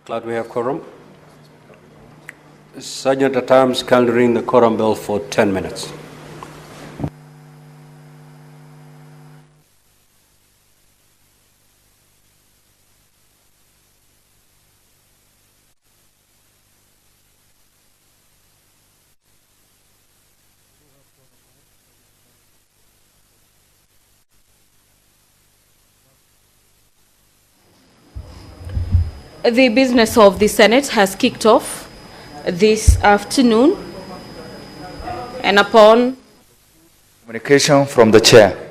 Glad we have quorum. Sergeant at Arms can ring the quorum bell for 10 minutes. The business of the Senate has kicked off this afternoon, and upon communication from the chair.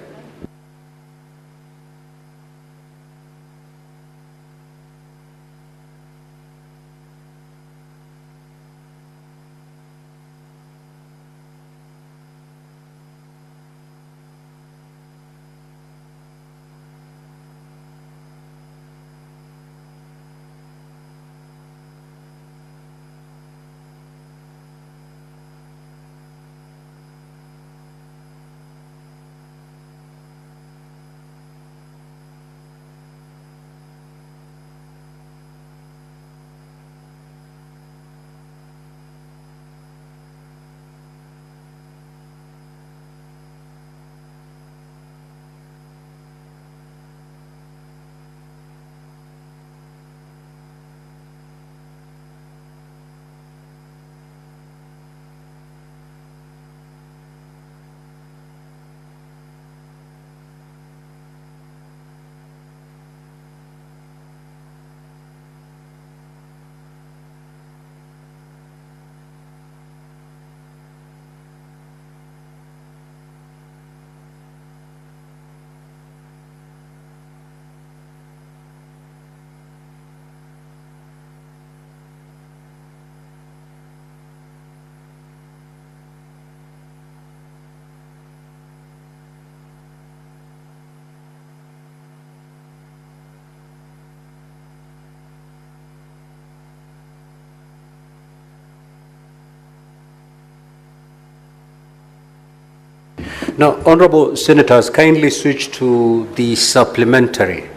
Now, Honorable Senators, kindly switch to the supplementary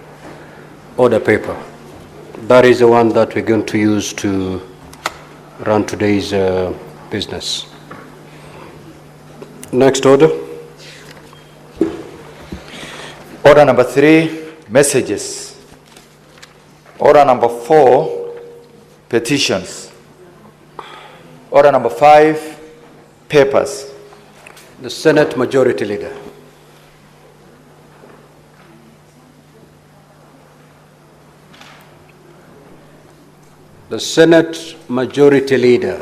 order paper. That is the one that we're going to use to run today's business. Next order. Order number 3, messages. Order number 4, petitions. Order number 5, papers. The Senate Majority Leader. The Senate Majority Leader.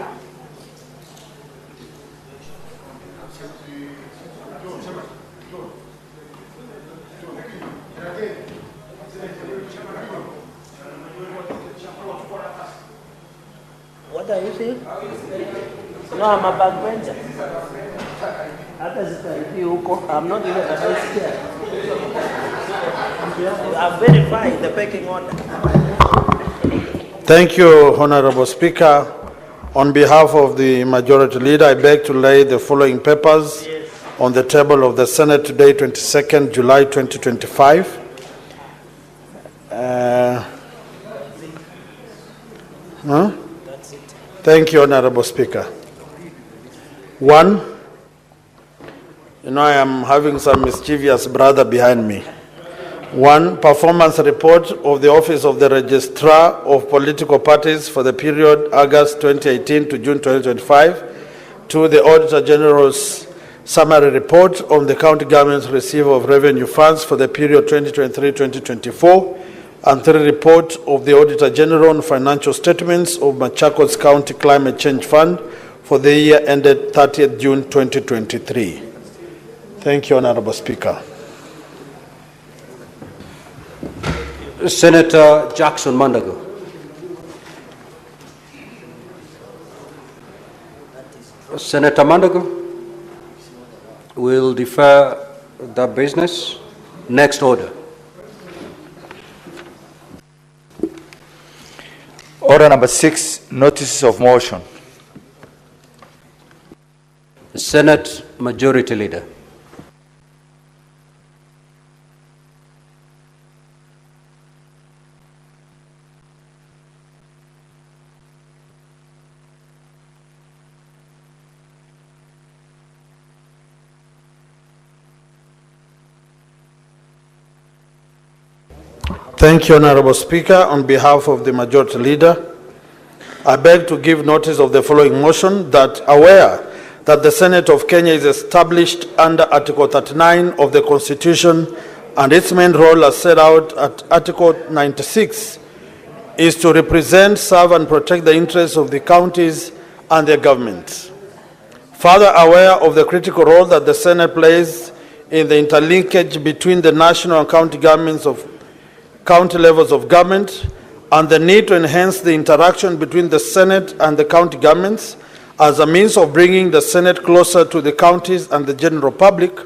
What are you saying? No, I'm a backbencher. I'm not even a vice chair. I've verified the pecking order. Thank you, Honorable Speaker. On behalf of the Majority Leader, I beg to lay the following papers on the table of the Senate today, 22nd July 2025. Thank you, Honorable Speaker. 1. You know, I am having some mischievous brother behind me. 1. Performance report of the Office of the Registrar of Political Parties for the period August 2018 to June 2025. 2. The Auditor General's summary report on the county government's receipt of revenue funds for the period 2023-2024. And 3. Report of the Auditor General on financial statements of Machakos County Climate Change Fund for the year ended 30th June 2023. Thank you, Honorable Speaker. Senator Jackson Mandago. Senator Mandago will defer the business. Next order. Order number 6, notices of motion. Senate Majority Leader. Thank you, Honorable Speaker. On behalf of the Majority Leader, I beg to give notice of the following motion that aware that the Senate of Kenya is established under Article 39 of the Constitution and its main role as set out at Article 96 is to represent, serve and protect the interests of the counties and their government. Further aware of the critical role that the Senate plays in the interlinkage between the national and county governments of county levels of government and the need to enhance the interaction between the Senate and the county governments as a means of bringing the Senate closer to the counties and the general public,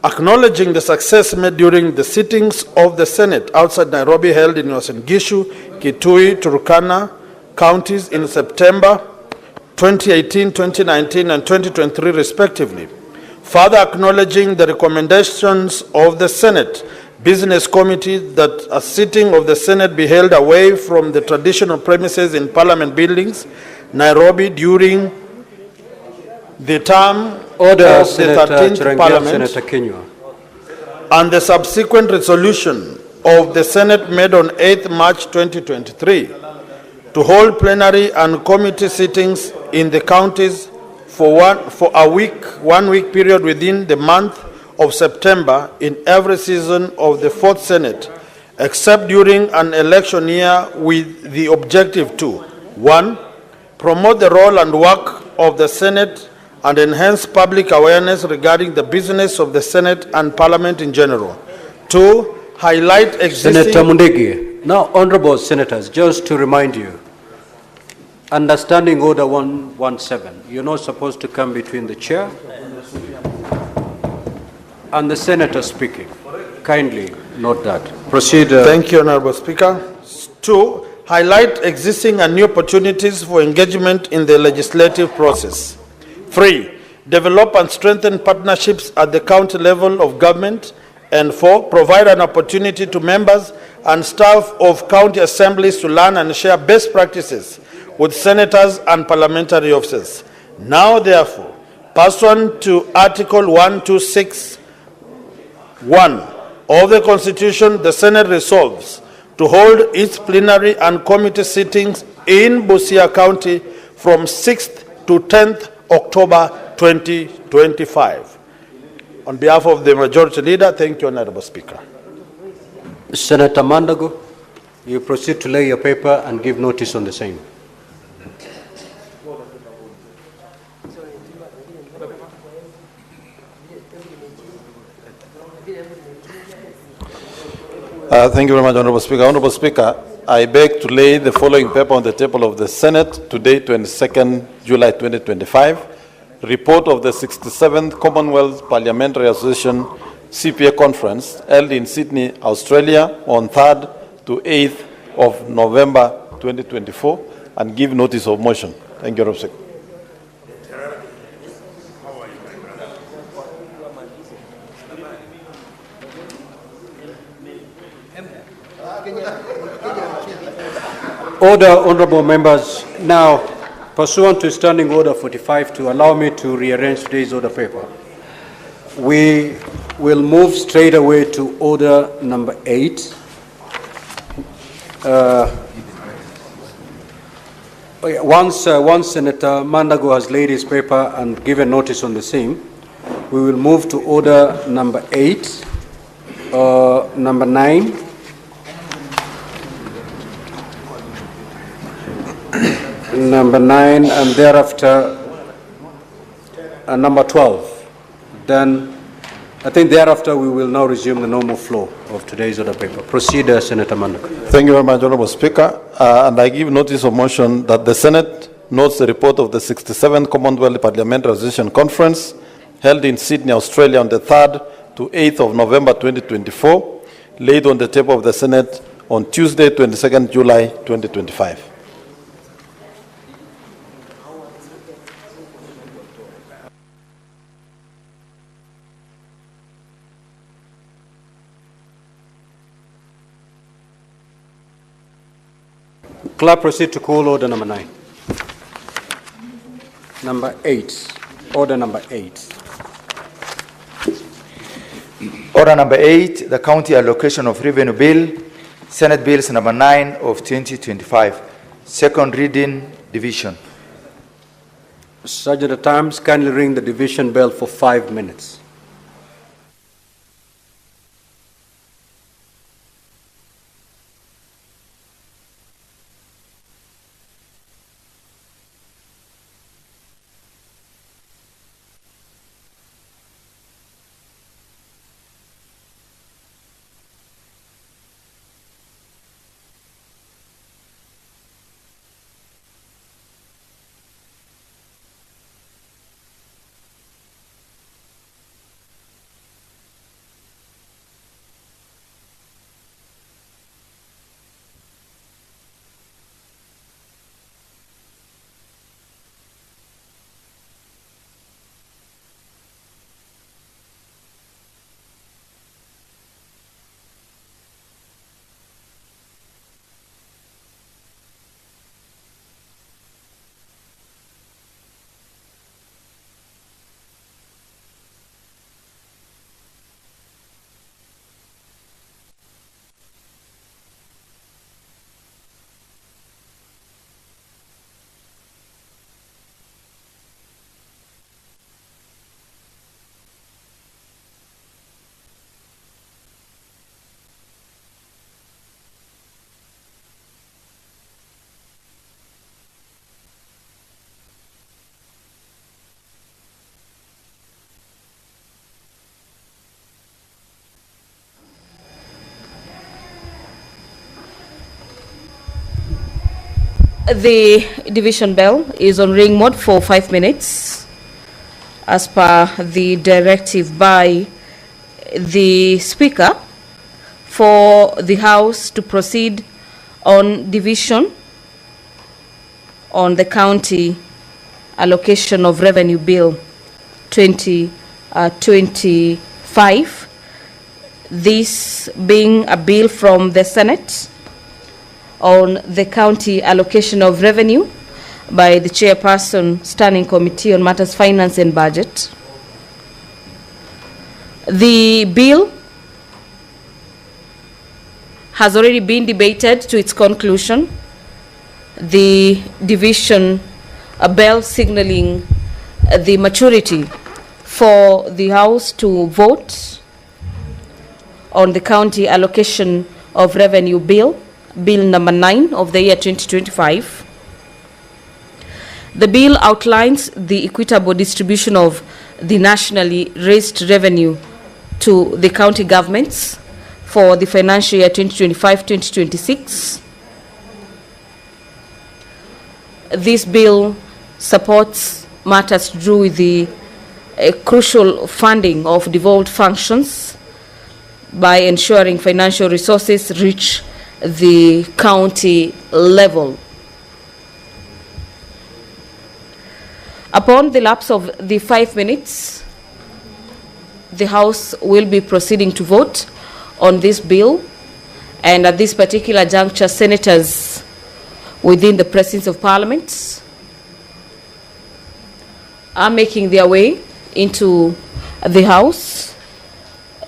acknowledging the success made during the sittings of the Senate outside Nairobi held in Uasin Gishu, Kitui, Turkana counties in September 2018, 2019, and 2023 respectively. Further acknowledging the recommendations of the Senate Business Committee that a sitting of the Senate be held away from the traditional premises in Parliament buildings, Nairobi, during the term Order, of Senator the 13th Chirangia, Parliament, Senator Kinyua. and the subsequent resolution of the Senate made on 8th March 2023 to hold plenary and committee sittings in the counties for a one week period within the month of September in every season of the 4th Senate, except during an election year, with the objective to 1. Promote the role and work of the Senate and enhance public awareness regarding the business of the Senate and Parliament in general. 2. Highlight existing... Senator Mundegi. Now, honorable senators, just to remind you, understanding Order 117, you're not supposed to come between the chair and the senator speaking. Kindly note that. Proceed. Thank you, Honorable Speaker. 2. Highlight existing and new opportunities for engagement in the legislative process. 3. Develop and strengthen partnerships at the county level of government. And 4. Provide an opportunity to members and staff of county assemblies to learn and share best practices with senators and parliamentary officers. Now, therefore, pursuant to Article 126(1) of the Constitution, the Senate resolves to hold its plenary and committee sittings in Busia County from 6th to 10th October 2025. On behalf of the Majority Leader, thank you, Honorable Speaker. Senator Mandago, you proceed to lay your paper and give notice on the same. Thank you very much, Honorable Speaker. Honorable Speaker, I beg to lay the following paper on the table of the Senate today, 22nd July 2025. Report of the 67th Commonwealth Parliamentary Association CPA Conference held in Sydney, Australia on 3rd to 8th of November 2024 and give notice of motion. Thank you, Honorable Speaker. Order, honorable members. Now, pursuant to Standing Order 45, to allow me to rearrange today's order paper, we will move straight away to order number 8. Once Senator Mandago has laid his paper and given notice on the same, we will move to order number 8, number 9, number 9, and thereafter number 12. Then I think thereafter we will now resume the normal flow of today's order paper. Proceed, Senator Mandago. Thank you very much, Honorable Speaker. And I give notice of motion that the Senate notes the report of the 67th Commonwealth Parliamentary Association Conference held in Sydney, Australia on the 3rd to 8th of November 2024, laid on the table of the Senate on Tuesday, 22nd July 2025. Clerk, proceed to call order number 9. Number 8. Order number 8. Order number 8, the County Allocation of Revenue Bill Senate Bills number 9 of 2025. Second reading, division. Sergeant at Arms, kindly ring the division bell for 5 minutes. The division bell is on ring mode for 5 minutes as per the directive by the Speaker for the House to proceed on division on the County Allocation of Revenue Bill 2025. This being a bill from the Senate on the county allocation of revenue by the Chairperson, Standing Committee on Matters Finance and Budget. The bill has already been debated to its conclusion. The division bell signaling the maturity for the House to vote on the county allocation of revenue bill, Bill number 9 of the year 2025. The bill outlines the equitable distribution of the nationally raised revenue to the county governments for the financial year 2025-2026. This bill supports matters to do with the crucial funding of devolved functions by ensuring financial resources reach the county level. Upon the lapse of the 5 minutes, the House will be proceeding to vote on this bill, and at this particular juncture, senators within the presence of Parliament are making their way into the House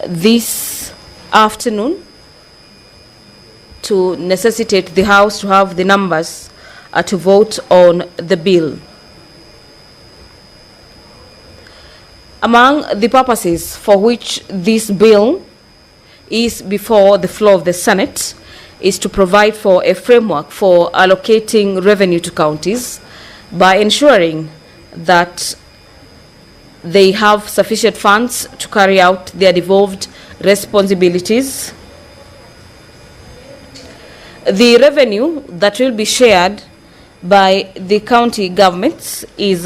this afternoon to necessitate the House to have the numbers to vote on the bill. Among the purposes for which this bill is before the floor of the Senate is to provide for a framework for allocating revenue to counties by ensuring that they have sufficient funds to carry out their devolved responsibilities. The revenue that will be shared by the county governments is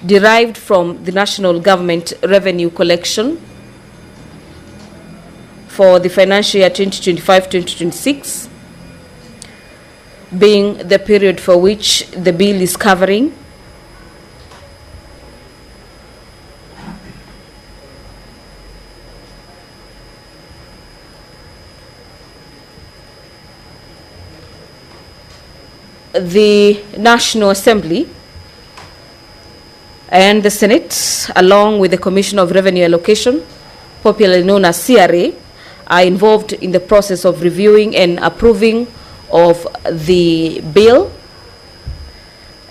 derived from the national government revenue collection for the financial year 2025-2026, being the period for which the bill is covering. The National Assembly and the Senate, along with the Commission of Revenue Allocation, popularly known as CRA, are involved in the process of reviewing and approving of the bill.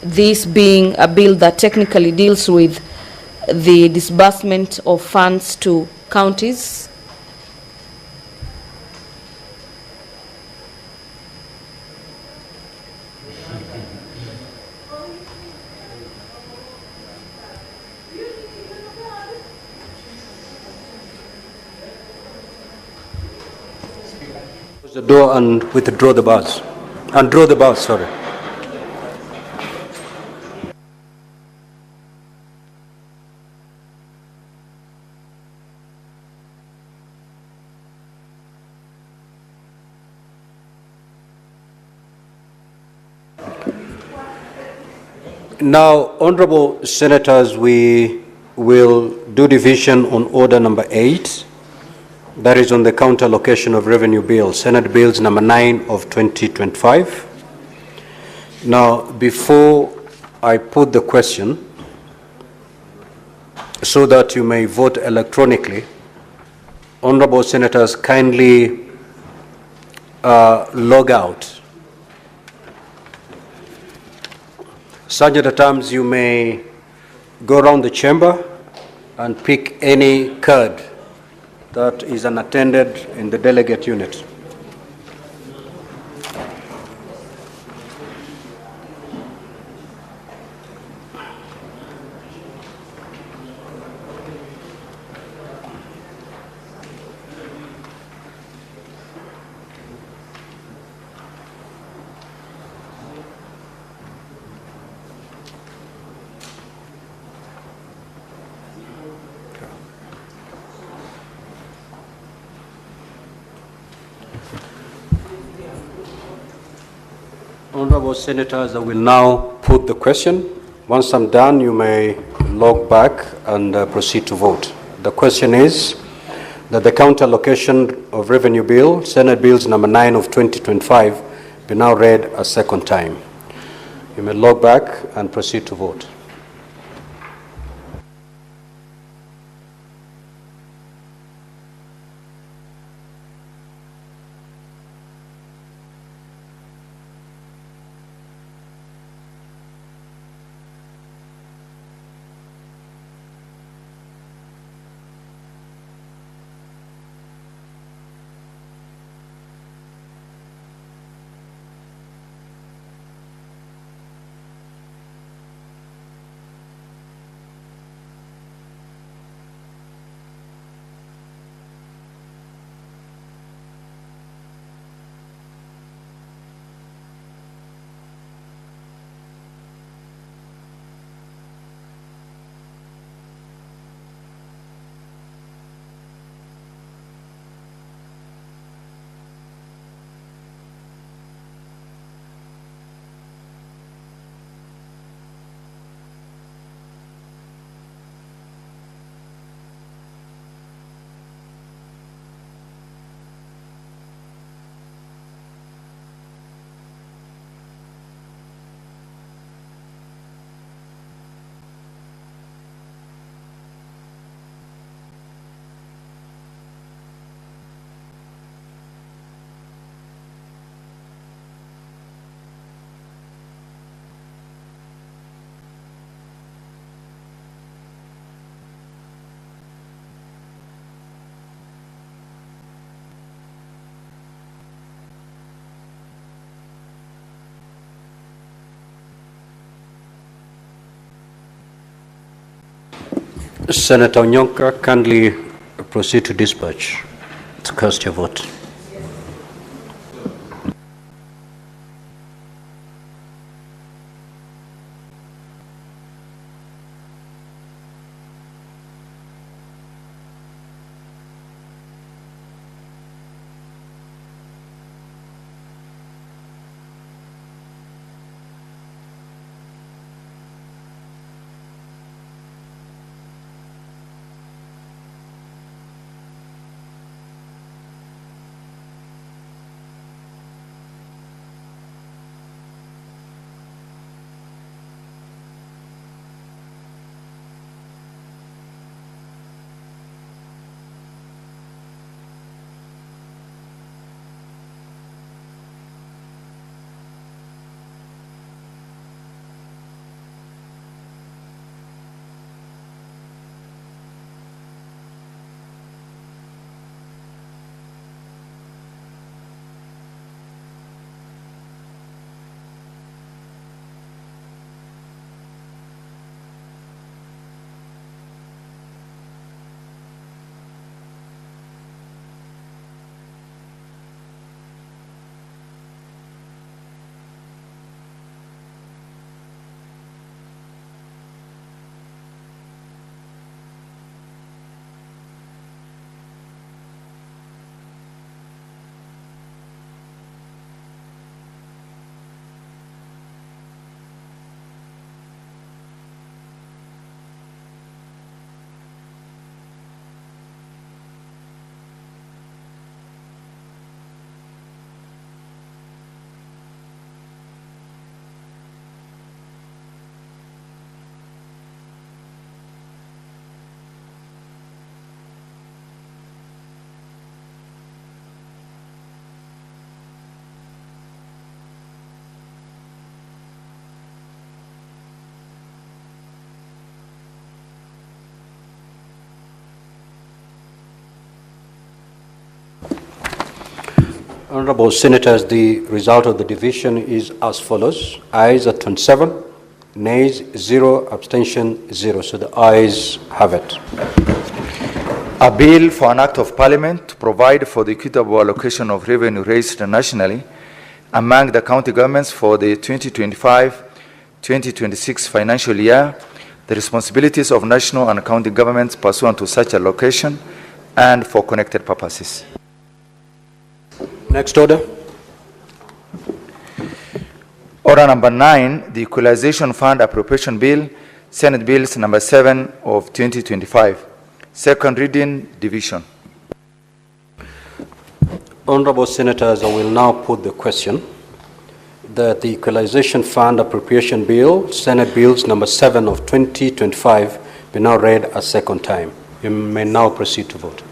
This being a bill that technically deals with the disbursement of funds to counties. Close the door and withdraw the bars. And draw the bars, sorry. Now, honorable senators, we will do division on order number 8. That is on the counter allocation of revenue bills, Senate Bills number 9 of 2025. Now, before I put the question, so that you may vote electronically, honorable senators, kindly log out. Such at times you may go around the chamber and pick any card that is unattended in the delegate unit. Honorable senators, I will now put the question. Once I'm done, you may log back and proceed to vote. The question is that the counter allocation of revenue bill, Senate Bills number 9 of 2025, be now read a second time. You may log back and proceed to vote. Senator Onyonka, kindly proceed to dispatch to cast your vote. Honorable Senators, the result of the division is as follows. Ayes are 27, nays 0, abstention 0. So the ayes have it. A bill for an act of parliament to provide for the equitable allocation of revenue raised nationally among the county governments for the 2025-2026 financial year, the responsibilities of national and county governments pursuant to such allocation, and for connected purposes. Next order. Order number 9, the Equalization Fund Appropriation Bill, Senate Bills number 7 of 2025. Second reading, division. Honorable Senators, I will now put the question that the Equalization Fund Appropriation Bill, Senate Bills number 7 of 2025, be now read a second time. You may now proceed to vote.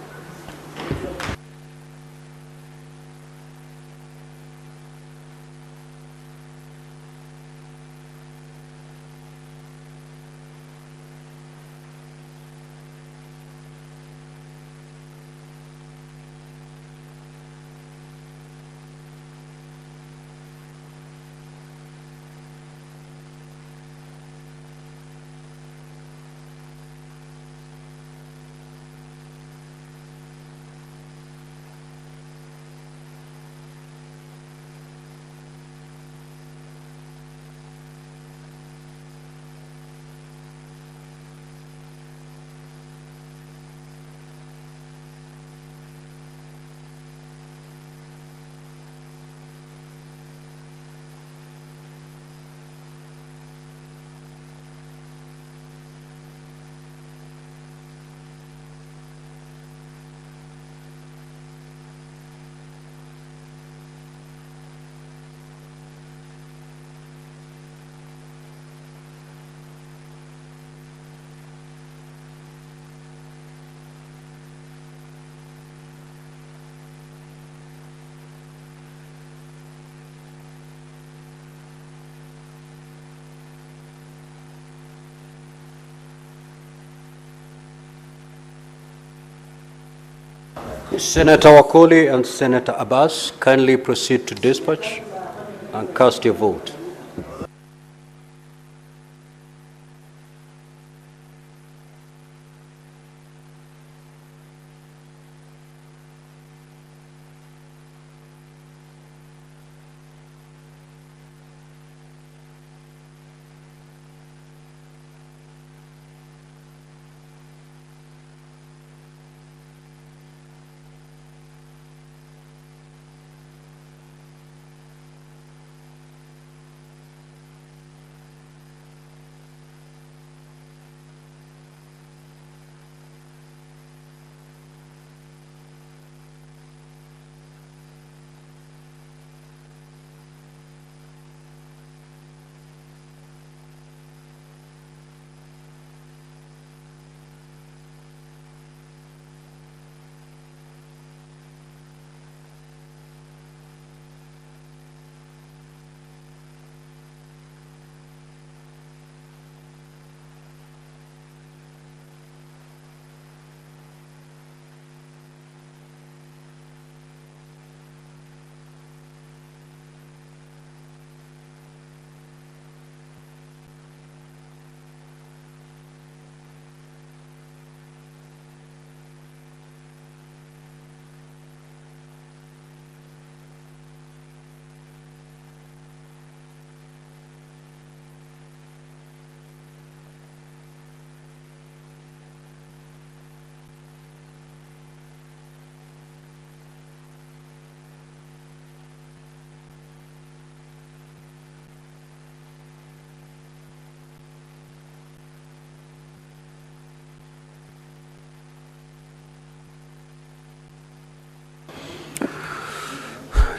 Senator Wakoli and Senator Abbas, kindly proceed to dispatch and cast your vote.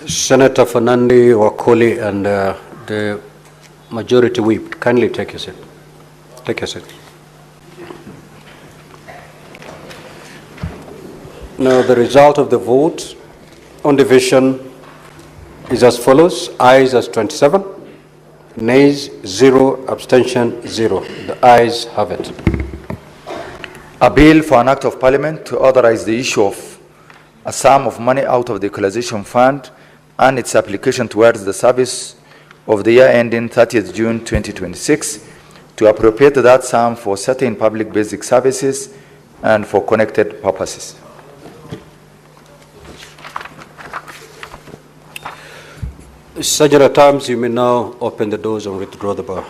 Senator Fernandi Wakoli and the majority whip, kindly take your seat. Take your seat. Now the result of the vote on division is as follows. Ayes as 27, nays 0, abstention 0. The ayes have it. A bill for an act of parliament to authorize the issue of a sum of money out of the Equalization Fund and its application towards the service of the year ending 30th June 2026 to appropriate that sum for certain public basic services and for connected purposes. Sergeant at Arms, you may now open the doors and withdraw the bar.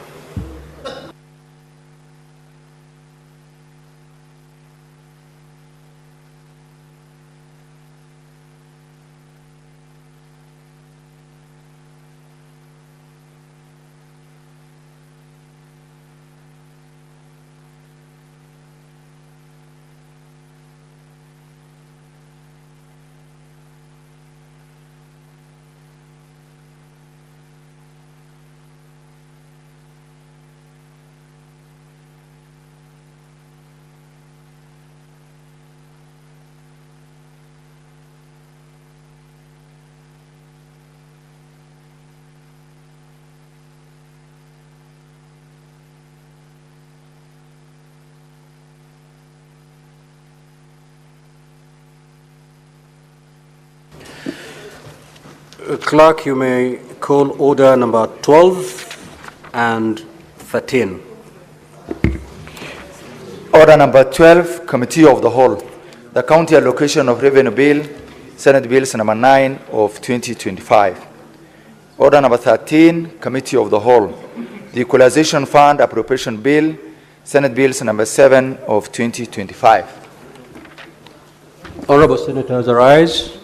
Clerk, you may call order number 12 and 13. Order number 12, Committee of the Whole. The County Allocation of Revenue Bill, Senate Bills number 9 of 2025. Order number 13, Committee of the Whole. The Equalization Fund Appropriation Bill, Senate Bills number 7 of 2025. Honorable Senators, arise.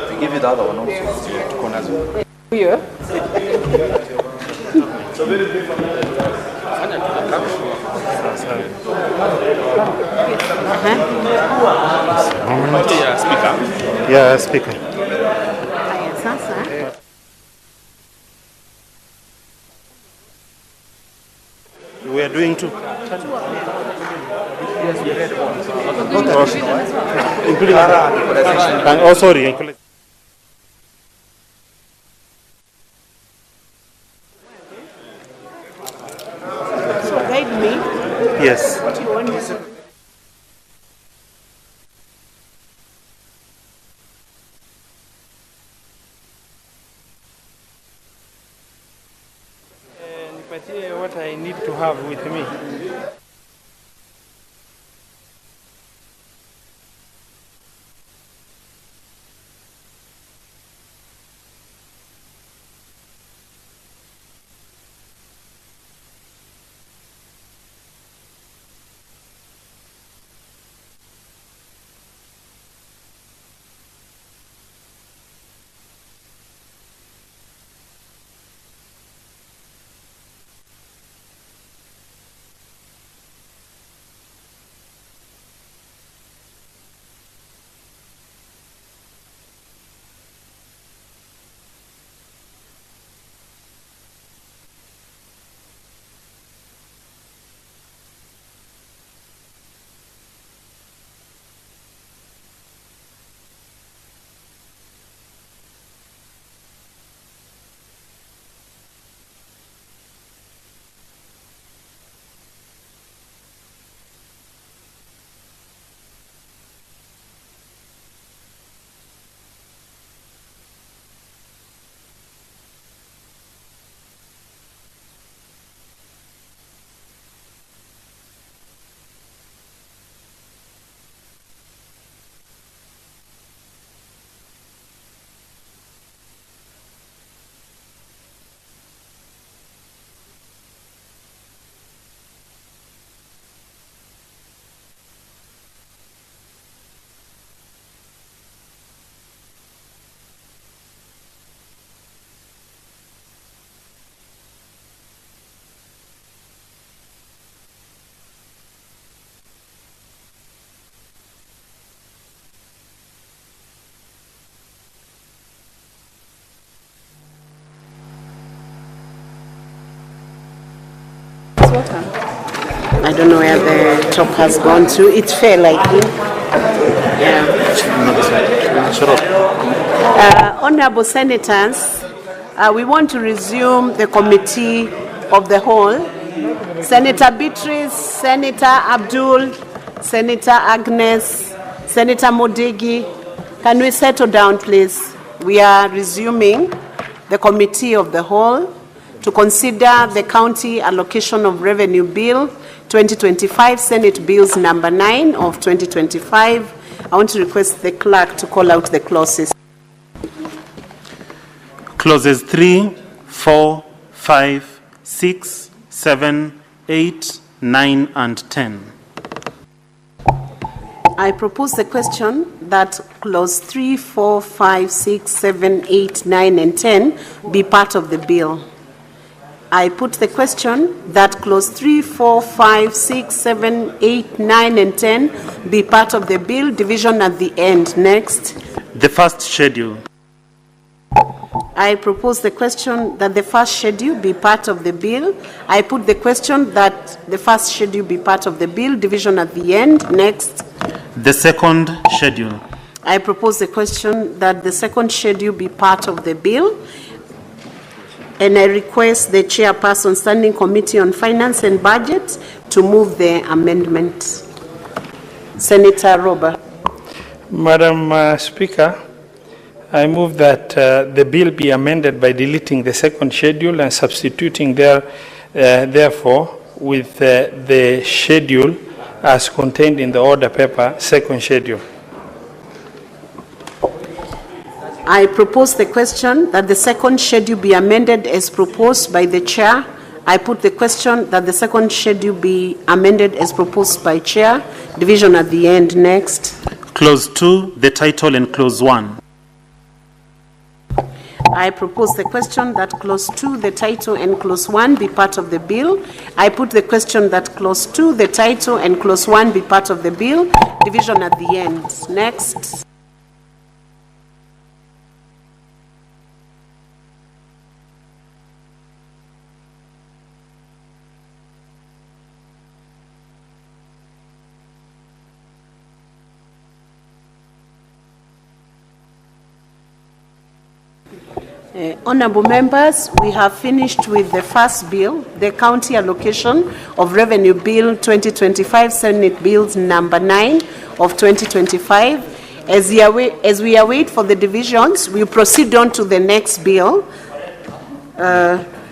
I give you the other one also. Here. Yeah, speaker. Haya, sasa We are doing two. Including and also including. so guide me. Yes. What you want me to do? Nipatie what I need to have with me. I don't know where the talk has gone to. It fell, I think. Yeah. Honorable Senators, we want to resume the committee of the whole. Senator Beatrice, Senator Abdul, Senator Agnes, Senator Modegi, can we settle down, please? We are resuming the committee of the whole to consider the County Allocation of Revenue Bill 2025, Senate Bills number 9 of 2025. I want to request the clerk to call out the clauses. Clauses 3, 4, 5, 6, 7, 8, 9, and 10. I propose the question that clause 3, 4, 5, 6, 7, 8, 9, and 10 be part of the bill. I put the question that clause 3, 4, 5, 6, 7, 8, 9, and 10 be part of the bill, division at the end. Next. The first schedule. I propose the question that the first schedule be part of the bill. I put the question that the first schedule be part of the bill, division at the end. Next. The second schedule. I propose the question that the second schedule be part of the bill. And I request the chairperson, Standing Committee on Finance and Budget, to move the amendment. Senator Robert. Madam Speaker, I move that the bill be amended by deleting the second schedule and substituting therefore with the schedule as contained in the order paper, second schedule. I propose the question that the second schedule be amended as proposed by the chair. I put the question that the second schedule be amended as proposed by chair. Division at the end. Next. Clause 2, the title, and clause 1. I propose the question that clause 2, the title, and clause 1 be part of the bill. I put the question that clause 2, the title, and clause 1 be part of the bill. Division at the end. Next. Honorable members, we have finished with the first bill, the County Allocation of Revenue Bill 2025, Senate Bills number 9 of 2025. As we await for the divisions, we proceed on to the next bill.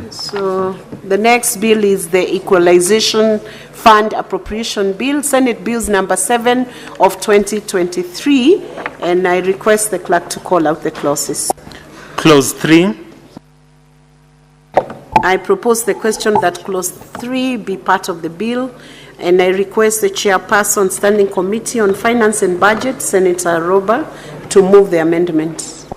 So the next bill is the Equalization Fund Appropriation Bill, Senate Bills number 7 of 2023, and I request the clerk to call out the clauses. Clause 3. I propose the question that clause 3 be part of the bill, and I request the chairperson, Standing Committee on Finance and Budget, Senator Roba, to move the amendment.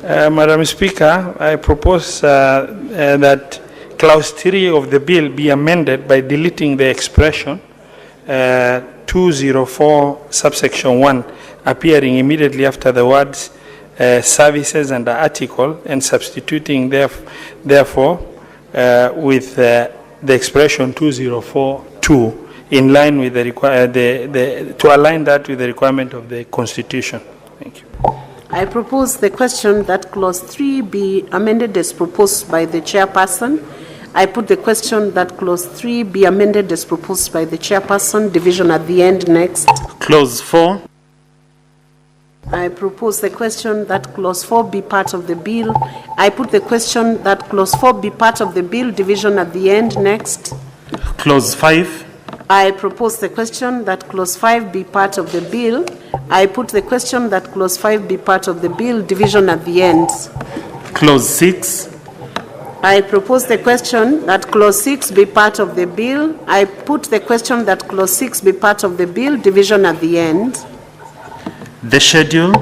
Madam Speaker, I propose that clause 3 of the bill be amended by deleting the expression 204 subsection 1 appearing immediately after the words services and the article, and substituting therefore with the expression 204.2 in line with to align that with the requirement of the Constitution. Thank you. I propose the question that clause 3 be amended as proposed by the chairperson. I put the question that clause 3 be amended as proposed by the chairperson. Division at the end. Next. Clause 4. I propose the question that clause 4 be part of the bill. I put the question that clause 4 be part of the bill. Division at the end. Next. Clause 5. I propose the question that clause 5 be part of the bill. I put the question that clause 5 be part of the bill. Division at the end. Clause 6. I propose the question that clause 6 be part of the bill. I put the question that clause 6 be part of the bill. Division at the end. The schedule.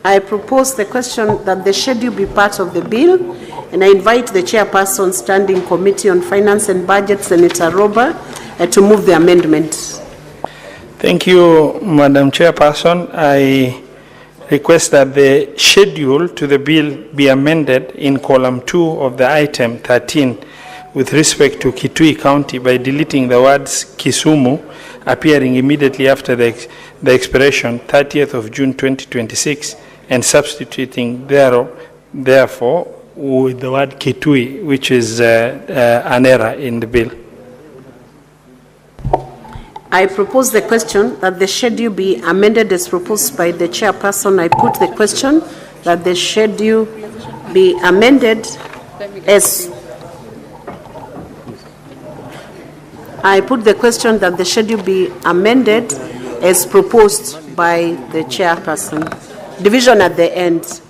I propose the question that the schedule be part of the bill, and I invite the chairperson, Standing Committee on Finance and Budget, Senator Roba, to move the amendment. Thank you, Madam Chairperson. I request that the schedule to the bill be amended in column 2 of the item 13 with respect to Kitui County by deleting the words Kisumu appearing immediately after the expiration 30th of June 2026 and substituting therefore with the word Kitui, which is an error in the bill. I propose the question that the schedule be amended as proposed by the chairperson. I put the question that the schedule be amended as proposed by the chairperson. Division at the end.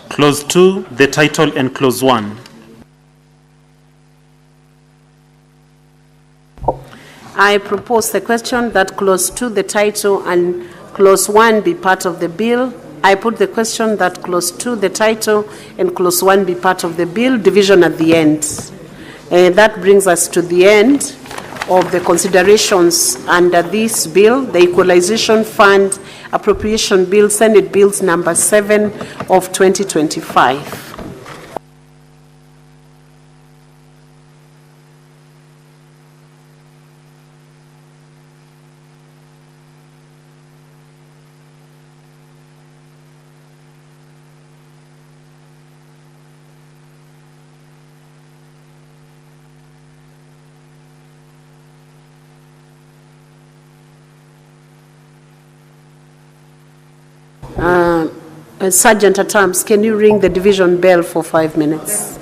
Clause 2, the title, and Clause 1. I propose the question that Clause 2, the title, and Clause 1 be part of the bill. I put the question that Clause 2, the title, and Clause 1 be part of the bill. Division at the end. That brings us to the end of the considerations under this bill, the Equalization Fund Appropriation Bill, Senate Bills number 7 of 2025. Sergeant at Arms, can you ring the division bell for 5 minutes?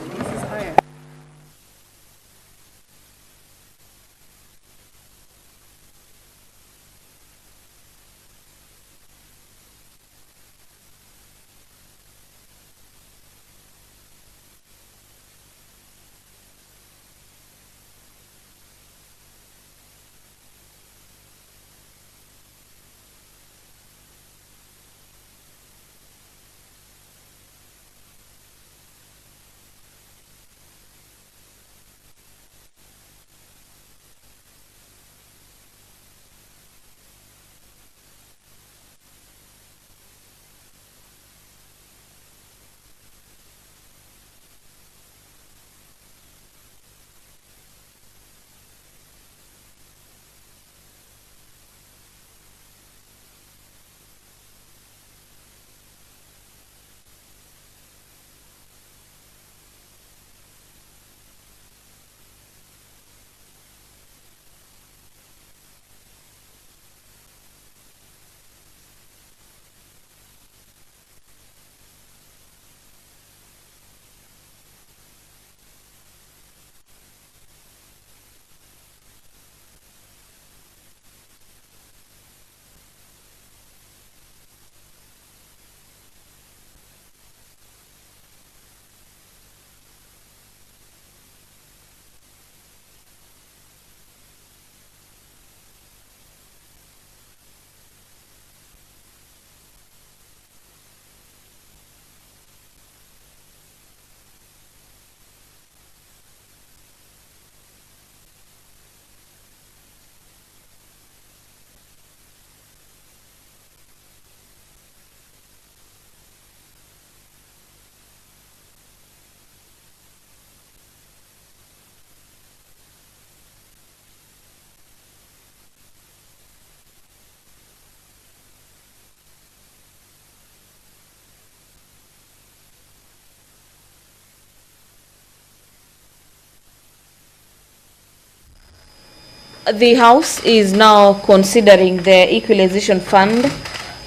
The House is now considering the Equalization Fund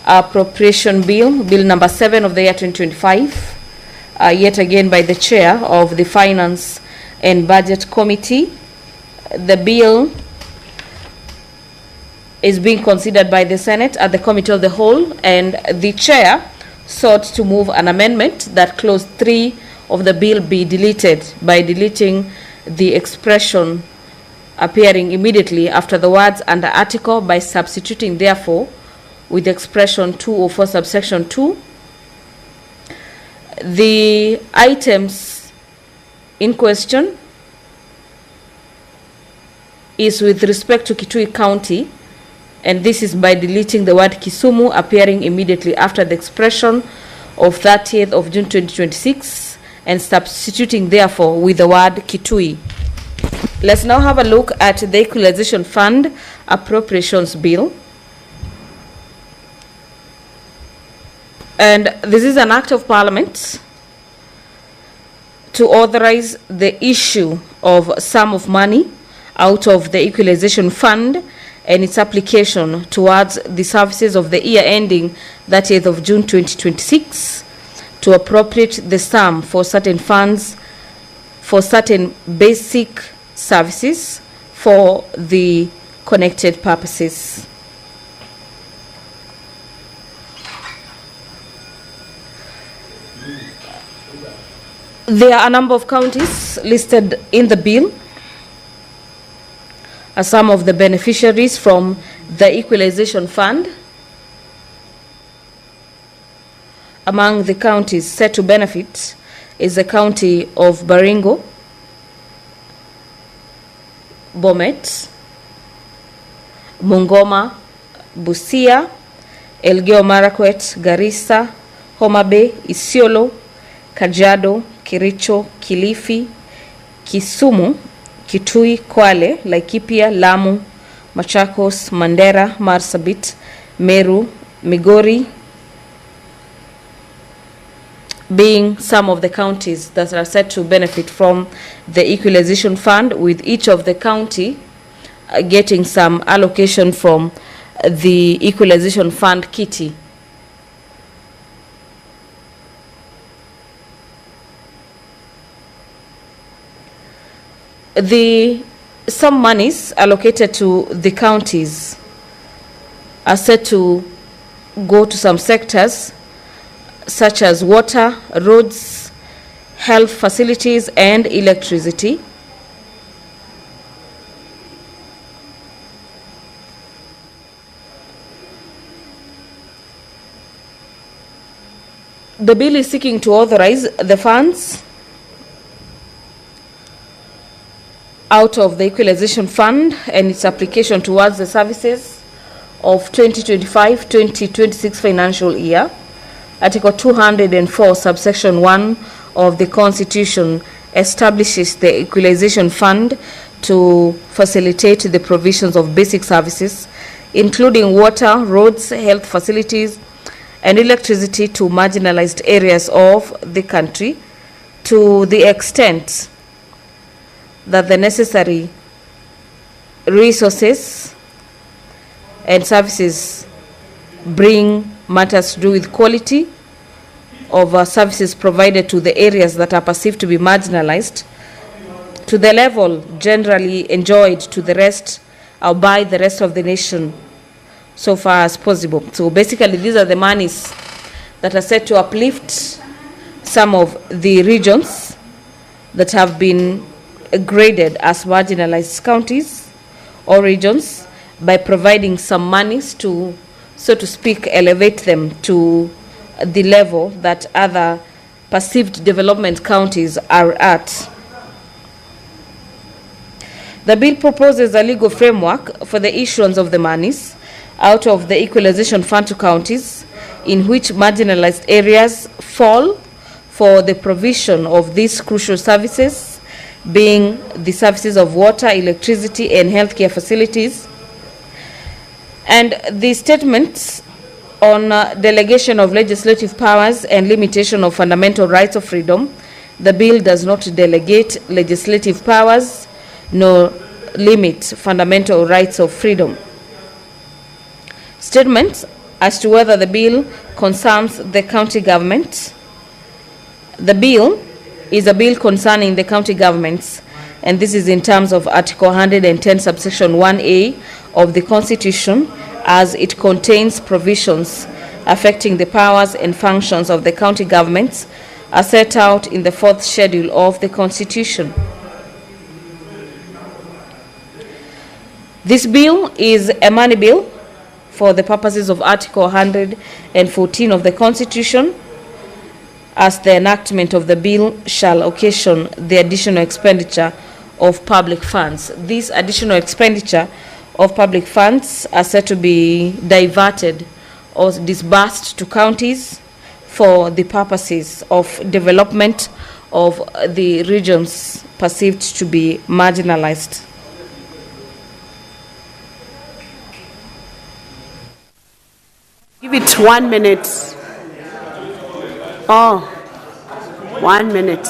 Appropriation Bill, Bill number 7 of the year 2025, yet again by the Chair of the Finance and Budget Committee. The bill is being considered by the Senate at the Committee of the Whole, and the Chair sought to move an amendment that Clause 3 of the bill be deleted by deleting the expression appearing immediately after the words under article by substituting therefore with the expression 204 subsection 2. The items in question is with respect to Kitui County, and this is by deleting the word Kisumu appearing immediately after the expression of 30th of June 2026 and substituting therefore with the word Kitui. Let's now have a look at the Equalization Fund Appropriations Bill. And this is an act of Parliament to authorize the issue of a sum of money out of the Equalization Fund and its application towards the services of the year ending 30th of June 2026 to appropriate the sum for certain funds for certain basic services for the connected purposes. There are a number of counties listed in the bill as some of the beneficiaries from the Equalization Fund. Among the counties set to benefit is the county of Baringo, Bomet, Bungoma, Busia, Elgeyo Marakwet, Garissa, Homa Bay, Isiolo, Kajiado, Kericho, Kilifi, Kisumu, Kitui, Kwale, Laikipia, Lamu, Machakos, Mandera, Marsabit, Meru, Migori, being some of the counties that are set to benefit from the Equalization Fund, with each of the county getting some allocation from the Equalization Fund kitty. Some monies allocated to the counties are set to go to some sectors such as water, roads, health facilities, and electricity. The bill is seeking to authorize the funds out of the Equalization Fund and its application towards the services of 2025-2026 financial year. Article 204, subsection 1 of the Constitution establishes the Equalization Fund to facilitate the provisions of basic services, including water, roads, health facilities, and electricity to marginalized areas of the country, to the extent that the necessary resources and services bring matters to do with quality of services provided to the areas that are perceived to be marginalized to the level generally enjoyed to the rest or by the rest of the nation so far as possible. So basically these are the monies that are set to uplift some of the regions that have been graded as marginalized counties or regions by providing some monies to, so to speak, elevate them to the level that other perceived development counties are at. The bill proposes a legal framework for the issuance of the monies out of the Equalization Fund to counties in which marginalized areas fall for the provision of these crucial services, being the services of water, electricity, and healthcare facilities. And the statements on delegation of legislative powers and limitation of fundamental rights of freedom, the bill does not delegate legislative powers nor limit fundamental rights of freedom. Statements as to whether the bill concerns the county government. The bill is a bill concerning the county governments, and this is in terms of Article 110, subsection 1A of the Constitution, as it contains provisions affecting the powers and functions of the county governments as set out in the 4th schedule of the Constitution. This bill is a money bill for the purposes of Article 114 of the Constitution, as the enactment of the bill shall occasion the additional expenditure of public funds. This additional expenditure of public funds are said to be diverted or disbursed to counties for the purposes of development of the regions perceived to be marginalized. Give it 1 minute. Oh, 1 minute.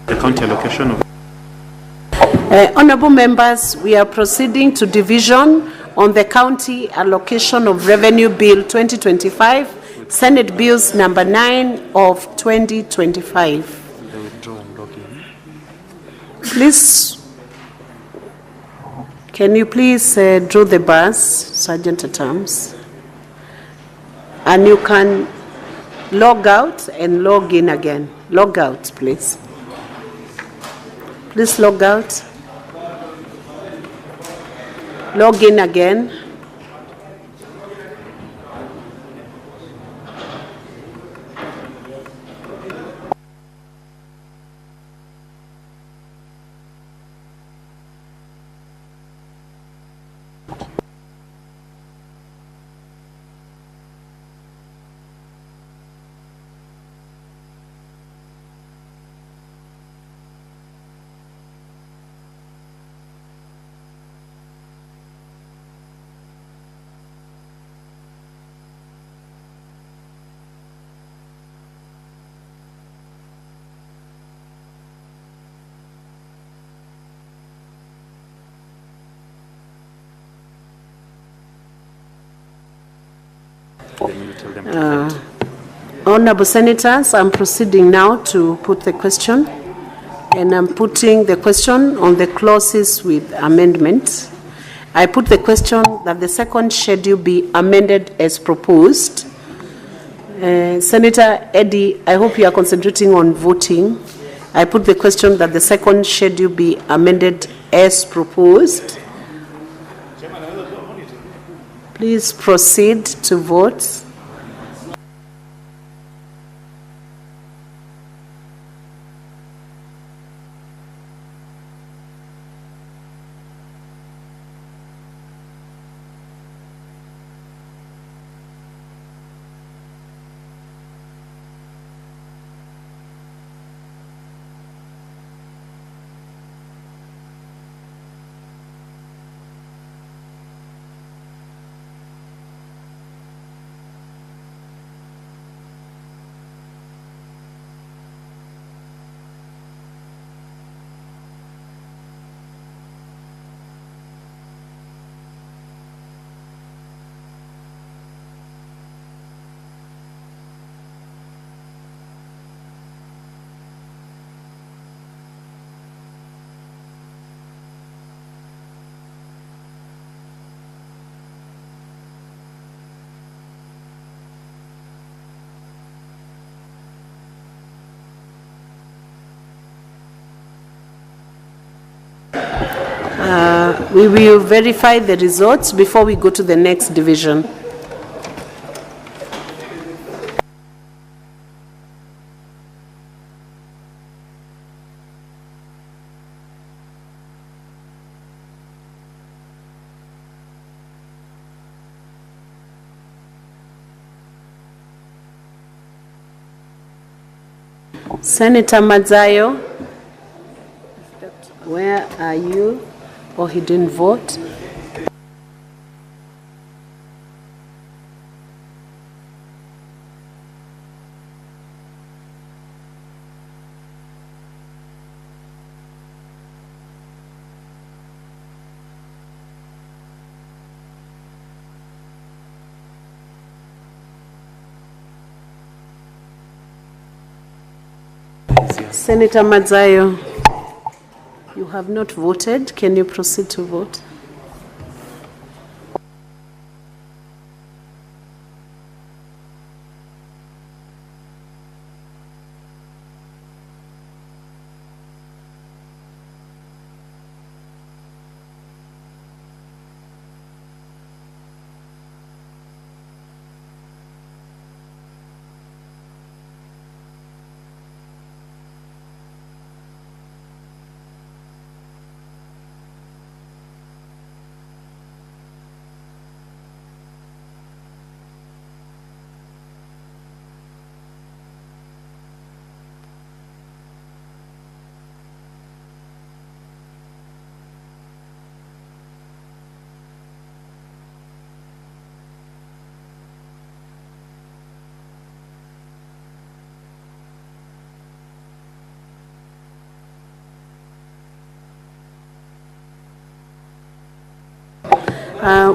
The county allocation of Honorable members, we are proceeding to division on the county allocation of revenue bill 2025, Senate bills number 9 of 2025. Please, can you please draw the bars, Sergeant at Arms? And you can log out and log in again. Log out, please. Please log out. Log in again. Honorable Senators, I'm proceeding now to put the question, and I'm putting the question on the clauses with amendments. I put the question that the second schedule be amended as proposed. Senator Eddie, I hope you are concentrating on voting. I put the question that the second schedule be amended as proposed. Please proceed to vote. We will verify the results before we go to the next division. Senator Mazayo, where are you? Or he didn't vote? Senator Madzayo, you have not voted. Can you proceed to vote?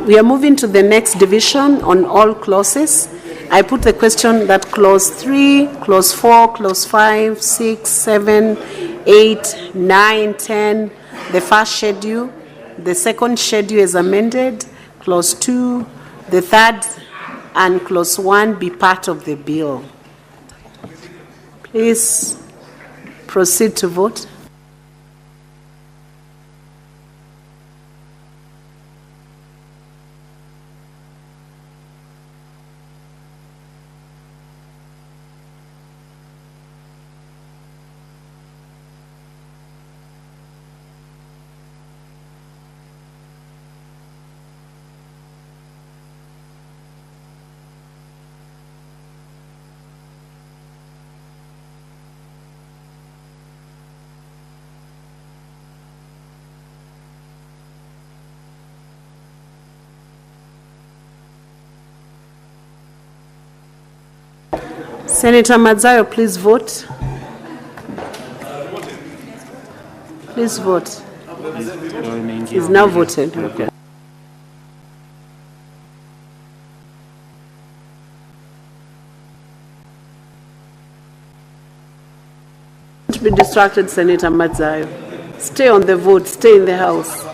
We are moving to the next division on all clauses. I put the question that clause 3, clause 4, clause 5, 6, 7, 8, 9, 10, the first schedule, the second schedule is amended, clause 2, the third, and clause 1 be part of the bill. Please proceed to vote. Senator Madzayo, please vote. Please vote. He's now voted. Okay. Don't be distracted, Senator Madzayo. Stay on the vote. Stay in the house.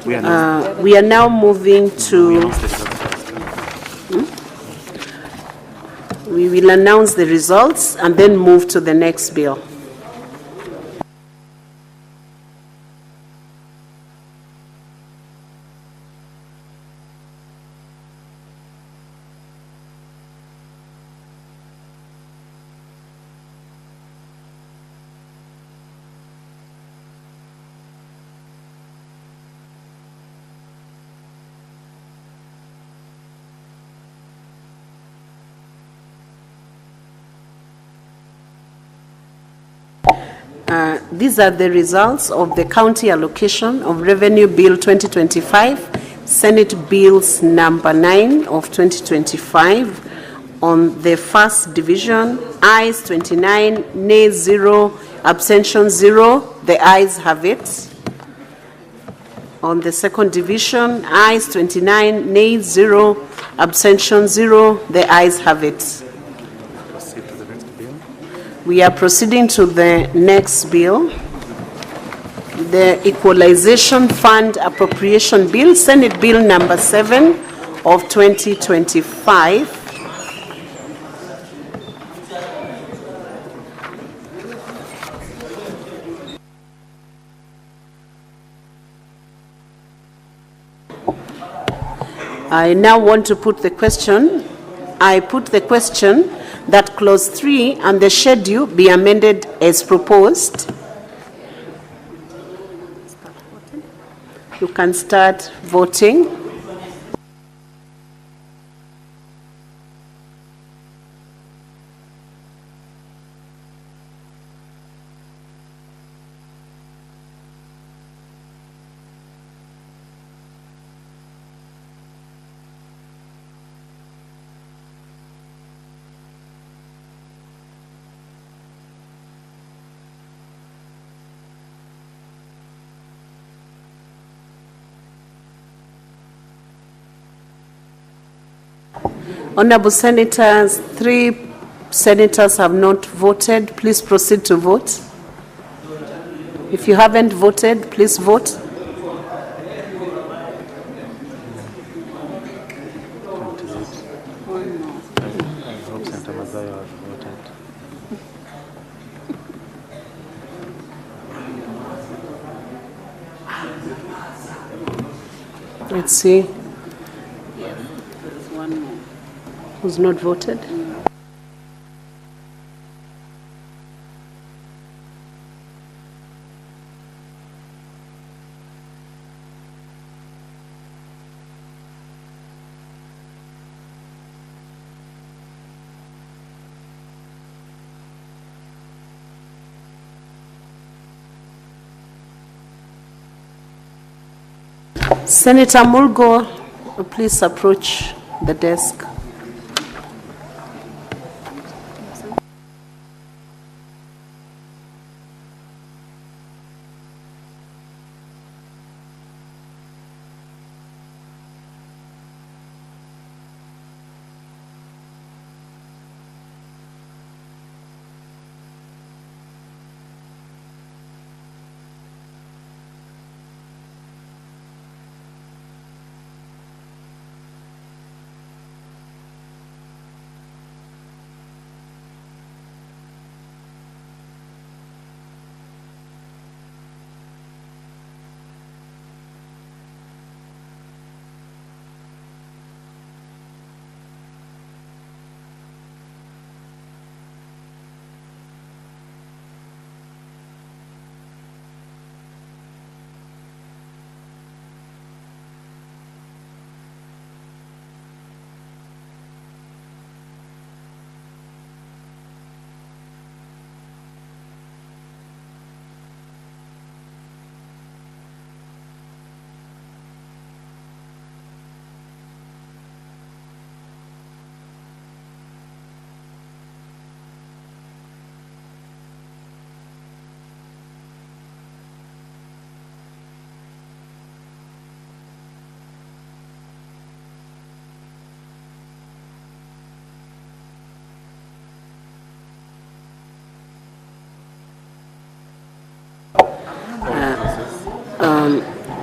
We are now moving to. We will announce the results and then move to the next bill. These are the results of the County Allocation of Revenue Bill 2025, Senate Bills number 9 of 2025. On the first division, ayes 29, nays 0, abstention 0. The ayes have it. On the second division, ayes 29, nays 0, abstention 0. The ayes have it. We are proceeding to the next bill, the Equalization Fund Appropriation Bill, Senate Bill number 7 of 2025. I now want to put the question. I put the question that clause 3 and the schedule be amended as proposed. You can start voting. Honorable Senators, 3 senators have not voted. Please proceed to vote. If you haven't voted, please vote. Let's see. Who's not voted? Senator Mulgo, please approach the desk.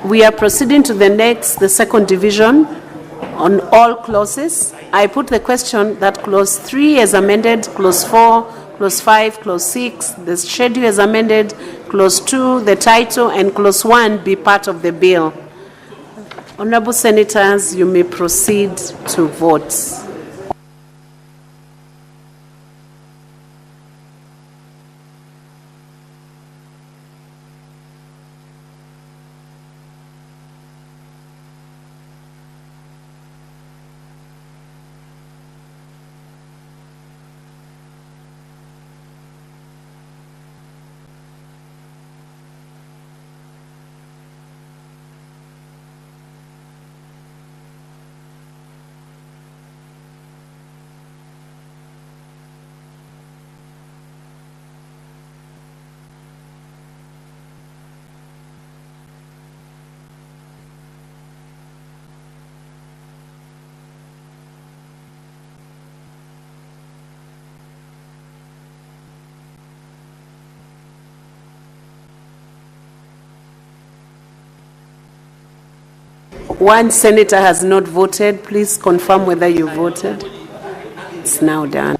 We are proceeding to the second division on all clauses. I put the question that clause 3 is amended, clause 4, clause 5, clause 6, the schedule is amended, clause 2, the title, and clause 1 be part of the bill. Honorable Senators, you may proceed to vote. One senator has not voted. Please confirm whether you voted. It's now done.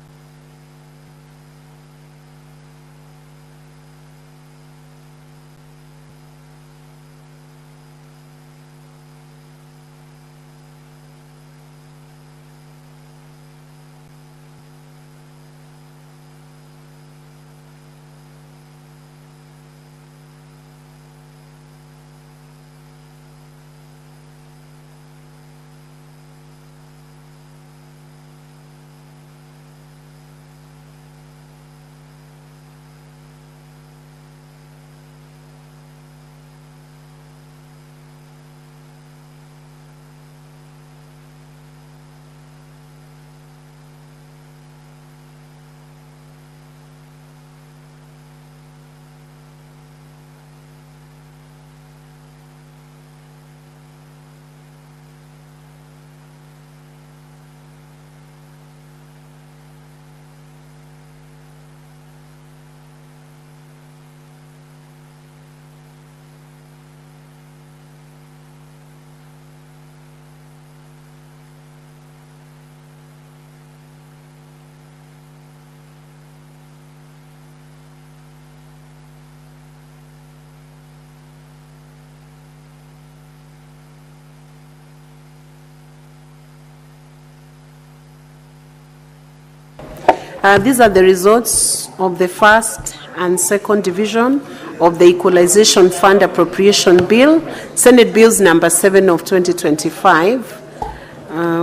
These are the results of the first and second division of the Equalization Fund Appropriation Bill, Senate Bills number 7 of 2025.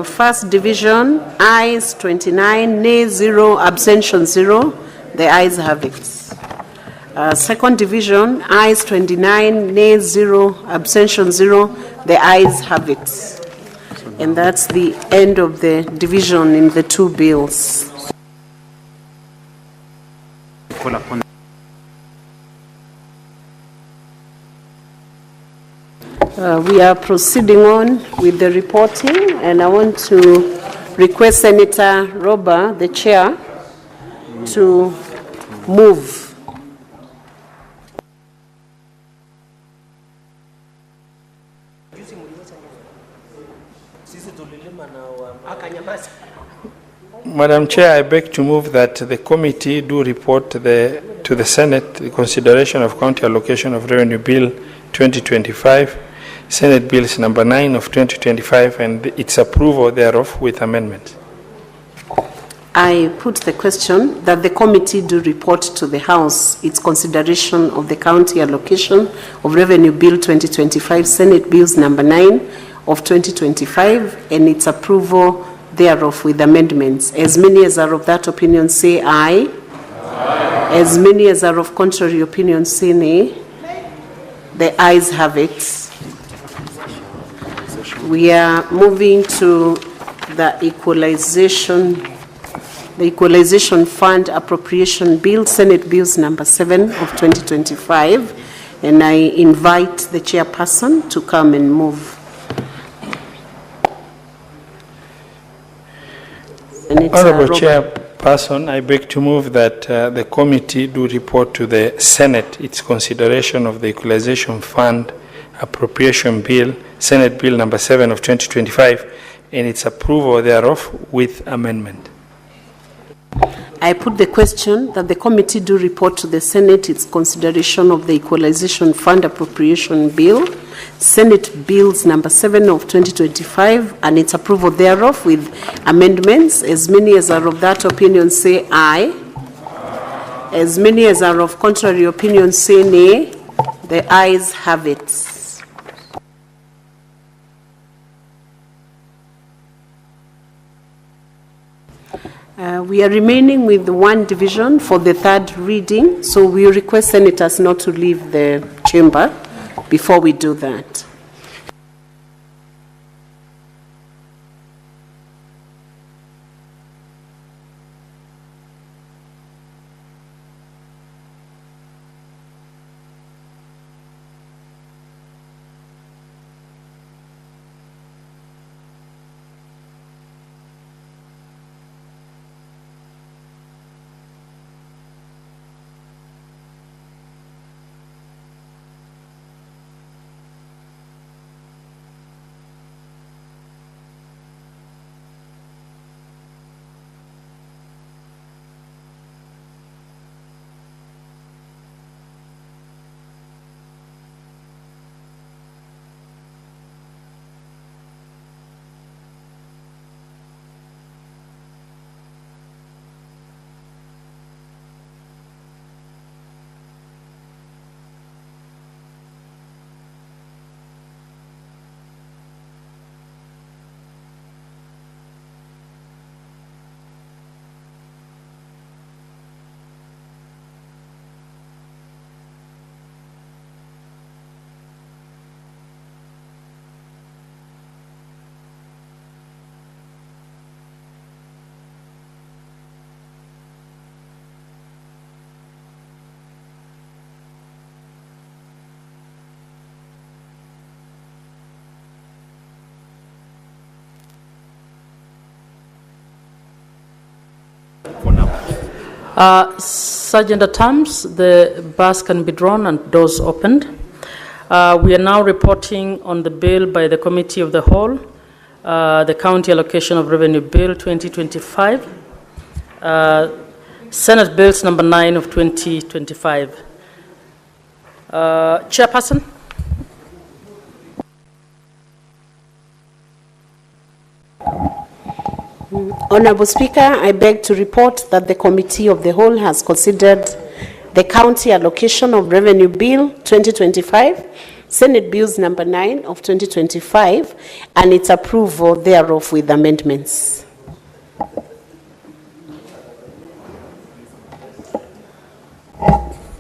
First division, ayes 29, nay 0, abstention 0. The ayes have it. Second division, ayes 29, nay 0, abstention 0. The ayes have it. And that's the end of the division in the two bills. We are proceeding on with the reporting, and I want to request Senator Roba, the chair, to move. Madam Chair, I beg to move that the committee do report to the Senate the consideration of County Allocation of Revenue Bill 2025, Senate Bills number 9 of 2025, and its approval thereof with amendments. I put the question that the committee do report to the House its consideration of the County Allocation of Revenue Bill 2025, Senate Bills number 9 of 2025, and its approval thereof with amendments. As many as are of that opinion say aye. Aye. As many as are of contrary opinion say nay. The ayes have it. We are moving to the Equalization Fund Appropriation Bill, Senate Bills number 7 of 2025, and I invite the chairperson to come and move. Honorable Chairperson, I beg to move that the committee do report to the Senate its consideration of the Equalization Fund Appropriation Bill, Senate Bill number 7 of 2025, and its approval thereof with amendment. I put the question that the committee do report to the Senate its consideration of the Equalization Fund Appropriation Bill, Senate Bills number 7 of 2025, and its approval thereof with amendments. As many as are of that opinion say aye. As many as are of contrary opinion say nay. The ayes have it. We are remaining with one division for the third reading, so we request senators not to leave the chamber before we do that. Sergeant at Arms, the bars can be drawn and doors opened. We are now reporting on the bill by the Committee of the Whole, the County Allocation of Revenue Bill 2025, Senate Bills number 9 of 2025. Chairperson? Honorable Speaker, I beg to report that the Committee of the Whole has considered the County Allocation of Revenue Bill 2025, Senate Bills number 9 of 2025, and its approval thereof with amendments.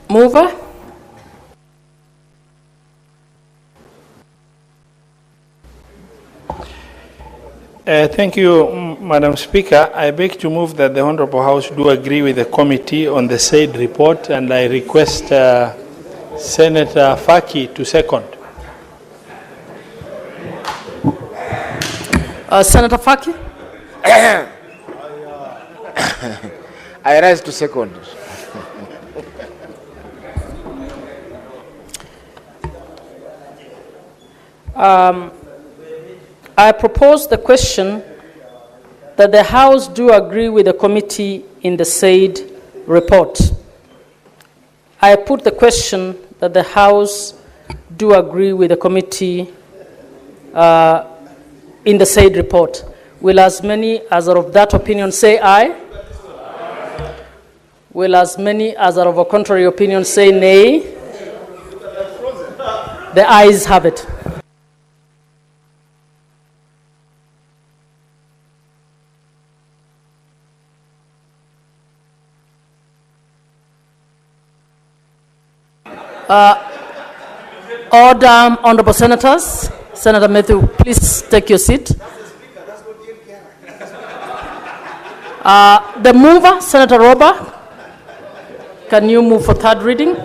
Mover. Thank you, Madam Speaker. I beg to move that the Honorable House do agree with the committee on the said report, and I request Senator Faki to second. Senator Faki. I rise to second. I propose the question that the House do agree with the committee in the said report. I put the question that the House do agree with the committee in the said report. Will as many as are of that opinion say aye? Aye. Will as many as are of a contrary opinion say nay? The ayes have it. Order, honorable senators. Senator Matthew, please take your seat. The mover, Senator Roba, can you move for third reading?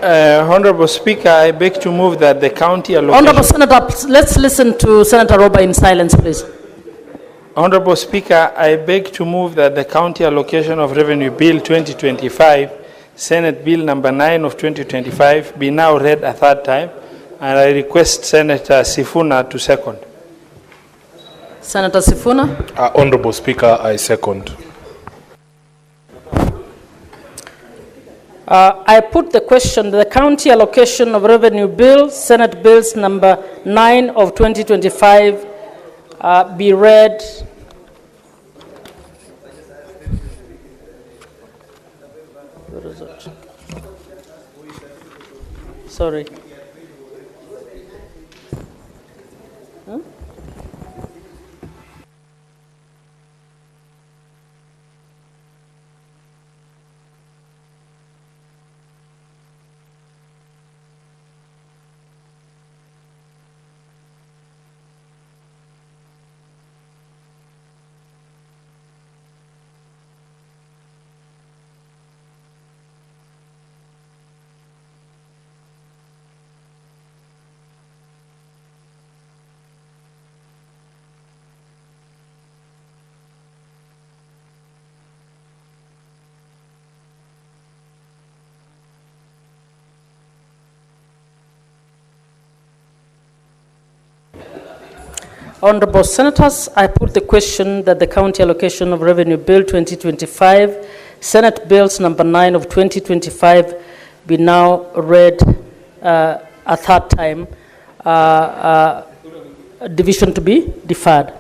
Honorable Speaker, I beg to move that the county allocation... Honorable Senator, let's listen to Senator Roba in silence, please. Honorable Speaker, I beg to move that the county allocation of revenue bill 2025, Senate Bill number 9 of 2025, be now read a third time, and I request Senator Sifuna to second. Senator Sifuna. Honorable Speaker, I second. I put the question that the county allocation of revenue bill, Senate Bills number 9 of 2025, be read. Where is it? Sorry. Huh? Honorable Senators, I put the question that the County Allocation of Revenue Bill 2025, Senate Bills number 9 of 2025, be now read a third time, division to be deferred.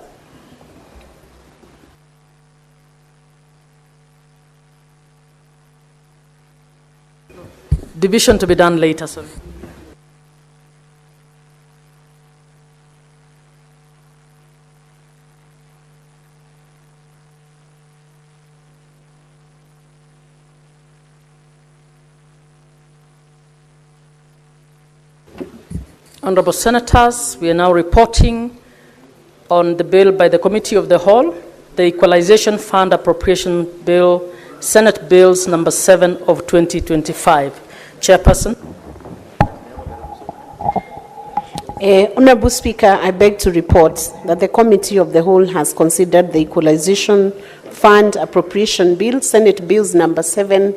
Division to be done later, sorry. Honorable Senators, we are now reporting on the bill by the Committee of the Whole, the Equalization Fund Appropriation Bill, Senate Bills number 7 of 2025. Chairperson. Honorable Speaker, I beg to report that the Committee of the Whole has considered the Equalization Fund Appropriation Bill, Senate Bills number 7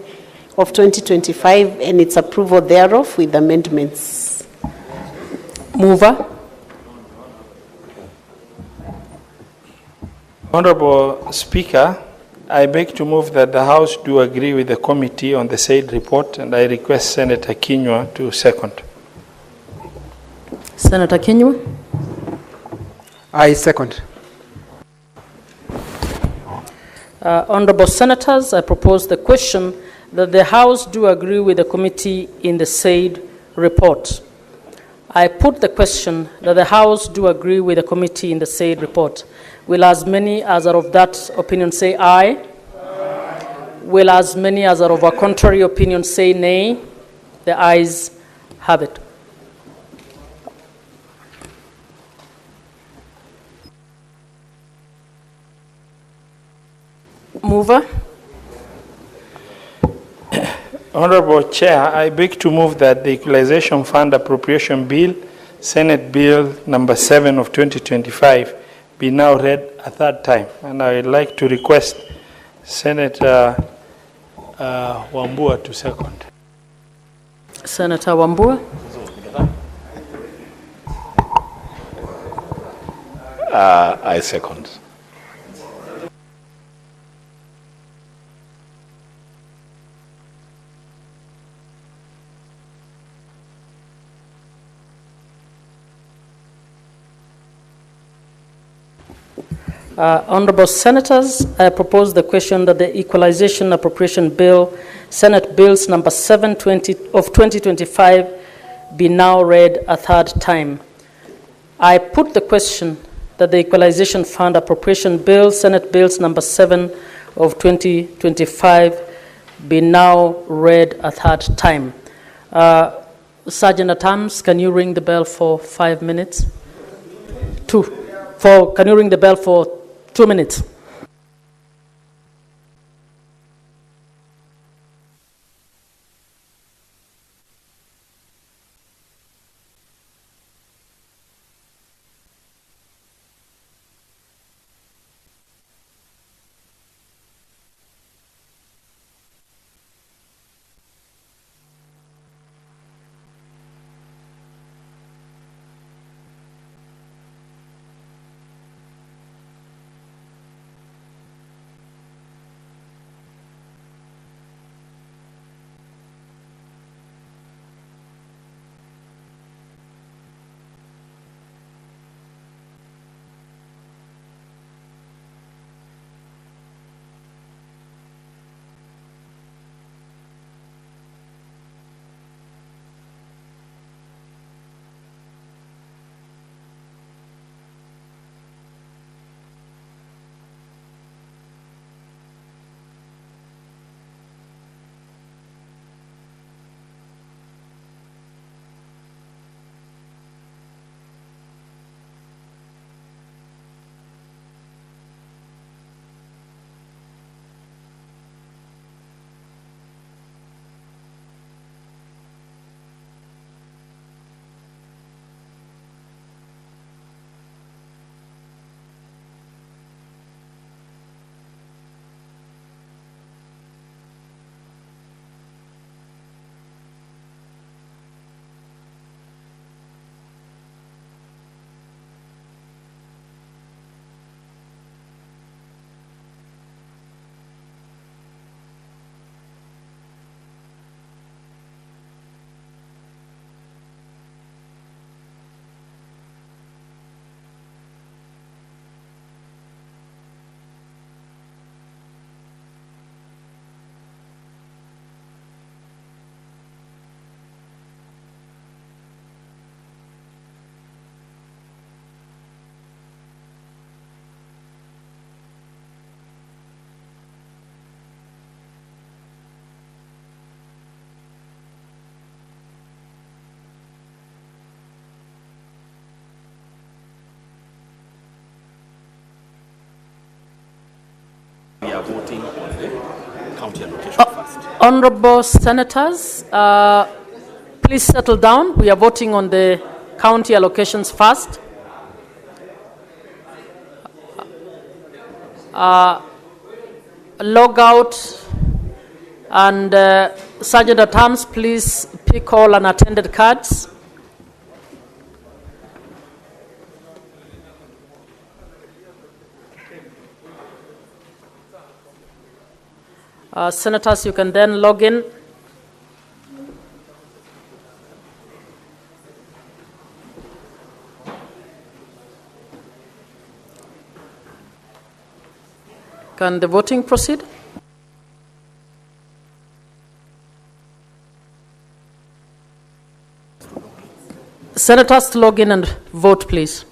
of 2025, and its approval thereof with amendments. Mover. Honorable Speaker, I beg to move that the House do agree with the committee on the said report, and I request Senator Kinyua to second. Senator Kinyua. I second. Honorable Senators, I propose the question that the House do agree with the committee in the said report. I put the question that the House do agree with the committee in the said report. Will as many as are of that opinion say aye? Will as many as are of a contrary opinion say nay? The ayes have it. Mover. Honorable Chair, I beg to move that the Equalization Fund Appropriation Bill, Senate Bill number 7 of 2025, be now read a third time. And I would like to request Senator Wambua to second. Senator Wambua. I second. Honorable Senators, I propose the question that the Equalization Appropriation Bill, Senate Bills number 720 of 2025, be now read a third time. I put the question that the Equalization Fund Appropriation Bill, Senate Bills number 7 of 2025, be now read a third time. Sergeant at Arms, can you ring the bell for 5 minutes? Can you ring the bell for 2 minutes? We are voting on the county allocation first. Honorable Senators, please settle down. We are voting on the county allocations first. Log out and Sergeant at Arms, please pick all unattended cards. Senators, you can then log in. Can the voting proceed? Senators, to log in and vote, please.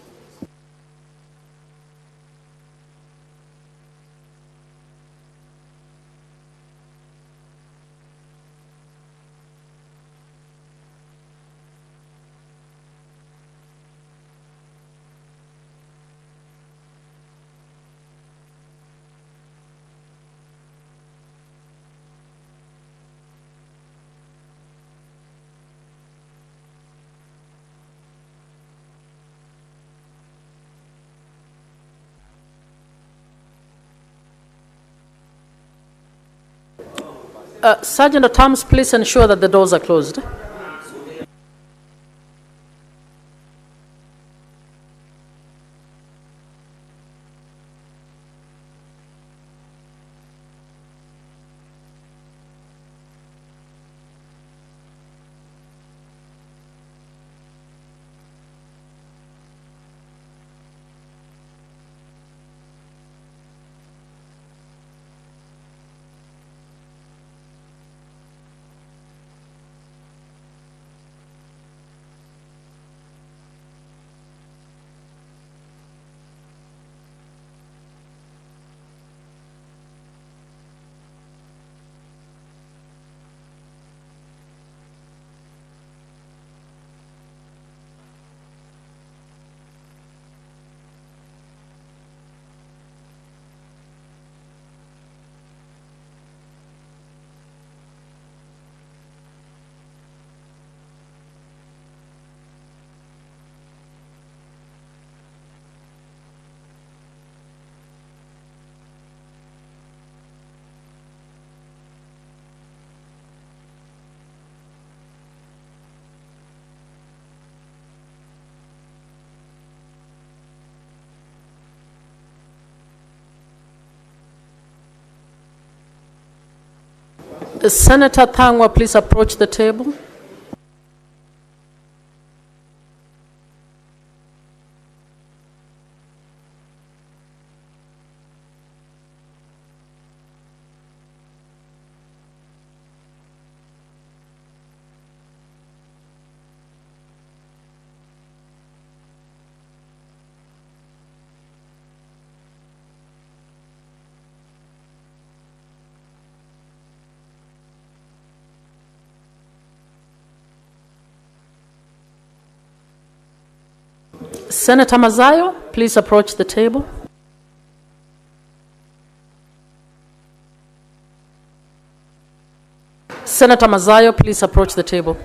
Sergeant at Arms, please ensure that the doors are closed. Senator Thangwa, please approach the table. Senator Mazayo, please approach the table. Senator Mazayo, please approach the table.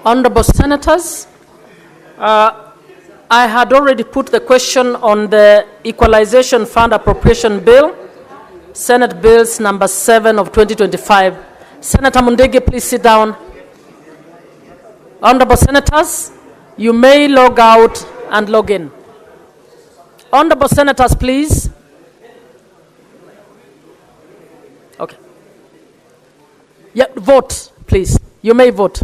Honorable Senators, I had already put the question on the Equalization Fund Appropriation Bill, Senate Bills number 7 of 2025. Senator Mundege, please sit down. Honorable Senators, you may log out and log in. Honorable Senators, please. Okay. Yeah, vote, please. You may vote.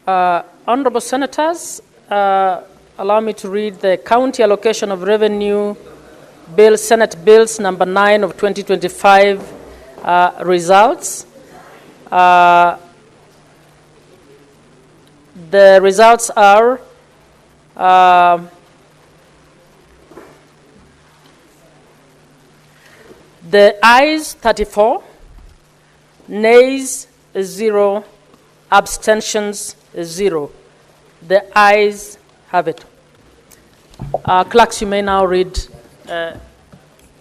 Honorable Senators, allow me to read the County Allocation of Revenue Bill, Senate Bills number 9 of 2025 results. The results are the ayes 34, nays 0, abstentions 0. The ayes have it. Clerks, you may now read.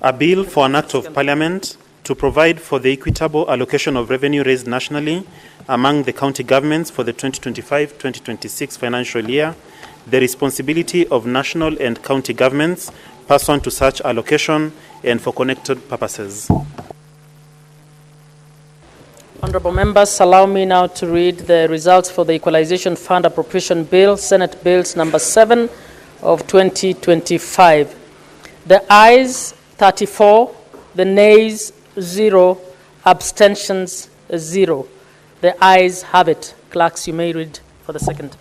A bill for an act of parliament to provide for the equitable allocation of revenue raised nationally among the county governments for the 2025-2026 financial year, the responsibility of national and county governments pursuant to such allocation and for connected purposes. Honorable members, allow me now to read the results for the Equalization Fund Appropriation Bill, Senate Bills number 7 of 2025. The ayes 34, the nays 0, abstentions 0. The ayes have it. Clerks, you may read for the second.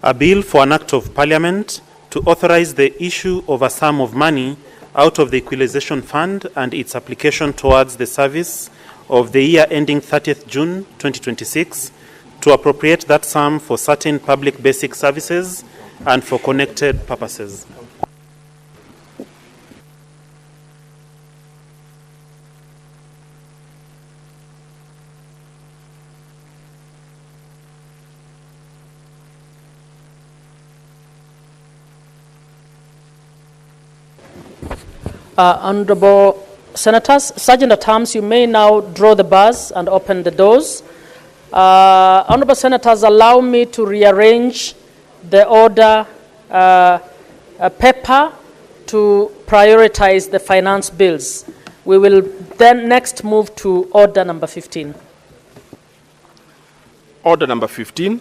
A bill for an act of parliament to authorize the issue of a sum of money out of the Equalization Fund and its application towards the service of the year ending 30th June 2026 to appropriate that sum for certain public basic services and for connected purposes. Honorable Senators, Sergeant at Arms, you may now draw the bars and open the doors. Honorable Senators, allow me to rearrange the order paper to prioritize the finance bills. We will then next move to order number 15. Order number 15,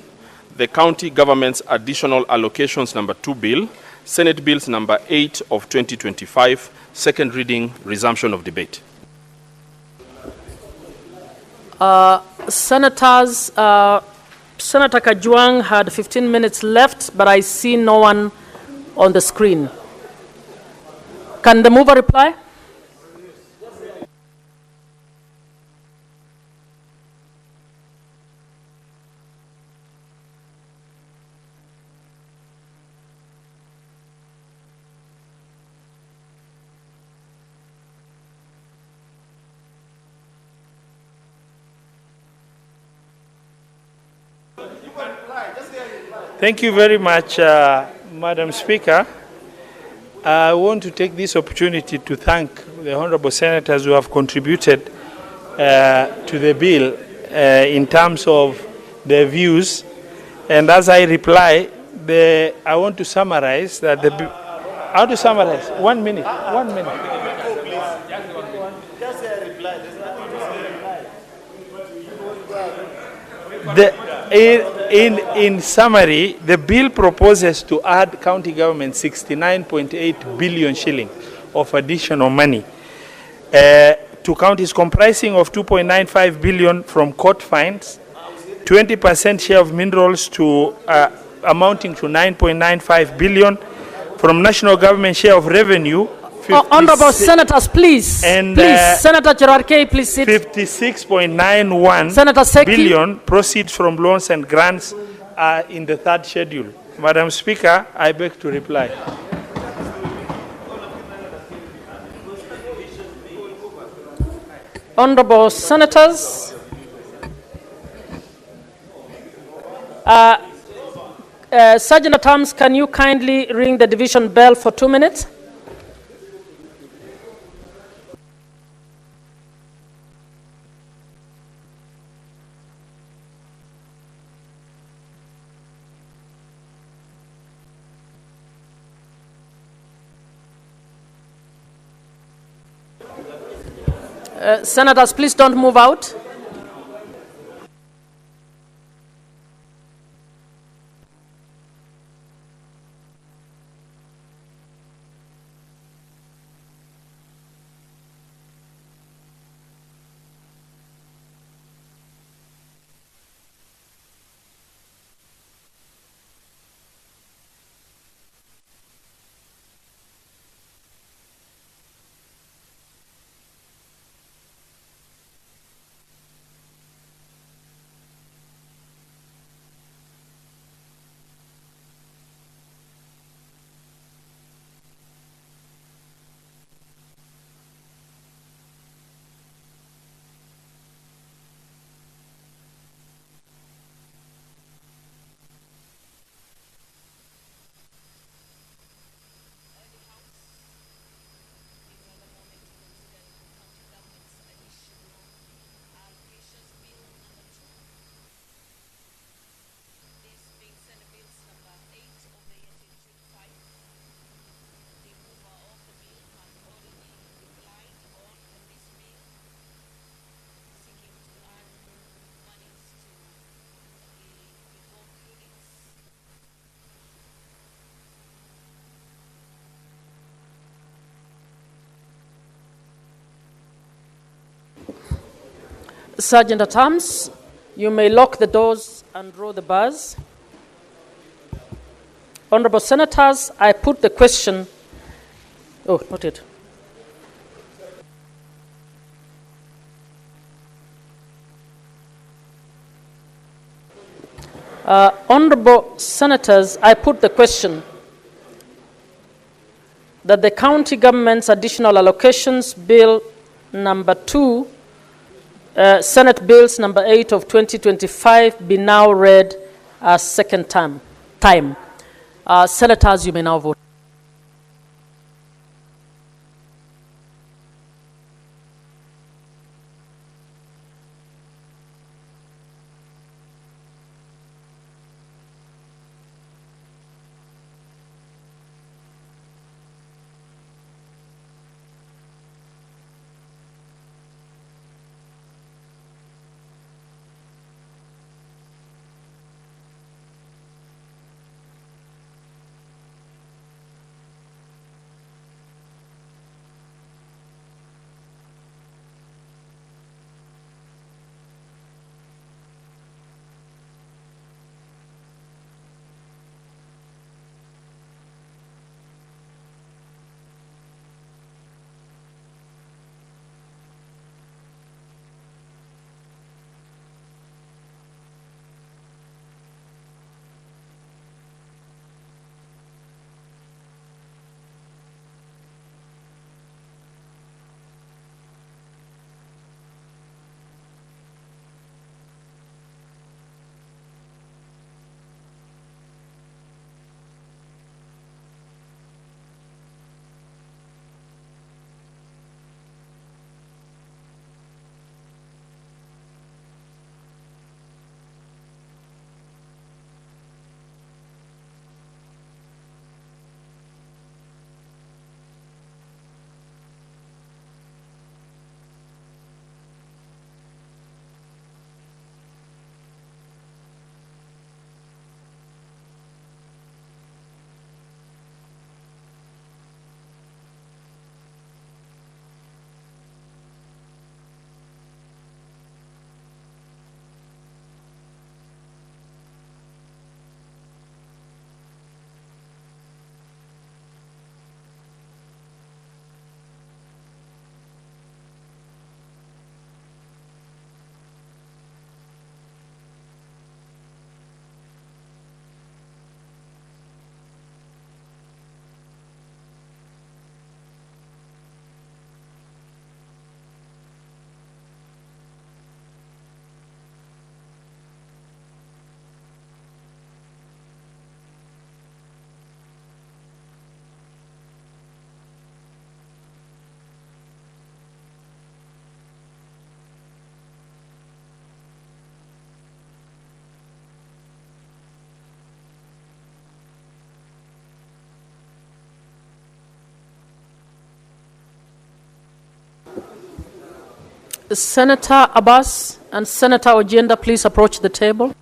the County Government's Additional Allocations number 2 Bill, Senate Bills number 8 of 2025, second reading, resumption of debate. Senators, Senator Kajwang had 15 minutes left, but I see no one on the screen. Can the mover reply? Thank you very much, Madam Speaker. I want to take this opportunity to thank the honorable senators who have contributed to the bill in terms of their views. And as I reply, I want to summarize that how to summarize? 1 minute. 1 minute. In summary, the bill proposes to add county government 69.8 billion shilling of additional money to counties, comprising of 2.95 billion from court fines, 20% share of minerals to amounting to 9.95 billion from national government share of revenue. Honorable Senators, please. And please, Senator Gerard K., please sit. 56.91 billion proceeds from loans and grants are in the third schedule. Madam Speaker, I beg to reply. Honorable Senators, Sergeant at Arms, can you kindly ring the division bell for 2 minutes? Senators, please don't move out. Sergeant at Arms, you may lock the doors and draw the bars. Honorable Senators, I put the question. Oh, not yet. Honorable Senators, I put the question that the county government's additional allocations bill number 2, Senate bills number 8 of 2025 be now read a second time. Senators, you may now vote. Senator Abbas and Senator Ojenda, please approach the table.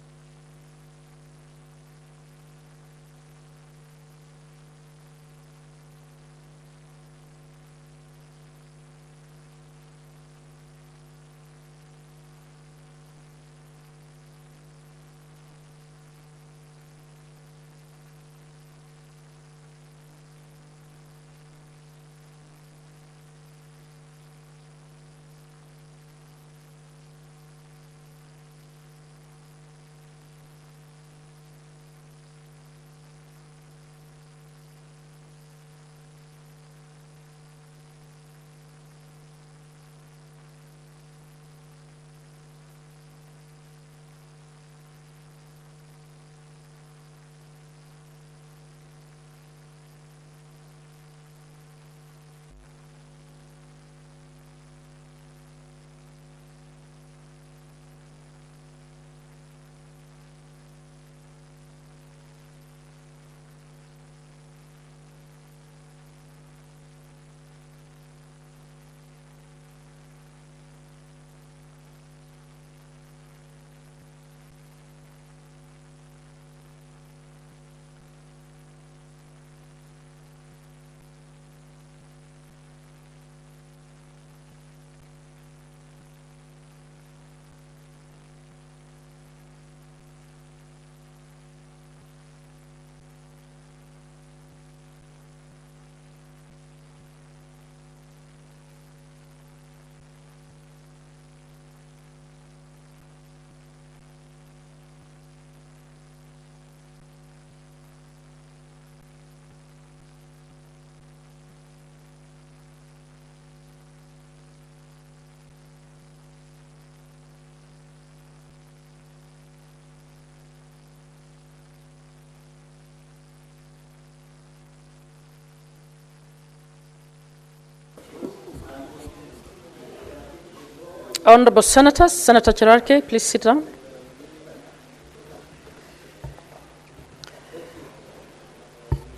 Honorable Senators, Senator Cherarke, please sit down.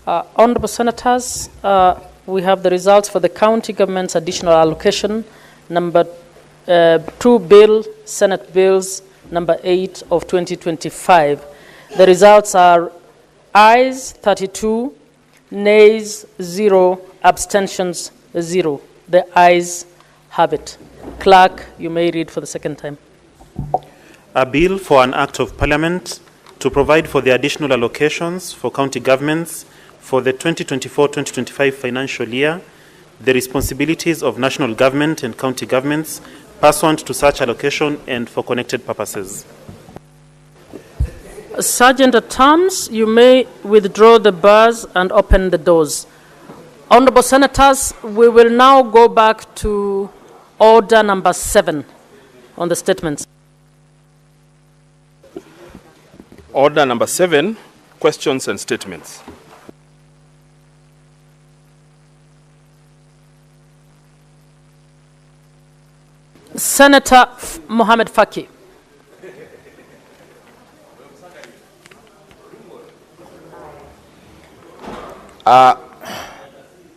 Honorable Senators, we have the results for the county government's additional allocation, number 2 bill, Senate bills, number 8 of 2025. The results are ayes 32, nays 0, abstentions 0. The ayes have it. Clerk, you may read for the second time. A bill for an act of parliament to provide for the additional allocations for county governments for the 2024-2025 financial year, the responsibilities of national government and county governments pursuant to such allocation and for connected purposes. Sergeant at Arms, you may withdraw the bars and open the doors. Honorable Senators, we will now go back to order number 7 on the statements. Order number 7, questions and statements. Senator Mohamed Faki.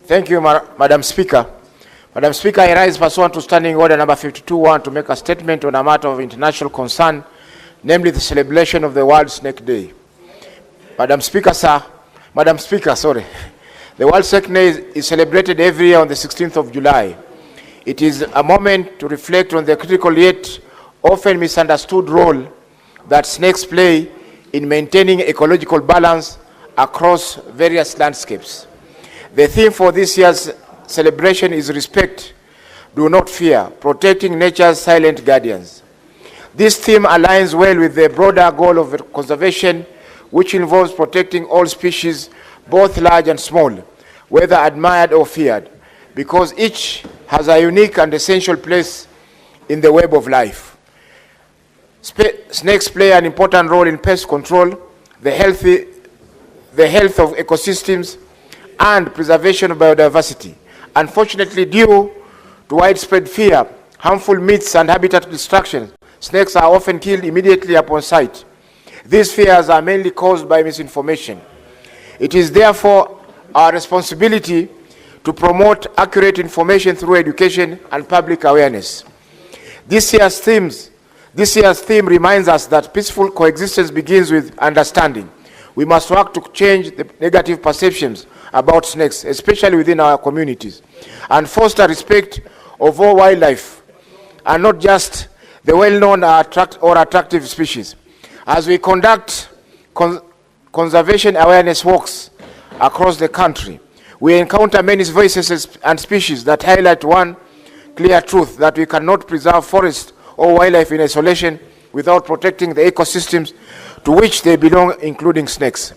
Thank you, Madam Speaker. Madam Speaker, I rise pursuant to Standing Order number 52-1 to make a statement on a matter of international concern, namely the celebration of the World Snake Day. Madam Speaker, the World Snake Day is celebrated every year on the 16th of July. It is a moment to reflect on the critical yet often misunderstood role that snakes play in maintaining ecological balance across various landscapes. The theme for this year's celebration is respect, do not fear, protecting nature's silent guardians. This theme aligns well with the broader goal of conservation, which involves protecting all species, both large and small, whether admired or feared, because each has a unique and essential place in the web of life. Snakes play an important role in pest control, the health of ecosystems, and preservation of biodiversity. Unfortunately, due to widespread fear, harmful myths, and habitat destruction, snakes are often killed immediately upon sight. These fears are mainly caused by misinformation. It is therefore our responsibility to promote accurate information through education and public awareness. This year's theme reminds us that peaceful coexistence begins with understanding. We must work to change the negative perceptions about snakes, especially within our communities, and foster respect of all wildlife, and not just the well-known or attractive species. As we conduct conservation awareness walks across the country, we encounter many voices and species that highlight one clear truth, that we cannot preserve forests or wildlife in isolation without protecting the ecosystems to which they belong, including snakes.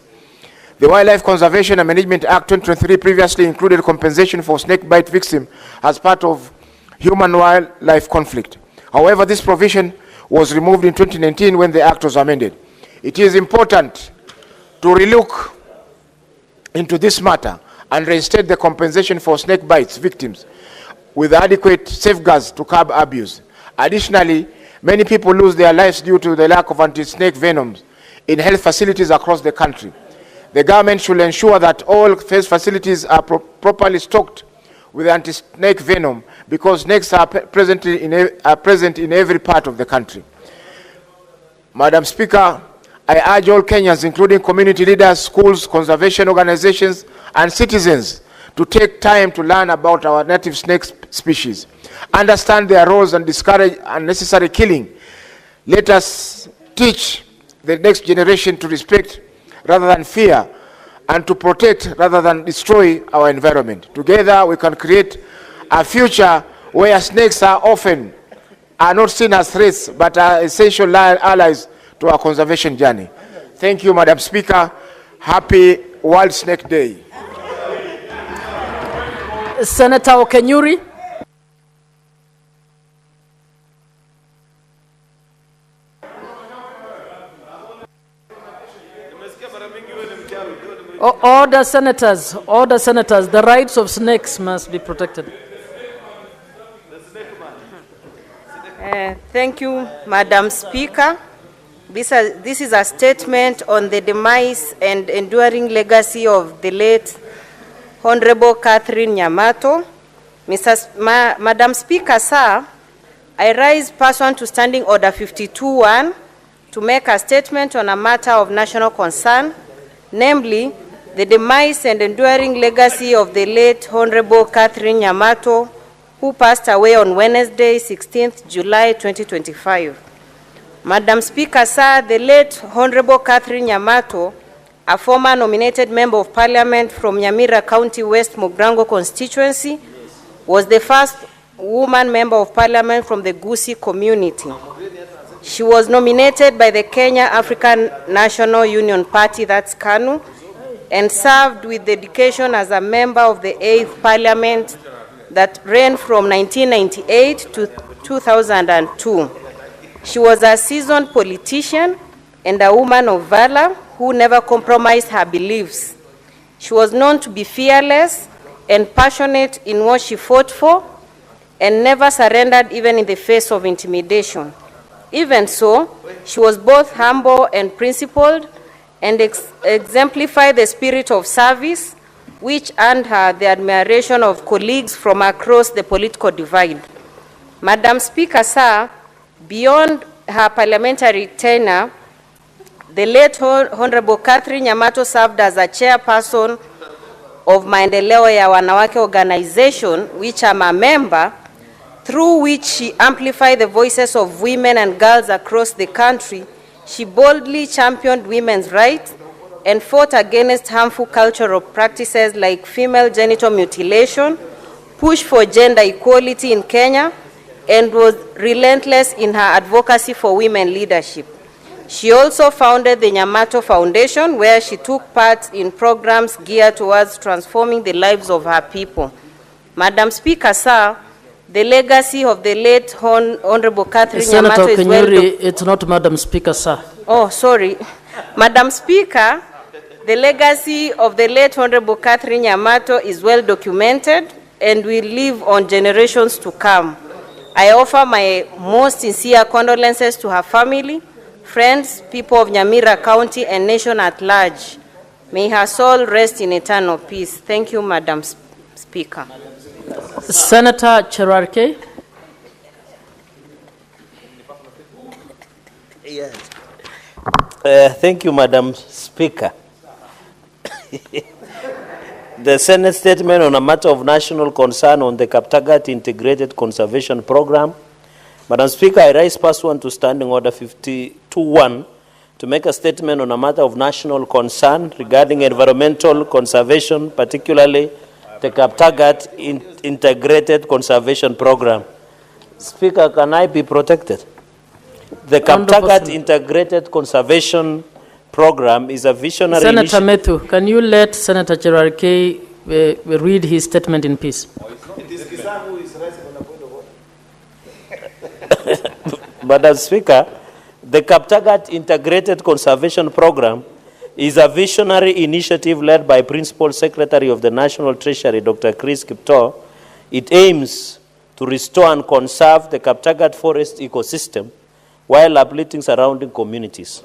The Wildlife Conservation and Management Act 2023 previously included compensation for snake bite victims as part of human-wildlife conflict. However, this provision was removed in 2019 when the Act was amended. It is important to relook into this matter and reinstate the compensation for snake bites victims with adequate safeguards to curb abuse. Additionally, many people lose their lives due to the lack of anti-snake venoms in health facilities across the country. The government should ensure that all health facilities are properly stocked with anti-snake venom, because snakes are present in every part of the country. Madam Speaker, I urge all Kenyans, including community leaders, schools, conservation organizations, and citizens, to take time to learn about our native snake species, understand their roles, and discourage unnecessary killing. Let us teach the next generation to respect rather than fear, and to protect rather than destroy our environment. Together we can create a future where snakes are not seen as threats, but are essential allies to our conservation journey. Thank you, Madam Speaker. Happy World Snake Day. Senator Okenyuri. Order, senators, the rights of snakes must be protected. Thank you, Madam Speaker. This is a statement on the demise and enduring legacy of the late Honorable Catherine Nyamato. Madam Speaker, sir, I rise pursuant to Standing Order 52-1 to make a statement on a matter of national concern, namely the demise and enduring legacy of the late Honorable Catherine Nyamato, who passed away on Wednesday, 16th July 2025. Madam Speaker, sir, the late Honorable Catherine Nyamato, a former nominated Member of Parliament from Nyamira County, West Mugrango constituency, was the first woman Member of Parliament from the Gusii community. She was nominated by the Kenya African National Union Party, that's KANU, and served with dedication as a member of the 8th Parliament that ran from 1998 to 2002. She was a seasoned politician and a woman of valor who never compromised her beliefs. She was known to be fearless and passionate in what she fought for and never surrendered even in the face of intimidation. Even so, she was both humble and principled and exemplified the spirit of service, which earned her the admiration of colleagues from across the political divide. Madam Speaker, sir, beyond her parliamentary tenure, the late Honorable Catherine Nyamato served as a chairperson of Maendeleo ya Wanawake organization, which I'm a member, through which she amplified the voices of women and girls across the country. She boldly championed women's rights and fought against harmful cultural practices like female genital mutilation, pushed for gender equality in Kenya, and was relentless in her advocacy for women leadership. She also founded the Nyamato Foundation, where she took part in programs geared towards transforming the lives of her people. Madam Speaker, sir, the legacy of the late Honorable Catherine Nyamato is well documented. It's not Madam Speaker, sir. Oh, sorry. Madam Speaker, the legacy of the late Honorable Catherine Nyamato is well documented and will live on generations to come. I offer my most sincere condolences to her family, friends, people of Nyamira County, and nation at large. May her soul rest in eternal peace. Thank you, Madam Speaker. Senator Cherarke. Yes. Thank you, Madam Speaker. The Senate statement on a matter of national concern on the Kaptagat Integrated Conservation Program. Madam Speaker, I rise pursuant to Standing Order 52-1 to make a statement on a matter of national concern regarding environmental conservation, particularly the Kaptagat Integrated Conservation Program. Speaker, can I be protected? The Kaptagat Integrated Conservation Program is a visionary Senator Methu, can you let Senator Cherarke read his statement in peace? Madam Speaker, the Kaptagat Integrated Conservation Program is a visionary initiative led by Principal Secretary of the National Treasury, Dr. Chris Kiptoo. It aims to restore and conserve the Kaptagat forest ecosystem while uplifting surrounding communities.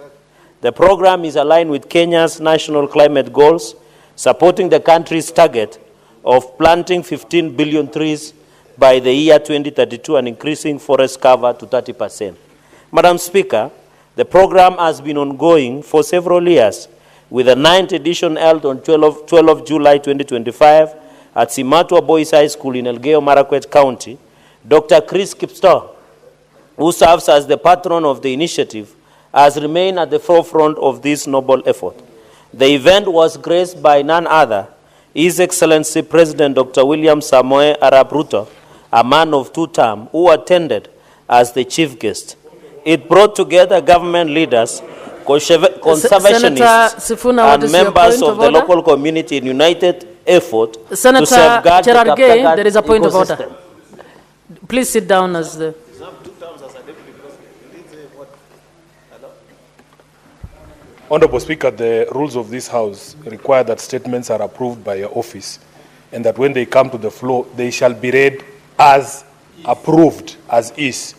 The program is aligned with Kenya's national climate goals, supporting the country's target of planting 15 billion trees by the year 2032 and increasing forest cover to 30%. Madam Speaker, the program has been ongoing for several years, with the 9th edition held on 12 July 2025 at Simatwa Boys High School in Elgeyo Marakwet County. Dr. Chris Kiptoo, who serves as the patron of the initiative, has remained at the forefront of this noble effort. The event was graced by none other, His Excellency President Dr. William Samoei Arap Ruto, a man of two terms, who attended as the chief guest. It brought together government leaders, conservationists, and members of the local community in united effort to safeguard the Kaptagat there is a point ecosystem. of order. Please sit down as the... Honorable Speaker, the rules of this House require that statements are approved by your office and that when they come to the floor, they shall be read as approved, as is.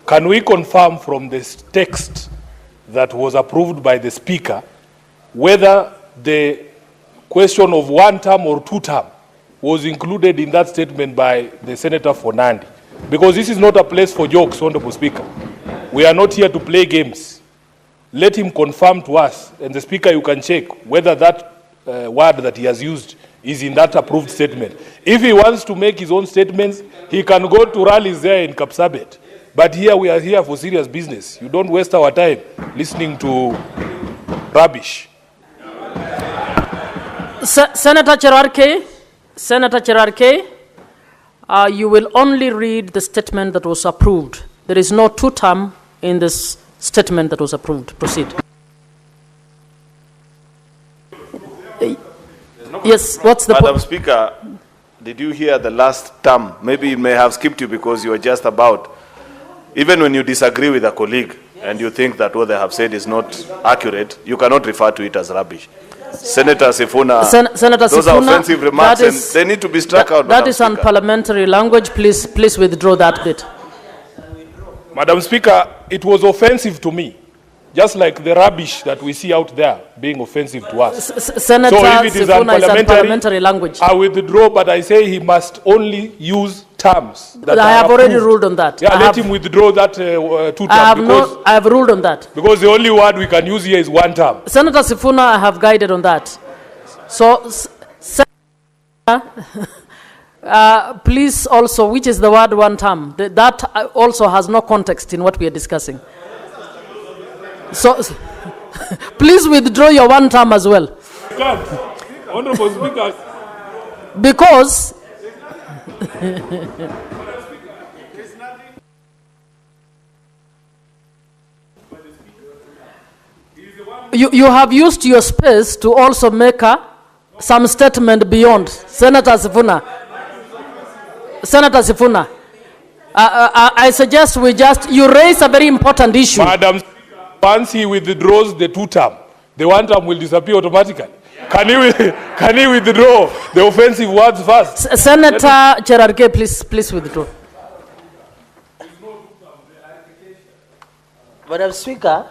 can we confirm from this text that was approved by the Speaker whether the question of 1 term or 2 term was included in that statement by the Senator for Nandi? Because this is not a place for jokes, Honorable Speaker. We are not here to play games. Let him confirm to us, and the Speaker, you can check whether that word that he has used is in that approved statement. If he wants to make his own statements, he can go to rallies there in Kapsabet. But here we are here for serious business. You don't waste our time listening to rubbish. Senator Cherarke, you will only read the statement that was approved. There is no 2 term in this statement that was approved. Proceed. Yes, what's the point? Madam Speaker, did you hear the last term? Maybe it may have skipped you because you were just about, even when you disagree with a colleague and you think that what they have said is not accurate, you cannot refer to it as rubbish. Senator Sifuna, Senator those Sifuna, are offensive remarks and they need to be struck out. That is unparliamentary language. Please withdraw that bit. Madam Speaker, it was offensive to me, just like the rubbish that we see out there being offensive to us. Senator So if it is Sifuna is unparliamentary language. I withdraw, but I say he must only use terms that I are have already approved. ruled on that. Yeah, let him withdraw that 2 terms. I have ruled on that. Because the only word we can use here is 1 term. Senator Sifuna, I have guided on that. So, please also, which is the word 1 term? That also has no context in what we are discussing. So, please withdraw your 1 term as well. Honorable Speaker. Because you have used your space to also make some statement beyond. Senator Sifuna, I suggest you raise a very important issue. Madam, once he withdraws the 2 term, the 1 term will disappear automatically. Can he withdraw the offensive words first? Senator Cherarke, please withdraw. Madam Speaker,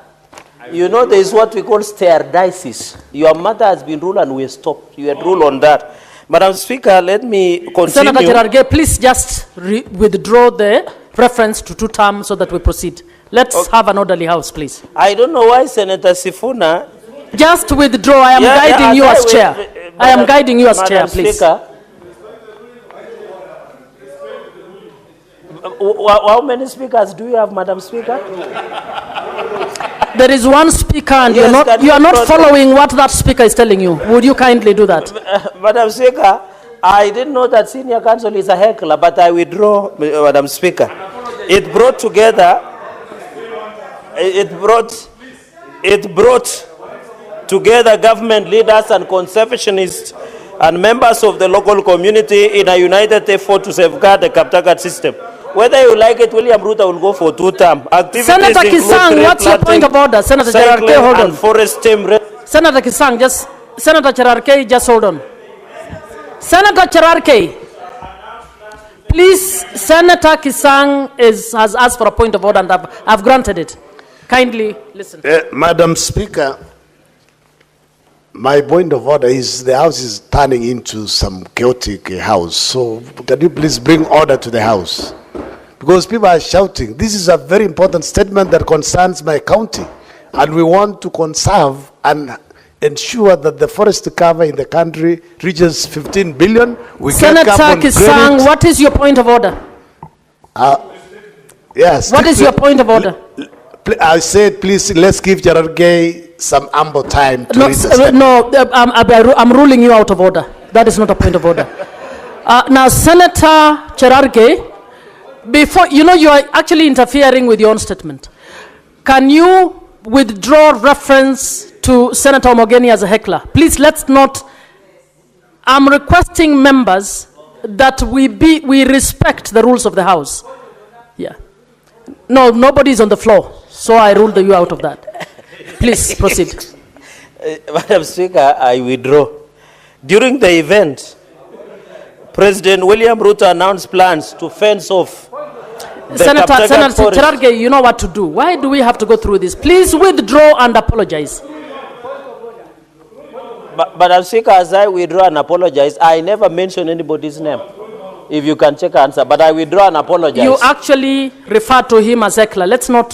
you know there is what we call stereodices. Your matter has been ruled and we stopped. You had ruled on that. Madam Speaker, let me continue. Senator Cherarke, please just withdraw the reference to 2 terms so that we proceed. Let's have an orderly house, please. I don't know why Senator Sifuna. Just withdraw. I am guiding you as chair. I am guiding you as chair, please. Speaker, how many speakers do you have, Madam Speaker? There is 1 speaker and Yes, you are not following what that speaker is telling you. Would you kindly do that? Madam Speaker, I didn't know that senior counsel is a heckler, but I withdraw, Madam Speaker. It brought together government leaders and conservationists and members of the local community in a united effort to safeguard the Kaptagat system. Whether you like it, William Ruto will go for 2 term. Senator Kisang, what's your point of order? Senator Cherarke, hold on. Senator Kisang, Senator Cherarke, just hold on. Senator Cherarke, please, Senator Kisang has asked for a point of order and I've granted it. Kindly listen. Madam Speaker, my point of order is the house is turning into some chaotic house. So can you please bring order to the house? Because people are shouting. This is a very important statement that concerns my county. And we want to conserve and ensure that the forest cover in the country reaches 15 billion. Senator Kisang, what is your point of order? Yes. What is your point of order? I said, please, let's give Cherarke some ample time to read the statement. I'm ruling you out of order. That is not a point of order. Now, Senator Cherarke, before, you are actually interfering with your own statement. Can you withdraw reference to Senator Omogeni as a heckler? Please, let's not. I'm requesting members that we respect the rules of the House. Yeah. No, nobody is on the floor, so I ruled you out of that. Please proceed. Madam Speaker, I withdraw. During the event, President William Ruto announced plans to fence off Senator Forest- Cherargei, you know what to do. Why do we have to go through this? Please withdraw and apologize. But Madam Speaker, as I withdraw and apologize, I never mentioned anybody's name. If you can check answer, but I withdraw and apologize. You actually refer to him as Ekla. Let's not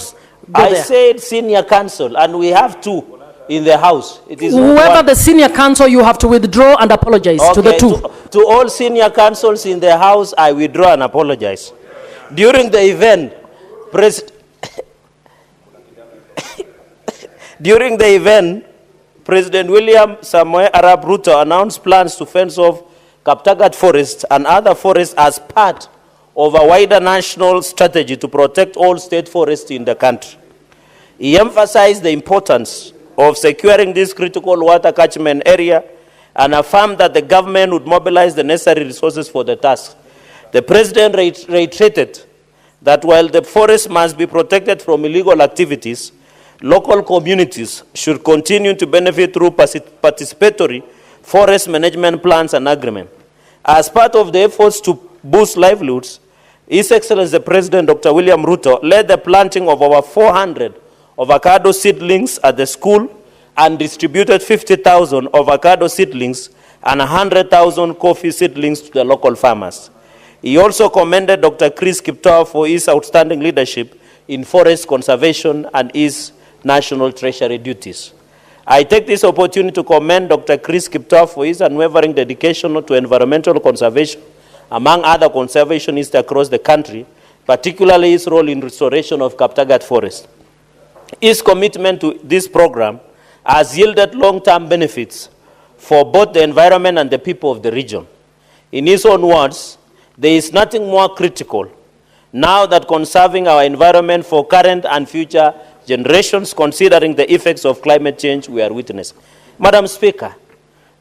go I there. said senior counsel, and we have two in the house. It is not Whoever one. the senior counsel, you have to withdraw and apologize to the Okay, two. To all senior counsels in the house, I withdraw and apologize. During the event, during the event, President William Samoei Arap Ruto announced plans to fence off Kaptagat Forest and other forests as part of a wider national strategy to protect all state forests in the country. He emphasized the importance of securing this critical water catchment area and affirmed that the government would mobilize the necessary resources for the task. The president reiterated that while the forest must be protected from illegal activities, local communities should continue to benefit through participatory forest management plans and agreements. As part of the efforts to boost livelihoods, His Excellency the President Dr. William Ruto led the planting of over 400 avocado seedlings at the school and distributed 50,000 avocado seedlings and 100,000 coffee seedlings to the local farmers. He also commended Dr. Chris Kiptoo for his outstanding leadership in forest conservation and his national treasury duties. I take this opportunity to commend Dr. Chris Kiptoo for his unwavering dedication to environmental conservation, among other conservationists across the country, particularly his role in restoration of Kaptagat Forest. His commitment to this program has yielded long-term benefits for both the environment and the people of the region. In his own words, there is nothing more critical now that conserving our environment for current and future generations, considering the effects of climate change we are witnessing. Madam Speaker,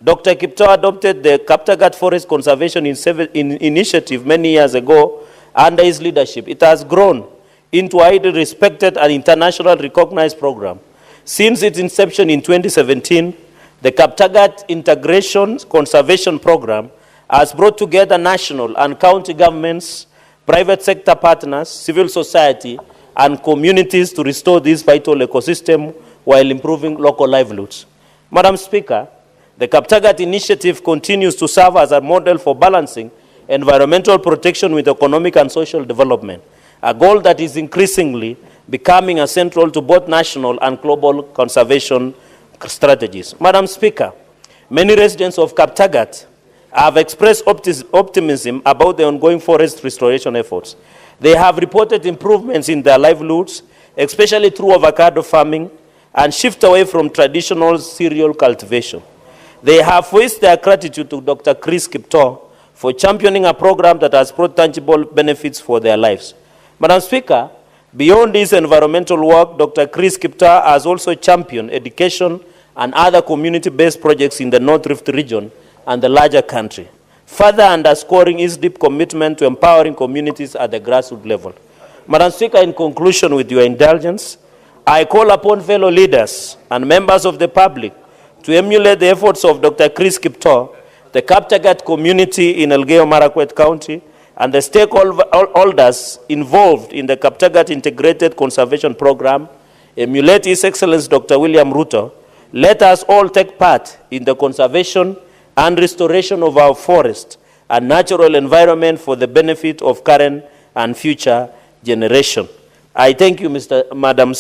Dr. Kiptoo adopted the Kaptagat Forest Conservation Initiative many years ago under his leadership. It has grown into a highly respected and internationally recognized program. Since its inception in 2017, the Kaptagat Integration Conservation Program has brought together national and county governments, private sector partners, civil society, and communities to restore this vital ecosystem while improving local livelihoods. Madam Speaker, the Kaptagat initiative continues to serve as a model for balancing environmental protection with economic and social development, a goal that is increasingly becoming central to both national and global conservation strategies. Madam Speaker, many residents of Kaptagat have expressed optimism about the ongoing forest restoration efforts. They have reported improvements in their livelihoods, especially through avocado farming, and shift away from traditional cereal cultivation. They have voiced their gratitude to Dr. Chris Kiptoo for championing a program that has brought tangible benefits for their lives. Madam Speaker, beyond this environmental work, Dr. Chris Kiptoo has also championed education and other community-based projects in the North Rift region and the larger country, further underscoring his deep commitment to empowering communities at the grassroots level. Madam Speaker, in conclusion, with your indulgence, I call upon fellow leaders and members of the public to emulate the efforts of Dr. Chris Kiptoo, the Kaptagat community in Elgeyo Marakwet County, and the stakeholders involved in the Kaptagat Integrated Conservation Program. Emulate His Excellency Dr. William Ruto. Let us all take part in the conservation and restoration of our forest and natural environment for the benefit of current and future generation. I thank you, Madam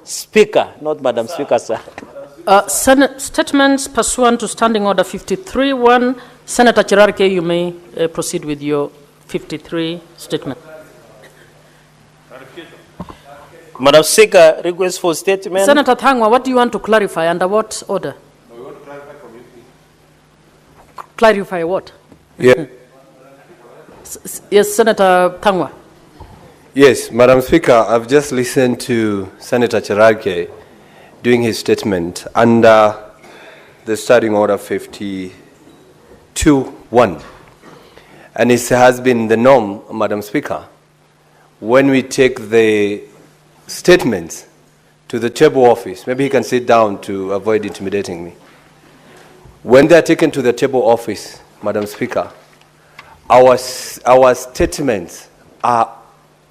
Speaker, not Madam Speaker, sir. Senate statements pursuant to Standing Order 53.1. Senator Cherargei, you may proceed with your 53 statement. Madam Speaker, request for statement. Senator Thangwa, what do you want to clarify? Under what order? We want to clarify community. Clarify what? Yeah. Yes, Senator Thangwa. Yes, Madam Speaker, I've just listened to Senator Cherargei doing his statement under the Standing Order 52.1. And it has been the norm, Madam Speaker, when we take the statements to the table office, maybe he can sit down to avoid intimidating me. When they are taken to the table office, Madam Speaker, our statements are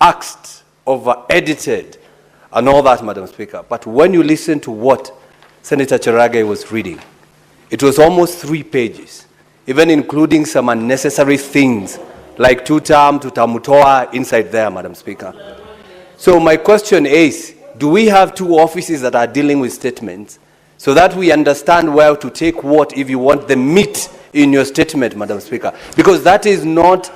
axed, over-edited, and all that, Madam Speaker. But when you listen to what Senator Cherage was reading, it was almost 3 pages, even including some unnecessary things like two-term, tutamutoa inside there, Madam Speaker. So my question is, do we have 2 offices that are dealing with statements so that we understand where to take what if you want the meat in your statement, Madam Speaker? Because that is not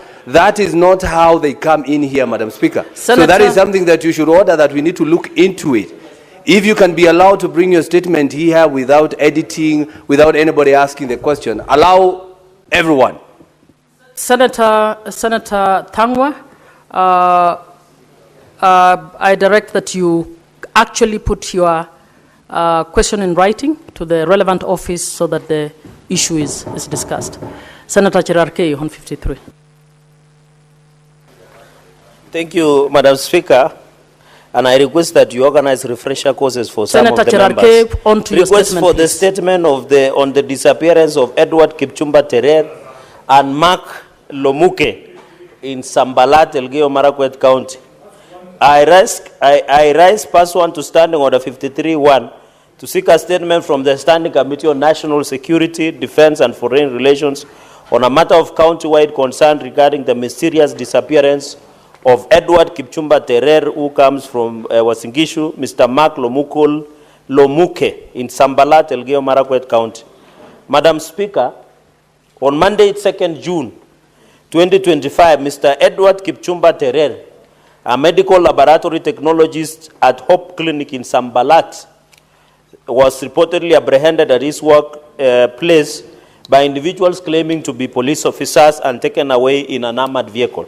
how they come in here, Madam Speaker. Senator, so that is something that you should order, that we need to look into it. If you can be allowed to bring your statement here without editing, without anybody asking the question, allow everyone. Senator Thangwa, I direct that you actually put your question in writing to the relevant office so that the issue is discussed. Senator Cherarkei, 153. Thank you, Madam Speaker. And I request that you organize refresher courses for some Senator of the Cherarkei, members. on to your Request statement, for the please. statement on the disappearance of Edward Kipchumba Terer and Mark Lomuke in Sambalat, Elgeyo Marakwet County. I rise pursuant to Standing Order 53-1 to seek a statement from the Standing Committee on National Security, Defense and Foreign Relations on a matter of county-wide concern regarding the mysterious disappearance of Edward Kipchumba Terer, who comes from Wasingishu, Mr. Mark Lomuke in Sambalat, Elgeyo Marakwet County. Madam Speaker, on Monday, 2nd June 2025, Mr. Edward Kipchumba Terer, a medical laboratory technologist at Hope Clinic in Sambalat, was reportedly apprehended at his work place by individuals claiming to be police officers and taken away in an armored vehicle.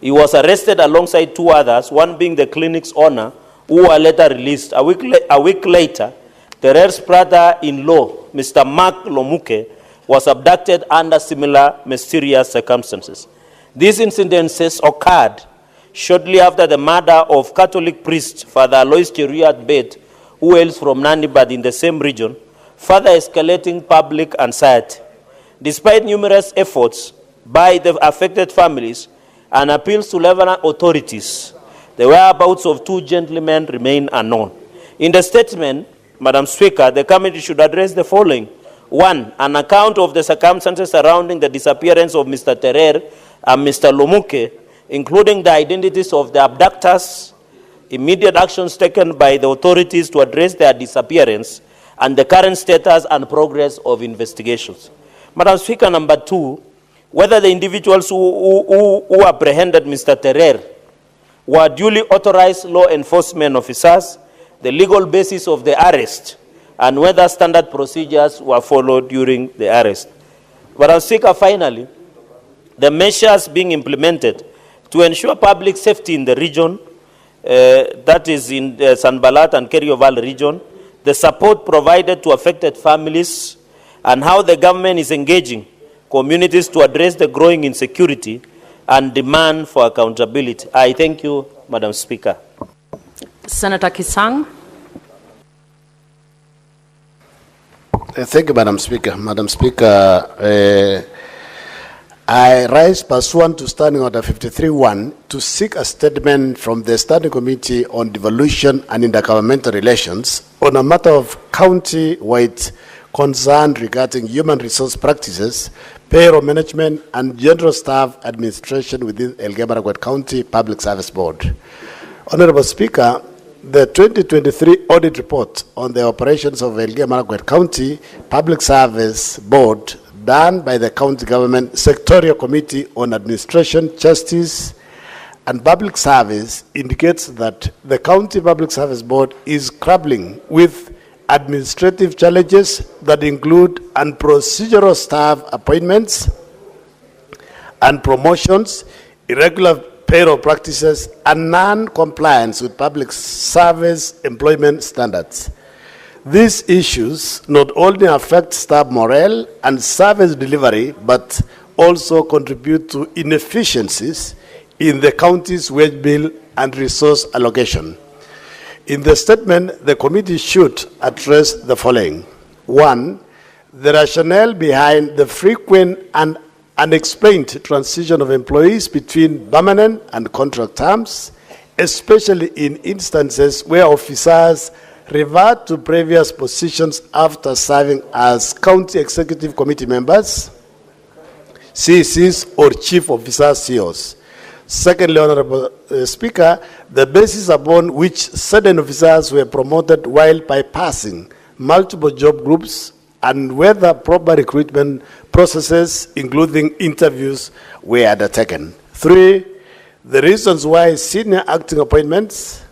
He was arrested alongside 2 others, one being the clinic's owner, who were later released. A week later, Terer's brother-in-law, Mr. Mark Lomuke, was abducted under similar mysterious circumstances. These incidences occurred shortly after the murder of Catholic priest Father Alois Cheruiyot Bet, who hails from Nanibad in the same region, further escalating public anxiety. Despite numerous efforts by the affected families and appeals to level authorities, the whereabouts of 2 gentlemen remain unknown. In the statement, Madam Speaker, the committee should address the following. 1, an account of the circumstances surrounding the disappearance of Mr. Terer and Mr. Lomuke, including the identities of the abductors, immediate actions taken by the authorities to address their disappearance, and the current status and progress of investigations. Madam Speaker, number 2, whether the individuals who apprehended Mr. Terer were duly authorized law enforcement officers, the legal basis of the arrest, and whether standard procedures were followed during the arrest. Madam Speaker, finally, the measures being implemented to ensure public safety in the region, that is in the Sanbalat and Kerio region, the support provided to affected families, and how the government is engaging communities to address the growing insecurity and demand for accountability. I thank you, Madam Speaker. Senator Kisang. Thank you, Madam Speaker. Madam Speaker, I rise pursuant to Standing Order 53-1 to seek a statement from the Standing Committee on Devolution and Intergovernmental Relations on a matter of county-wide concern regarding human resource practices, payroll management, and general staff administration within Elgeyo Marakwet County Public Service Board. Honorable Speaker, the 2023 audit report on the operations of Elgeyo Marakwet County Public Service Board done by the County Government Sectorial Committee on Administration, Justice, and Public Service indicates that the County Public Service Board is grappling with administrative challenges that include procedural staff appointments and promotions, irregular payroll practices, and non-compliance with public service employment standards. These issues not only affect staff morale and service delivery, but also contribute to inefficiencies in the county's wage bill and resource allocation. In the statement, the committee should address the following. 1, the rationale behind the frequent and unexplained transition of employees between permanent and contract terms, especially in instances where officers revert to previous positions after serving as county executive committee members, CECs, or chief officers, CEOs. Secondly, Honorable Speaker, the basis upon which certain officers were promoted while bypassing multiple job groups and whether proper recruitment processes, including interviews, were undertaken. 3, the reasons why senior acting appointments,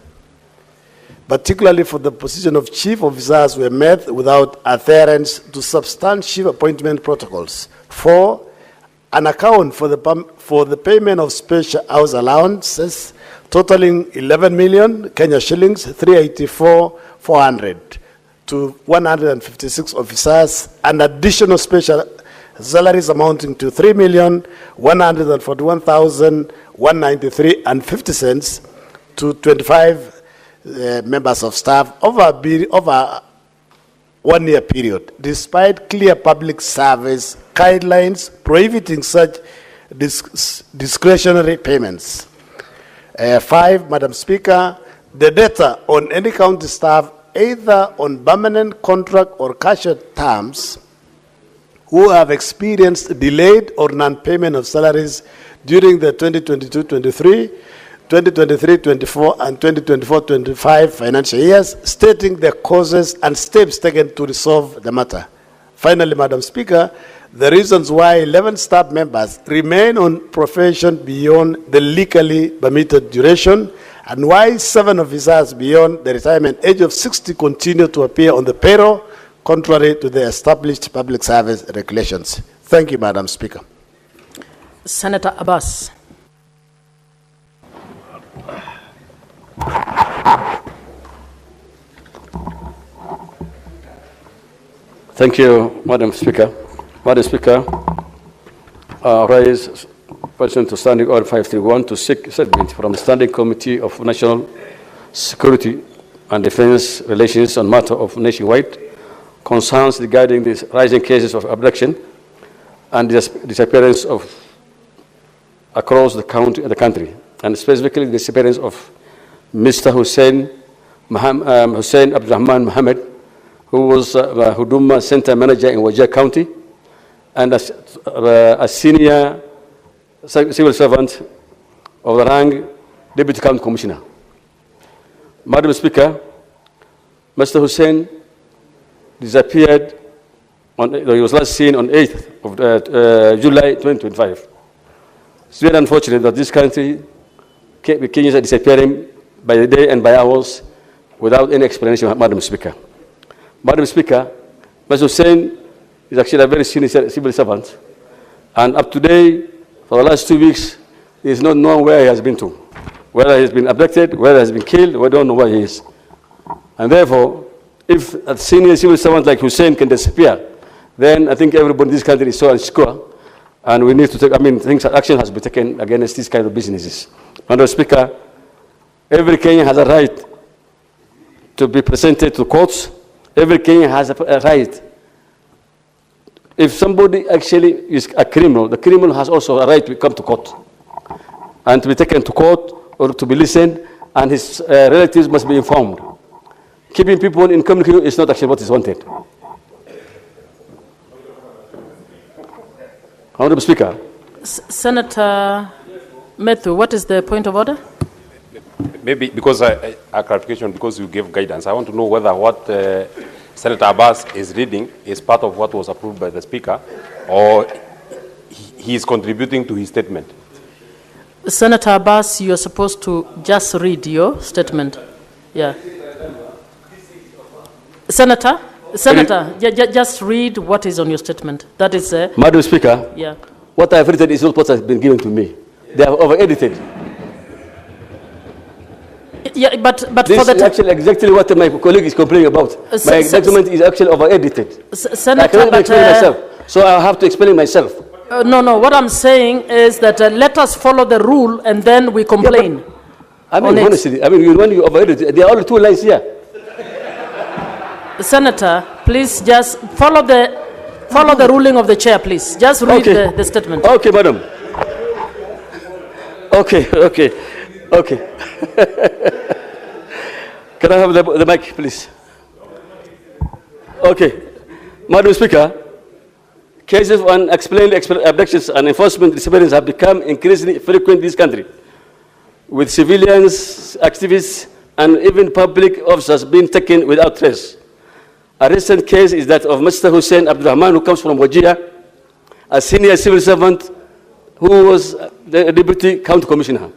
particularly for the position of chief officers, were made without adherence to substantive appointment protocols. 4, an account for the payment of special house allowances totaling 11 million Kenya shillings 384,400 to 156 officers, and additional special salaries amounting to 3,141,193 and 50 cents to 25 members of staff over a 1-year period, despite clear public service guidelines prohibiting such discretionary payments. 5, Madam Speaker, the data on any county staff, either on permanent contract or casual terms, who have experienced delayed or non-payment of salaries during the 2022-23, 2023-24 and 2024-25 financial years, stating the causes and steps taken to resolve the matter. Finally, Madam Speaker, the reasons why 11 staff members remain on profession beyond the legally permitted duration, and why 7 officers beyond the retirement age of 60 continue to appear on the payroll, contrary to the established public service regulations. Thank you, Madam Speaker. Senator Abbas. Thank you, Madam Speaker. Madam Speaker, rise pursuant to Standing Order 531 to seek settlement from the Standing Committee of National Security and Defense Relations on matter of nationwide concerns regarding the rising cases of abduction and disappearance of across the country, and specifically the disappearance of Mr. Hussein Abdurrahman Mohammed, who was Huduma Center Manager in Wajir County, and a senior civil servant of the rank Deputy County Commissioner. Madam Speaker, Mr. Hussein disappeared, he was last seen on 8th of July 2025. It's very unfortunate that this country, Kenyans are disappearing by the day and by hours without any explanation, Madam Speaker. Madam Speaker, Mr. Hussein is actually a very senior civil servant, and up to date, for the last 2 weeks, he is not known where he has been to. Whether he has been abducted, whether he has been killed, we don't know where he is. And therefore, if a senior civil servant like Hussein can disappear, then I think everybody in this country is so unsecure, and we need to take, action has been taken against these kind of businesses. Madam Speaker, every Kenyan has a right to be presented to courts. Every Kenyan has a right. If somebody actually is a criminal, the criminal has also a right to come to court and to be taken to court or to be listened, and his relatives must be informed. Keeping people in community is not actually what is wanted. Honorable Speaker. Senator Methu, what is the point of order? Maybe because a clarification, because you gave guidance, I want to know whether what Senator Abbas is reading is part of what was approved by the Speaker, or he is contributing to his statement. Senator Abbas, you are supposed to just read your statement. Yeah. Senator, just read what is on your statement. That is. Madam Speaker. Yeah. What I have written is not what has been given to me. They have over-edited. Yeah, but this for the is actually exactly what my colleague is complaining about. My document is actually over-edited. Senator, I cannot explain myself, so I have to explain myself. No. What I'm saying is that let us follow the rule and then we complain. Yeah, honestly, when you over-edit, there are only 2 lines here. Senator, please just follow the Follow the ruling of the chair, please. Just read the statement. Okay, madam. Okay. Can I have the mic, please? Okay. Madam Speaker, cases of unexplained abductions and enforcement disappearances have become increasingly frequent in this country, with civilians, activists, and even public officers being taken without trace. A recent case is that of Mr. Hussein Abdurrahman, who comes from Wajir, a senior civil servant who was the Deputy County Commissioner,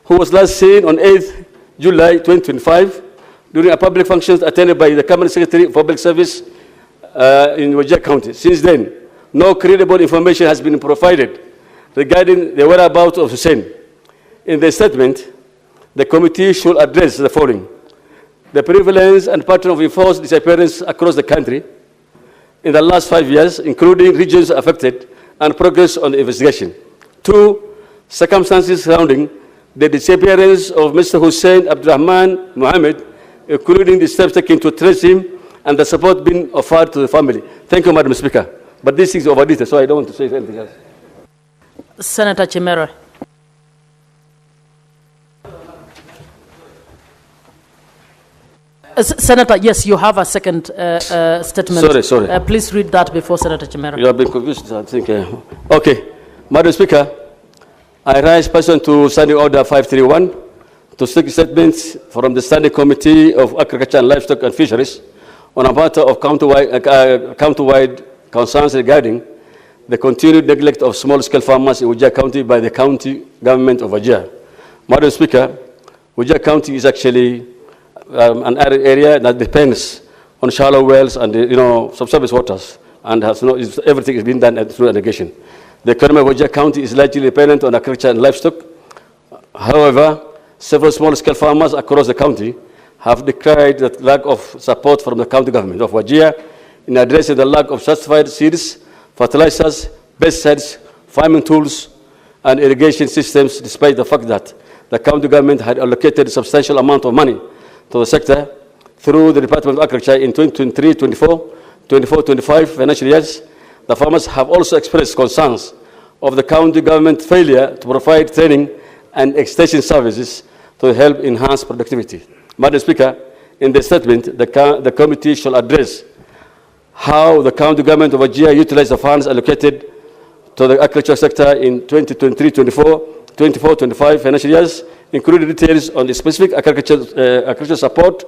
who was last seen on 8th July 2025 during a public function attended by the Cabinet Secretary for Public Service in Wajir County. Since then, no credible information has been provided regarding the whereabouts of Hussein. In the statement, the committee should address the following: the prevalence and pattern of enforced disappearance across the country in the last 5 years, including regions affected, and progress on the investigation. 2, circumstances surrounding the disappearance of Mr. Hussein Abdurrahman Mohammed, including the steps taken to trace him and the support being offered to the family. Thank you, Madam Speaker. But this is overdue, so I don't want to say anything else. Senator Chimera. Senator, yes, you have a second statement. Sorry. Please read that before Senator Chimera. You have been confused, I think. Okay. Madam Speaker, I rise pursuant to Standing Order 531 to seek statements from the Standing Committee of Agriculture and Livestock and Fisheries on a matter of county-wide concerns regarding the continued neglect of small-scale farmers in Wajir County by the county government of Wajir. Madam Speaker, Wajir County is actually an arid area that depends on shallow wells and subsurface waters, and everything is being done through irrigation. The economy of Wajir County is largely dependent on agriculture and livestock. However, several small-scale farmers across the county have decried the lack of support from the county government of Wajir in addressing the lack of certified seeds, fertilizers, pesticides, farming tools, and irrigation systems, despite the fact that the county government had allocated a substantial amount of money to the sector through the Department of Agriculture in 2023-24, 24-25 financial years. The farmers have also expressed concerns of the county government failure to provide training and extension services to help enhance productivity. Madam Speaker, in the statement, the committee shall address how the county government of Wajir utilized the funds allocated to the agriculture sector in 2023-24, 24-25 financial years, including details on the specific agricultural support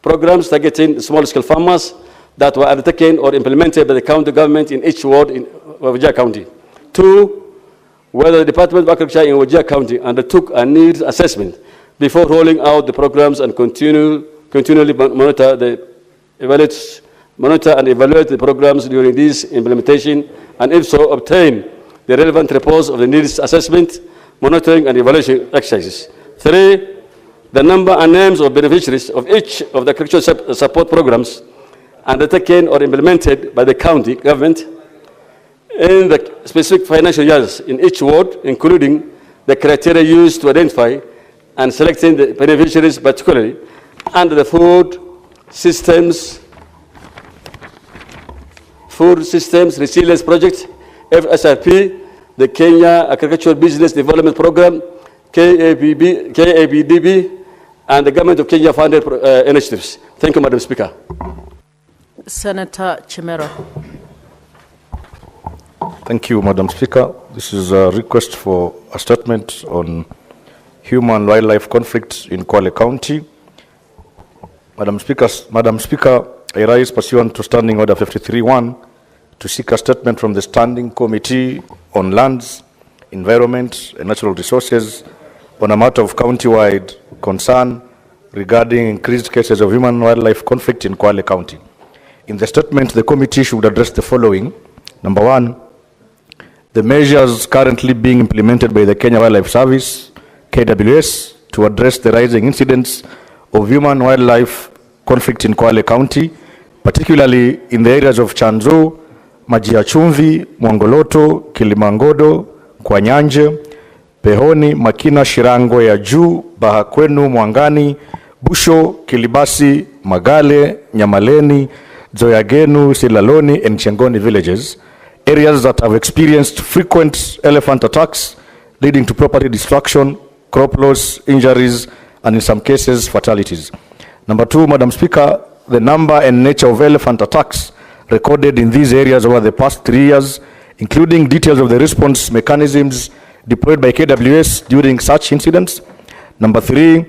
programs targeting small-scale farmers that were undertaken or implemented by the county government in each ward in Wajir County. 2, whether the Department of Agriculture in Wajir County undertook a needs assessment before rolling out the programs and continually monitor and evaluate the programs during this implementation, and if so, obtain the relevant reports of the needs assessment, monitoring, and evaluation exercises. 3, the number and names of beneficiaries of each of the agricultural support programs undertaken or implemented by the county government in the specific financial years in each ward, including the criteria used to identify and selecting the beneficiaries, particularly under the Food Systems Resilience Project, FSRP, the Kenya Agricultural Business Development Program, KABDB, and the Government of Kenya funded initiatives. Thank you, Madam Speaker. Senator Chimera. Thank you, Madam Speaker. This is a request for a statement on human-wildlife conflicts in Kwale County. Madam Speaker, I rise pursuant to Standing Order 53-1 to seek a statement from the Standing Committee on Lands, Environment, and Natural Resources on a matter of county-wide concern regarding increased cases of human-wildlife conflict in Kwale County. In the statement, the committee should address the following. Number 1, the measures currently being implemented by the Kenya Wildlife Service, KWS, to address the rising incidents of human-wildlife conflict in Kwale County, particularly in the areas of Chanzo, Maji ya Chumvi, Mwangoloto, Kilimangodo, Kwanyanje, Pehoni, Makina, Shirango ya Juu, Bahakwenu, Mwangani, Busho, Kilibasi, Magale, Nyamaleni, Zoyagenu, Silaloni, and Chengoni villages, areas that have experienced frequent elephant attacks, leading to property destruction, crop loss, injuries, and in some cases, fatalities. Number two, Madam Speaker, the number and nature of elephant attacks recorded in these areas over the past 3 years, including details of the response mechanisms deployed by KWS during such incidents. Number three,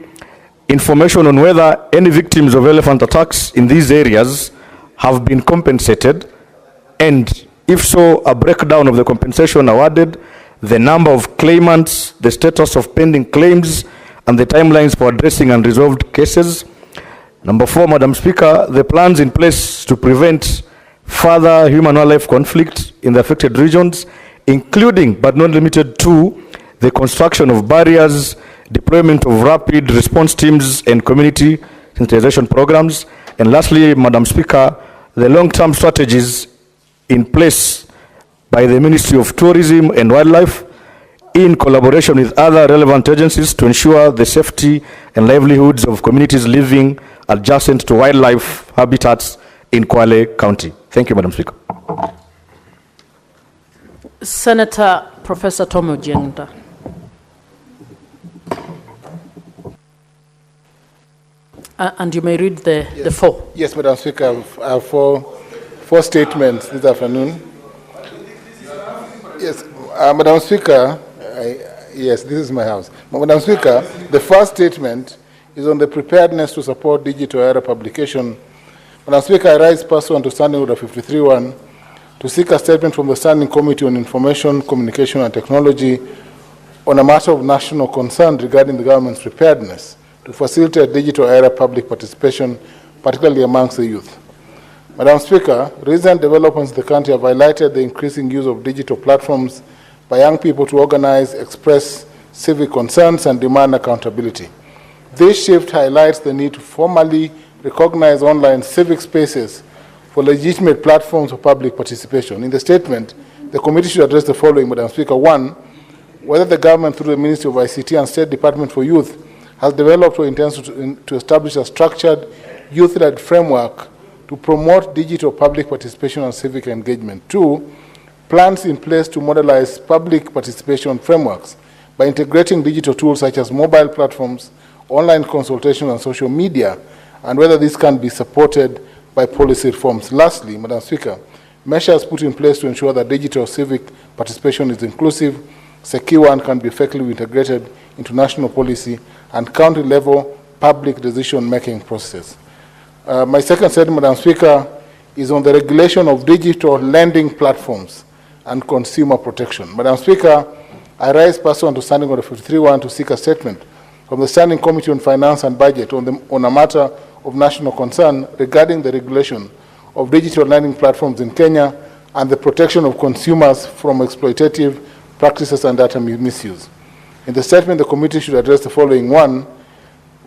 information on whether any victims of elephant attacks in these areas have been compensated, and if so, a breakdown of the compensation awarded, the number of claimants, the status of pending claims, and the timelines for addressing unresolved cases. Number four, Madam Speaker, the plans in place to prevent further human-wildlife conflict in the affected regions, including but not limited to the construction of barriers, deployment of rapid response teams and community sensitization programs. And lastly, Madam Speaker, the long-term strategies in place by the Ministry of Tourism and Wildlife in collaboration with other relevant agencies to ensure the safety and livelihoods of communities living adjacent to wildlife habitats in Kwale County. Thank you, Madam Speaker. Senator Professor Tom Ojiengda. And you may read the four. Yes, Madam Speaker, I have four statements this afternoon. Yes, Madam Speaker, yes, this is my house. Madam Speaker, the first statement is on the preparedness to support digital era publication. Madam Speaker, I rise pursuant to Standing Order 53-1 to seek a statement from the Standing Committee on Information, Communication and Technology on a matter of national concern regarding the government's preparedness to facilitate digital era public participation, particularly amongst the youth. Madam Speaker, recent developments in the country have highlighted the increasing use of digital platforms by young people to organize, express civic concerns, and demand accountability. This shift highlights the need to formally recognize online civic spaces for legitimate platforms for public participation. In the statement, the committee should address the following, Madam Speaker. One, whether the government through the Ministry of ICT and State Department for Youth has developed or intends to establish a structured youth-led framework to promote digital public participation and civic engagement. Two, plans in place to modelize public participation frameworks by integrating digital tools such as mobile platforms, online consultation, and social media, and whether this can be supported by policy reforms. Lastly, Madam Speaker, measures put in place to ensure that digital civic participation is inclusive, secure, and can be effectively integrated into national policy and county-level public decision-making processes. My second statement, Madam Speaker, is on the regulation of digital lending platforms and consumer protection. Madam Speaker, I rise pursuant to Standing Order 53-1 to seek a statement from the Standing Committee on Finance and Budget on a matter of national concern regarding the regulation of digital lending platforms in Kenya and the protection of consumers from exploitative practices and data misuse. In the statement, the committee should address the following. One,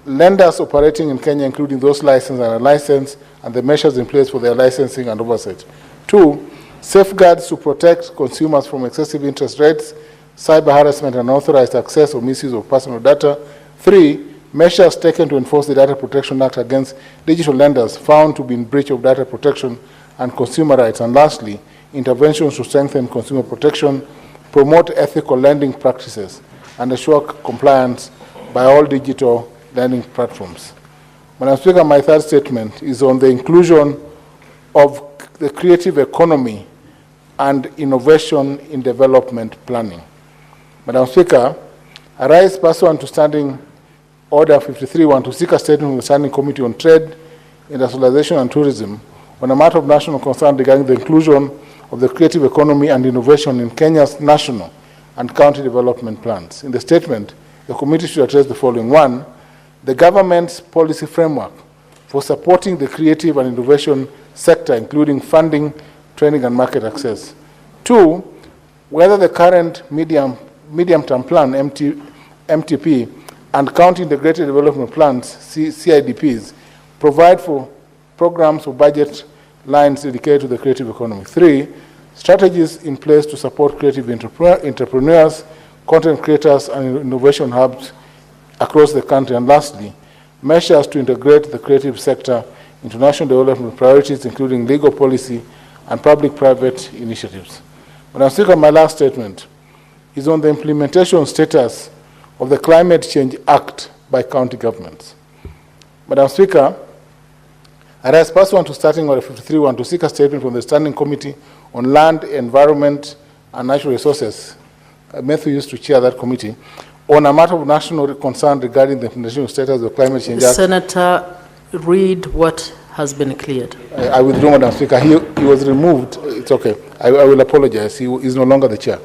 lenders operating in Kenya, including those licensed and unlicensed, and the measures in place for their licensing and oversight. Two, safeguards to protect consumers from excessive interest rates, cyber harassment, and unauthorized access or misuse of personal data. Three, measures taken to enforce the Data Protection Act against digital lenders found to be in breach of data protection and consumer rights. And lastly, interventions to strengthen consumer protection, promote ethical lending practices, and assure compliance by all digital lending platforms. Madam Speaker, my third statement is on the inclusion of the creative economy and innovation in development planning. Madam Speaker, I rise pursuant to Standing Order 53-1 to seek a statement from the Standing Committee on Trade, Industrialization and Tourism on a matter of national concern regarding the inclusion of the creative economy and innovation in Kenya's national and county development plans. In the statement, the committee should address the following. One, the government's policy framework for supporting the creative and innovation sector, including funding, training, and market access. Two, whether the current medium-term plan, MTP, and county integrated development plans, CIDPs, provide for programs or budget lines dedicated to the creative economy. Three, strategies in place to support creative entrepreneurs, content creators, and innovation hubs across the country. And lastly, measures to integrate the creative sector international development priorities, including legal policy and public-private initiatives. Madam Speaker, my last statement is on the implementation status of the Climate Change Act by county governments. Madam Speaker, I rise pursuant to starting order 53.1 to seek a statement from the Standing Committee on Land, Environment and Natural Resources. Matthew used to chair that committee on a matter of national concern regarding the implementation status of the Climate Change Act. Senator, read what has been cleared. I withdraw, Madam Speaker. He was removed. It's okay. I will apologize. He is no longer the chair.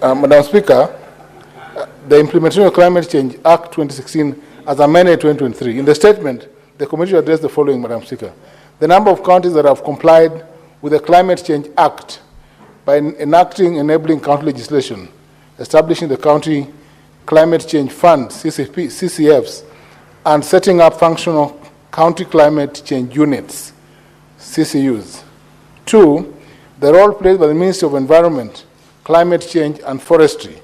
Madam Speaker, the implementation of Climate Change Act 2016 as amended 2023. In the statement, the committee addressed the following, Madam Speaker. The number of counties that have complied with the Climate Change Act by enacting enabling county legislation, establishing the County Climate Change Fund, CCFs, and setting up functional County Climate Change Units, CCUs. 2, the role played by the Ministry of Environment, Climate Change and Forestry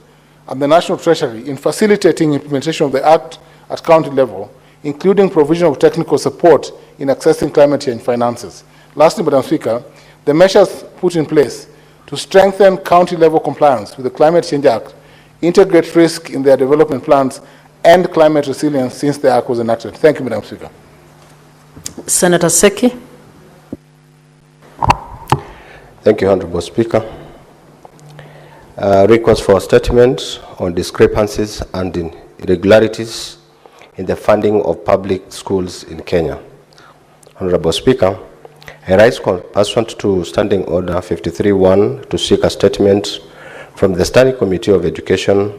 and the National Treasury in facilitating implementation of the Act at county level, including provision of technical support in accessing climate change finances. Lastly, Madam Speaker, the measures put in place to strengthen county-level compliance with the Climate Change Act, integrate risk in their development plans, and climate resilience since the Act was enacted. Thank you, Madam Speaker. Senator Seki. Thank you, Honorable Speaker. Request for a statement on discrepancies and irregularities in the funding of public schools in Kenya. Honorable Speaker, I rise pursuant to Standing Order 53.1 to seek a statement from the Standing Committee of Education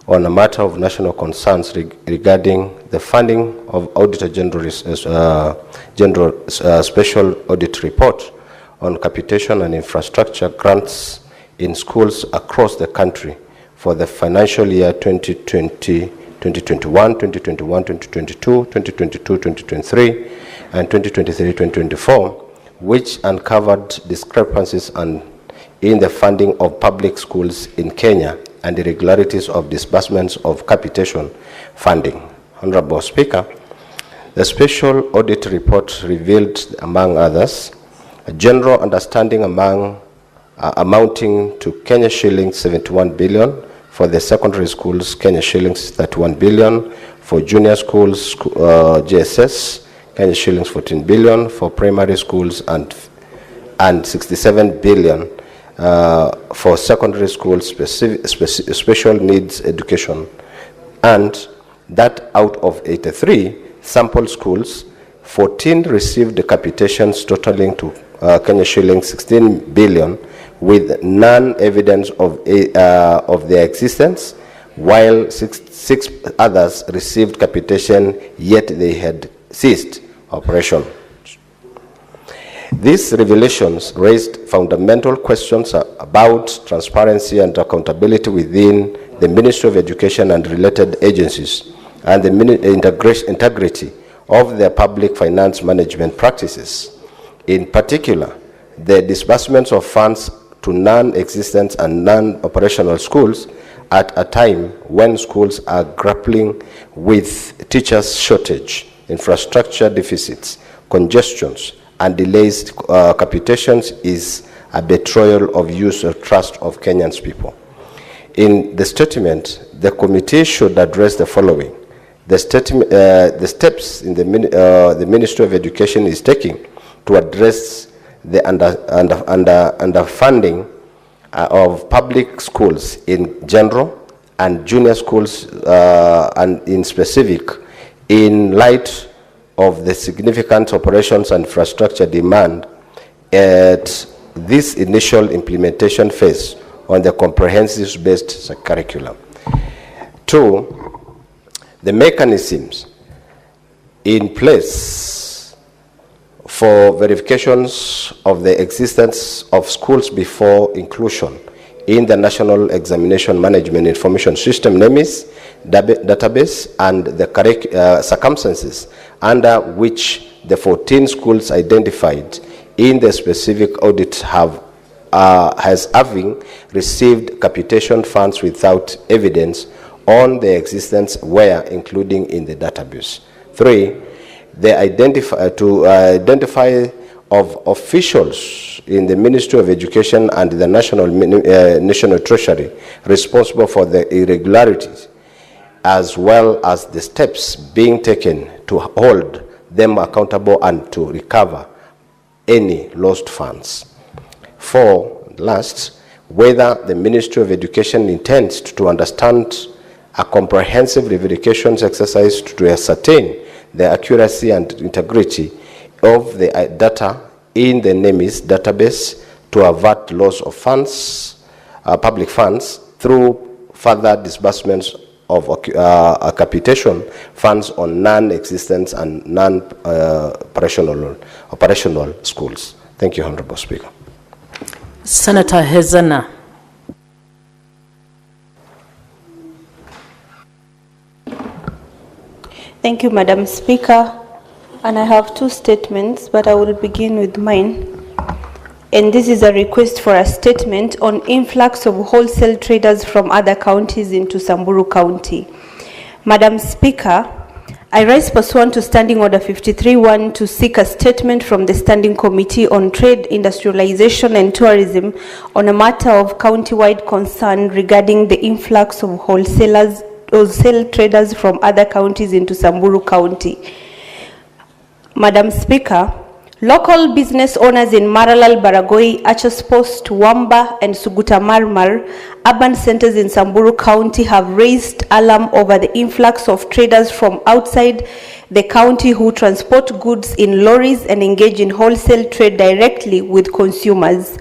on a matter of national concerns regarding the funding of Auditor General's Special Audit Report on capitation and infrastructure grants in schools across the country for the financial year 2020, 2021, 2021, 2022, 2022, 2023, and 2023, 2024, which uncovered discrepancies in the funding of public schools in Kenya and irregularities of disbursements of capitation funding. Honorable Speaker, the Special Audit Report revealed, among others, a general understanding amounting to Kenya shillings 71 billion for the secondary schools, Kenya shillings 31 billion for junior schools, JSS, Kenya shillings 14 billion for primary schools, and 67 billion for secondary schools special needs education, and that out of 83 sample schools, 14 received capitations totaling to Kenya shillings 16 billion with none evidence of their existence, while six others received capitation yet they had ceased operation. These revelations raised fundamental questions about transparency and accountability within the Ministry of Education and related agencies, and the integrity of their public finance management practices. In particular, the disbursements of funds to non-existent and non-operational schools at a time when schools are grappling with teachers' shortage, infrastructure deficits, congestions, and delays capitations is a betrayal of use of trust of Kenyans people. In the statement, the committee should address the following. The steps in the Ministry of Education is taking to address the underfunding of public schools in general and junior schools and in specific, in light of the significant operations and infrastructure demand at this initial implementation phase on the comprehensive-based curriculum. 2, the mechanisms in place for verifications of the existence of schools before inclusion in the National Examination Management Information System, NEMIS, database, and the circumstances under which the 14 schools identified in the specific audit has having received capitation funds without evidence on their existence were including in the database. 3, identify of officials in the Ministry of Education and the National Treasury responsible for the irregularities, as well as the steps being taken to hold them accountable and to recover any lost funds. 4, last, whether the Ministry of Education intends to understand a comprehensive verification exercise to ascertain the accuracy and integrity of the data in the NEMIS database to avert loss of funds, public funds, through further disbursements of capitation funds on non-existent and non-operational schools. Thank you, Honorable Speaker. Senator Hezana. Thank you, Madam Speaker. And I have 2 statements, but I will begin with mine. And this is a request for a statement on influx of wholesale traders from other counties into Samburu County. Madam Speaker, I rise pursuant to Standing Order 53-1 to seek a statement from the Standing Committee on Trade, Industrialization and Tourism on a matter of county-wide concern regarding the influx of wholesale traders from other counties into Samburu County. Madam Speaker, local business owners in Maralal, Baragoi, Achas Post, Wamba, and Suguta Marmar, urban centers in Samburu County, have raised alarm over the influx of traders from outside the county who transport goods in lorries and engage in wholesale trade directly with consumers.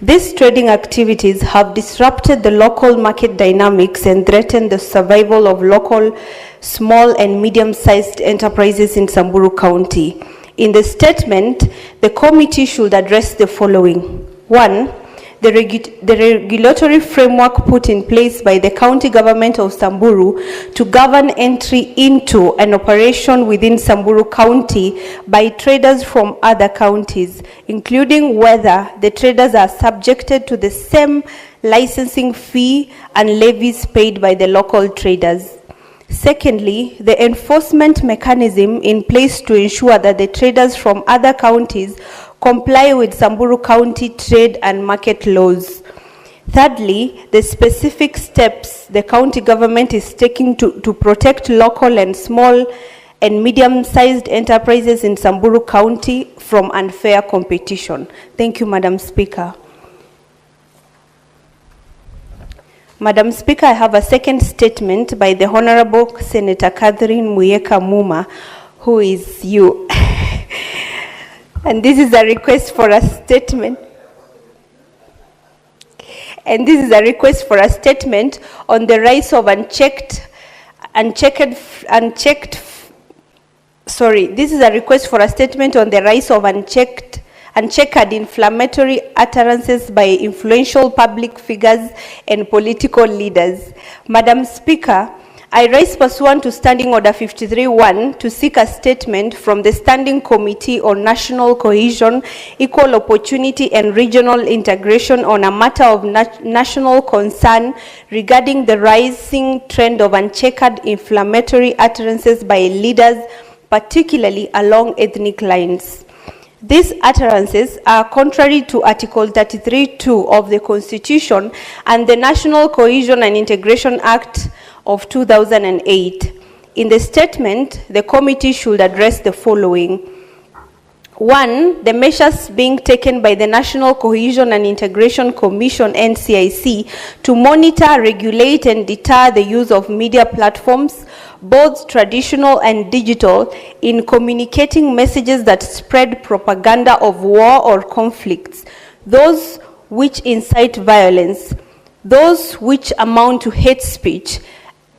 These trading activities have disrupted the local market dynamics and threatened the survival of local small and medium-sized enterprises in Samburu County. In the statement, the committee should address the following. 1, the regulatory framework put in place by the county government of Samburu to govern entry into an operation within Samburu County by traders from other counties, including whether the traders are subjected to the same licensing fee and levies paid by the local traders. Secondly, the enforcement mechanism in place to ensure that the traders from other counties comply with Samburu County trade and market laws. Thirdly, the specific steps the county government is taking to protect local and small and medium-sized enterprises in Samburu County from unfair competition. Thank you, Madam Speaker. Madam Speaker, I have a second statement by the Honorable Senator Catherine Muyeka Muma, who is you. And this is a request for a statement. And this is a request for a statement on the rise of uncheckered inflammatory utterances by influential public figures and political leaders. Madam Speaker, I rise pursuant to Standing Order 53-1 to seek a statement from the Standing Committee on National Cohesion, Equal Opportunity and Regional Integration on a matter of national concern regarding the rising trend of uncheckered inflammatory utterances by leaders, particularly along ethnic lines. These utterances are contrary to Article 33(2) of the Constitution and the National Cohesion and Integration Act of 2008. In the statement, the committee should address the following. 1, the measures being taken by the National Cohesion and Integration Commission, NCIC, to monitor, regulate, and deter the use of media platforms, both traditional and digital, in communicating messages that spread propaganda of war or conflicts, those which incite violence, those which amount to hate speech,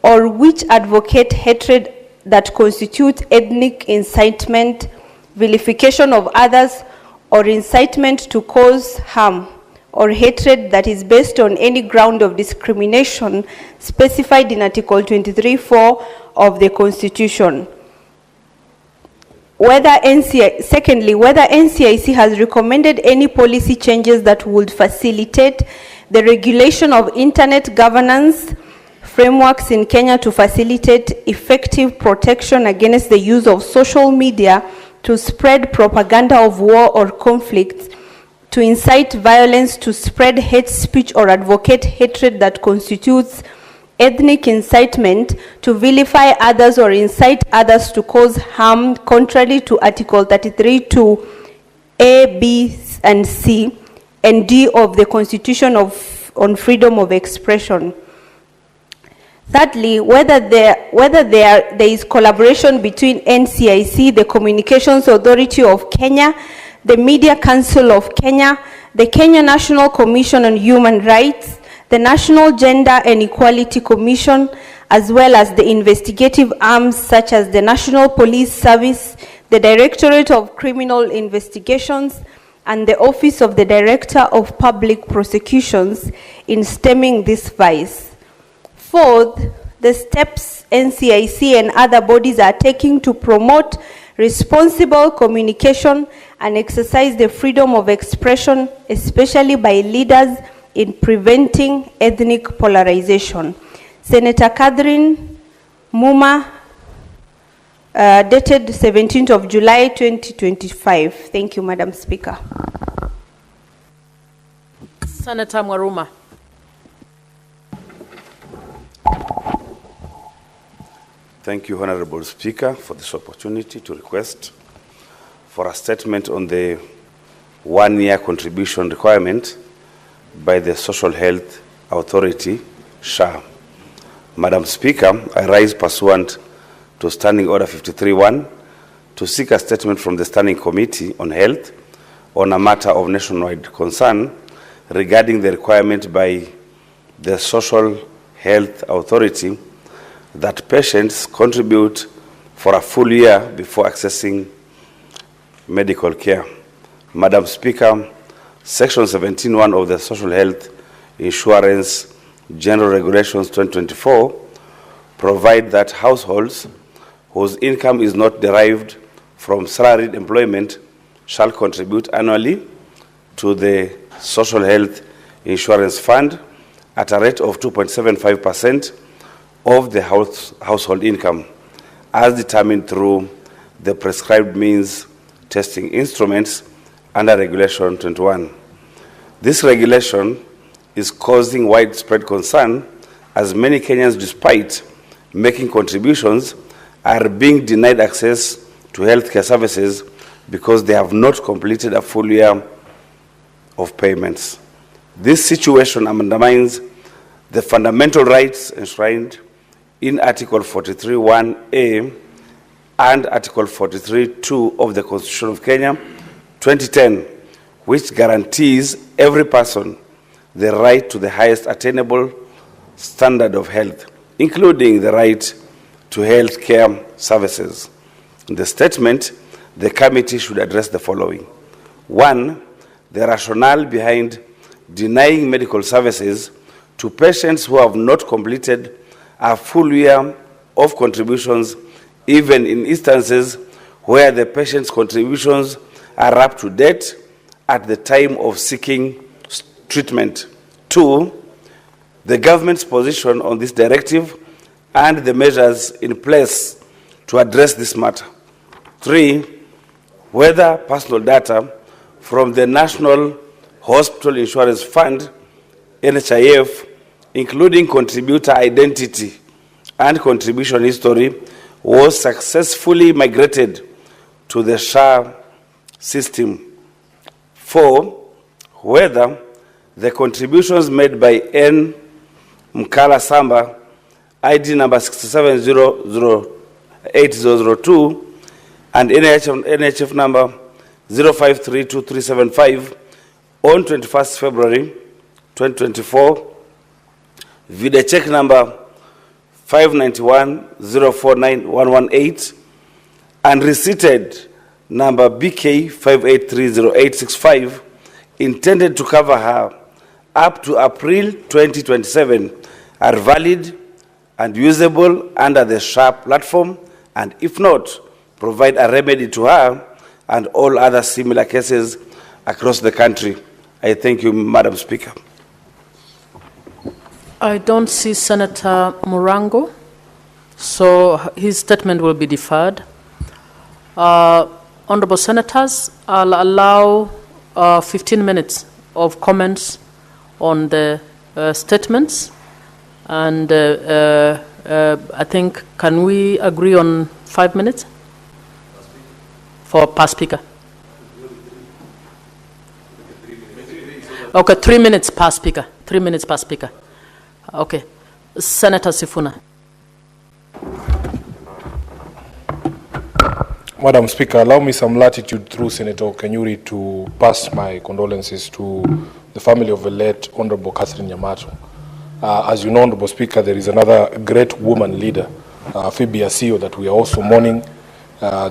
or which advocate hatred that constitute ethnic incitement, vilification of others, or incitement to cause harm, or hatred that is based on any ground of discrimination specified in Article 23(4) of the Constitution. Secondly, whether NCIC has recommended any policy changes that would facilitate the regulation of internet governance, frameworks in Kenya to facilitate effective protection against the use of social media to spread propaganda of war or conflicts, to incite violence, to spread hate speech or advocate hatred that constitutes ethnic incitement, to vilify others or incite others to cause harm contrary to Article 33(2) A, B, and C, and D of the Constitution on Freedom of Expression. Thirdly, whether there is collaboration between NCIC, the Communications Authority of Kenya, the Media Council of Kenya, the Kenya National Commission on Human Rights, the National Gender and Equality Commission, as well as the investigative arms such as the National Police Service, the Directorate of Criminal Investigations, and the Office of the Director of Public Prosecutions in stemming this vice. Fourth, the steps NCIC and other bodies are taking to promote responsible communication and exercise the freedom of expression, especially by leaders in preventing ethnic polarization. Senator Catherine Muma, dated 17th of July 2025. Thank you, Madam Speaker. Senator Mwaruma. Thank you, Honorable Speaker, for this opportunity to request for a statement on the one-year contribution requirement by the Social Health Authority, SHA. Madam Speaker, I rise pursuant to Standing Order 53-1 to seek a statement from the Standing Committee on Health on a matter of nationwide concern regarding the requirement by the Social Health Authority that patients contribute for a full year before accessing medical care. Madam Speaker, Section 17(1) of the Social Health Insurance General Regulations 2024 provide that households whose income is not derived from salaried employment shall contribute annually to the Social Health Insurance Fund at a rate of 2.75% of the household income, as determined through the prescribed means testing instruments under Regulation 21. This regulation is causing widespread concern as many Kenyans, despite making contributions, are being denied access to healthcare services because they have not completed a full year of payments. This situation undermines the fundamental rights enshrined in Article 43(1)A and Article 43(2) of the Constitution of Kenya, 2010, which guarantees every person the right to the highest attainable standard of health, including the right to health care services. In the statement, the committee should address the following. 1, the rationale behind denying medical services to patients who have not completed a full year of contributions, even in instances where the patient's contributions are up to date at the time of seeking treatment. 2, the government's position on this directive and the measures in place to address this matter. 3, whether personal data from the National Hospital Insurance Fund, NHIF, including contributor identity and contribution history, was successfully migrated to the SHA system. 4, whether the contributions made by N. Mkala Samba, ID number 67008002, and NHF number 053235 on 21st February 2024, VIDA check number 591049118, and receipted number BK 5830865, intended to cover her up to April 2027, are valid and usable under the SHA platform, and if not, provide a remedy to her and all other similar cases across the country. I thank you, Madam Speaker. I don't see Senator Murango, so his statement will be deferred. Honorable Senators, I'll allow 15 minutes of comments on the statements, and I think, can we agree on 5 minutes for per speaker? Okay, 3 minutes per speaker. 3 minutes per speaker. Okay. Senator Sifuna. Madam Speaker, allow me some latitude through Senator Kenyuri to pass my condolences to the family of the late Honorable Catherine Nyamato. As you know, Honorable Speaker, there is another great woman leader, Phoebe Asio, that we are also mourning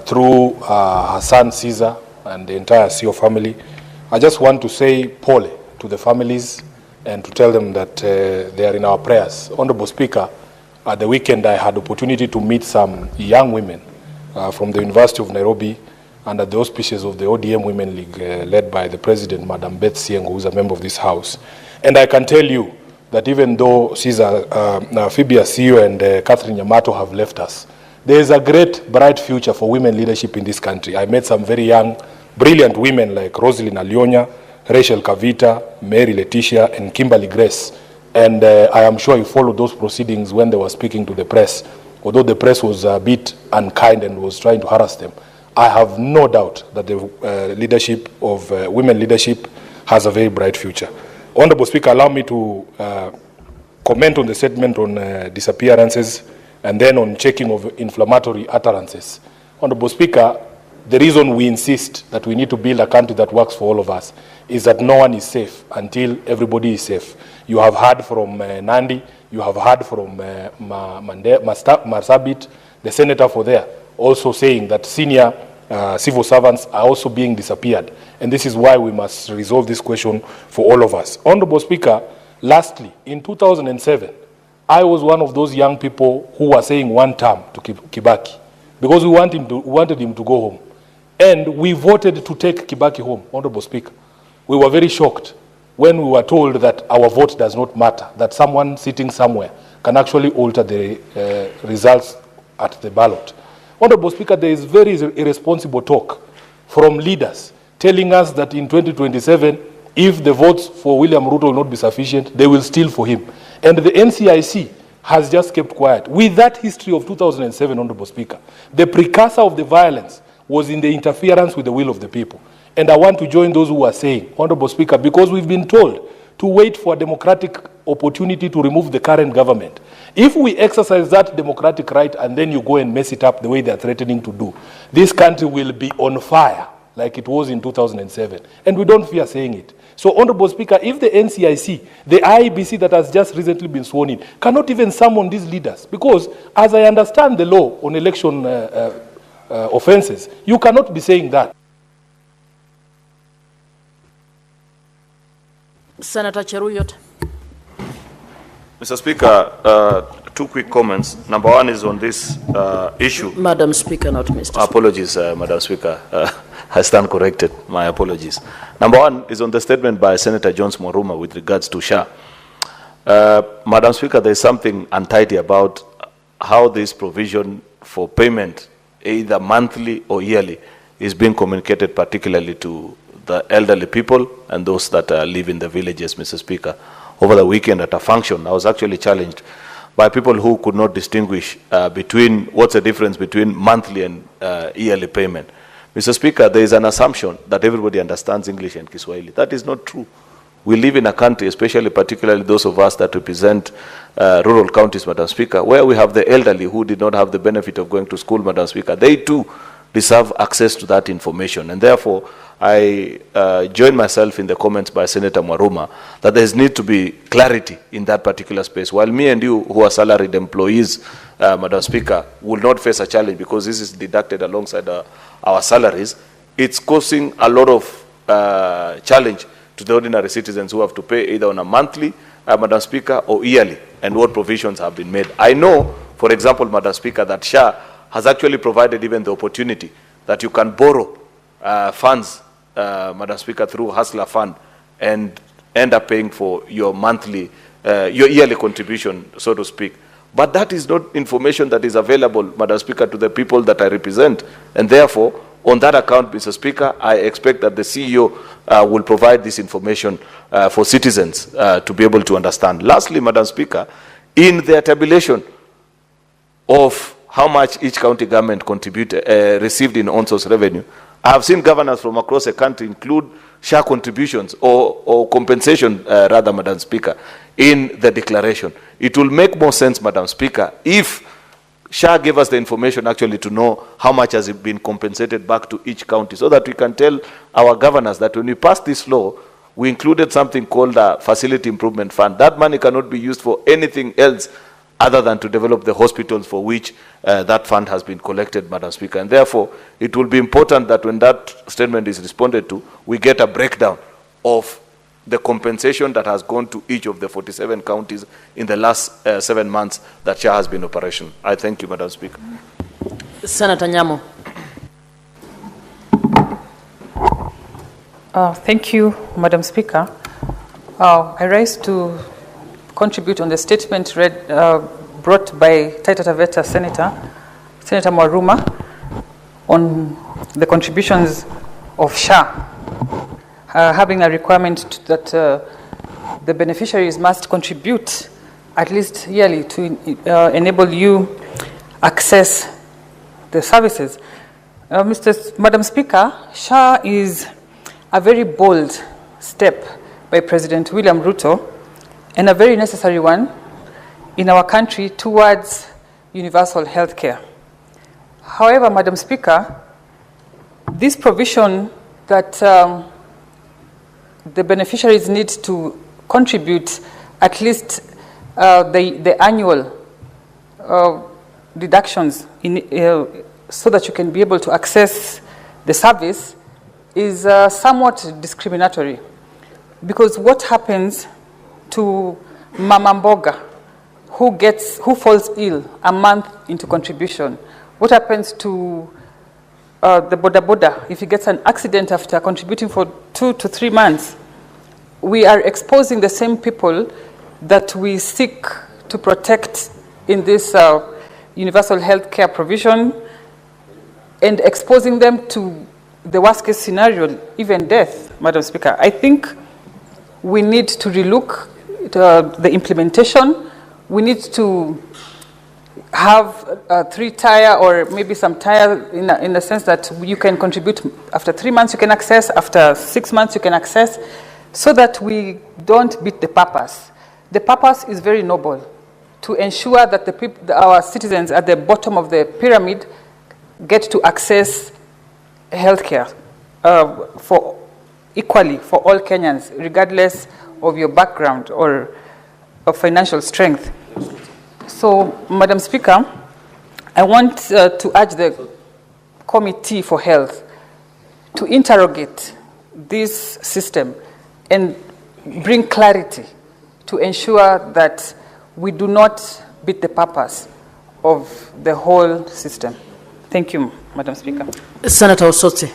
through her son Caesar and the entire Asio family. I just want to say pole to the families and to tell them that they are in our prayers. Honorable Speaker, at the weekend I had opportunity to meet some young women from the University of Nairobi under the auspices of the ODM Women League led by the President, Madam Beth Siengo, who is a member of this House. And I can tell you that even though Caesar, Phoebe Asio and Catherine Nyamato have left us, there is a great, bright future for women leadership in this country. I met some very young, brilliant women like Rosalind Alionya, Rachel Kavita, Mary Letitia, and Kimberly Grace. And I am sure you followed those proceedings when they were speaking to the press. Although the press was a bit unkind and was trying to harass them, I have no doubt that the leadership of women leadership has a very bright future. Honorable Speaker, allow me to comment on the statement on disappearances and then on checking of inflammatory utterances. Honorable Speaker, the reason we insist that we need to build a country that works for all of us is that no one is safe until everybody is safe. You have heard from Nandi, you have heard from Marsabit, the senator for there, also saying that senior civil servants are also being disappeared. And this is why we must resolve this question for all of us. Honorable Speaker, lastly, in 2007, I was one of those young people who were saying one term to Kibaki because we wanted him to go home. And we voted to take Kibaki home, Honorable Speaker. We were very shocked when we were told that our vote does not matter, that someone sitting somewhere can actually alter the results at the ballot. Honorable Speaker, there is very irresponsible talk from leaders telling us that in 2027, if the votes for William Ruto will not be sufficient, they will steal for him. And the NCIC has just kept quiet. With that history of 2007, Honorable Speaker, the precursor of the violence was in the interference with the will of the people. And I want to join those who are saying, Honorable Speaker, because we've been told to wait for a democratic opportunity to remove the current government. If we exercise that democratic right and then you go and mess it up the way they're threatening to do, this country will be on fire like it was in 2007. And we don't fear saying it. So, Honorable Speaker, if the NCIC, the IEBC that has just recently been sworn in, cannot even summon these leaders, because as I understand the law on election offenses, you cannot be saying that. Senator Cheruyot. Mr. Speaker, two quick comments. Number one is on this issue. Madam Speaker, not Mr. Apologies, Madam Speaker. I stand corrected. My apologies. Number one is on the statement by Senator Jones Mwaruma with regards to SHA. Madam Speaker, there is something untidy about how this provision for payment, either monthly or yearly, is being communicated particularly to the elderly people and those that live in the villages, Mr. Speaker. Over the weekend at a function, I was actually challenged by people who could not distinguish between what's the difference between monthly and yearly payment. Mr. Speaker, there is an assumption that everybody understands English and Kiswahili. That is not true. We live in a country, especially particularly those of us that represent rural counties, Madam Speaker, where we have the elderly who did not have the benefit of going to school, Madam Speaker. They too deserve access to that information. And therefore, I join myself in the comments by Senator Mwaruma that there needs to be clarity in that particular space. While me and you, who are salaried employees, Madam Speaker, will not face a challenge because this is deducted alongside our salaries, it's causing a lot of challenge to the ordinary citizens who have to pay either on a monthly, Madam Speaker, or yearly, and what provisions have been made. I know, for example, Madam Speaker, that SHA has actually provided even the opportunity that you can borrow funds, Madam Speaker, through Hustler Fund and end up paying for your monthly your yearly contribution, so to speak. But that is not information that is available, Madam Speaker, to the people that I represent. And therefore, on that account, Mr. Speaker, I expect that the CEO will provide this information for citizens to be able to understand. Lastly, Madam Speaker, in the tabulation of how much each county government received in on-source revenue, I have seen governors from across the country include share contributions or compensation, rather, Madam Speaker, in the declaration. It will make more sense, Madam Speaker, if SHA gave us the information actually to know how much has it been compensated back to each county, so that we can tell our governors that when we passed this law, we included something called a facility improvement fund. That money cannot be used for anything else other than to develop the hospitals for which that fund has been collected, Madam Speaker. And therefore, it will be important that when that statement is responded to, we get a breakdown of the compensation that has gone to each of the 47 counties in the last 7 months that SHA has been operational. I thank you, Madam Speaker. Senator Nyamo. Thank you, Madam Speaker. I rise to contribute on the statement brought by Taita Taveta Senator Mwaruma, on the contributions of SHA, having a requirement that the beneficiaries must contribute at least yearly to enable you access the services. Madam Speaker, SHA is a very bold step by President William Ruto, and a very necessary one in our country towards universal health care. However, Madam Speaker, this provision that the beneficiaries need to contribute at least the annual deductions so that you can be able to access the service is somewhat discriminatory, because what happens to Mama Mboga who falls ill a month into contribution? What happens to the boda boda if he gets an accident after contributing for 2 to 3 months? We are exposing the same people that we seek to protect in this universal health care provision, and exposing them to the worst case scenario, even death, Madam Speaker. I think we need to relook the implementation. We need to have a 3-tier or maybe some tier in the sense that you can contribute after 3 months, you can access, after 6 months, you can access, so that we don't beat the purpose. The purpose is very noble, to ensure that our citizens at the bottom of the pyramid get to access healthcare equally for all Kenyans, regardless of your background or of financial strength. So, Madam Speaker, I want to urge the Committee for Health to interrogate this system and bring clarity to ensure that we do not beat the purpose of the whole system. Thank you, Madam Speaker. Senator Osotsi.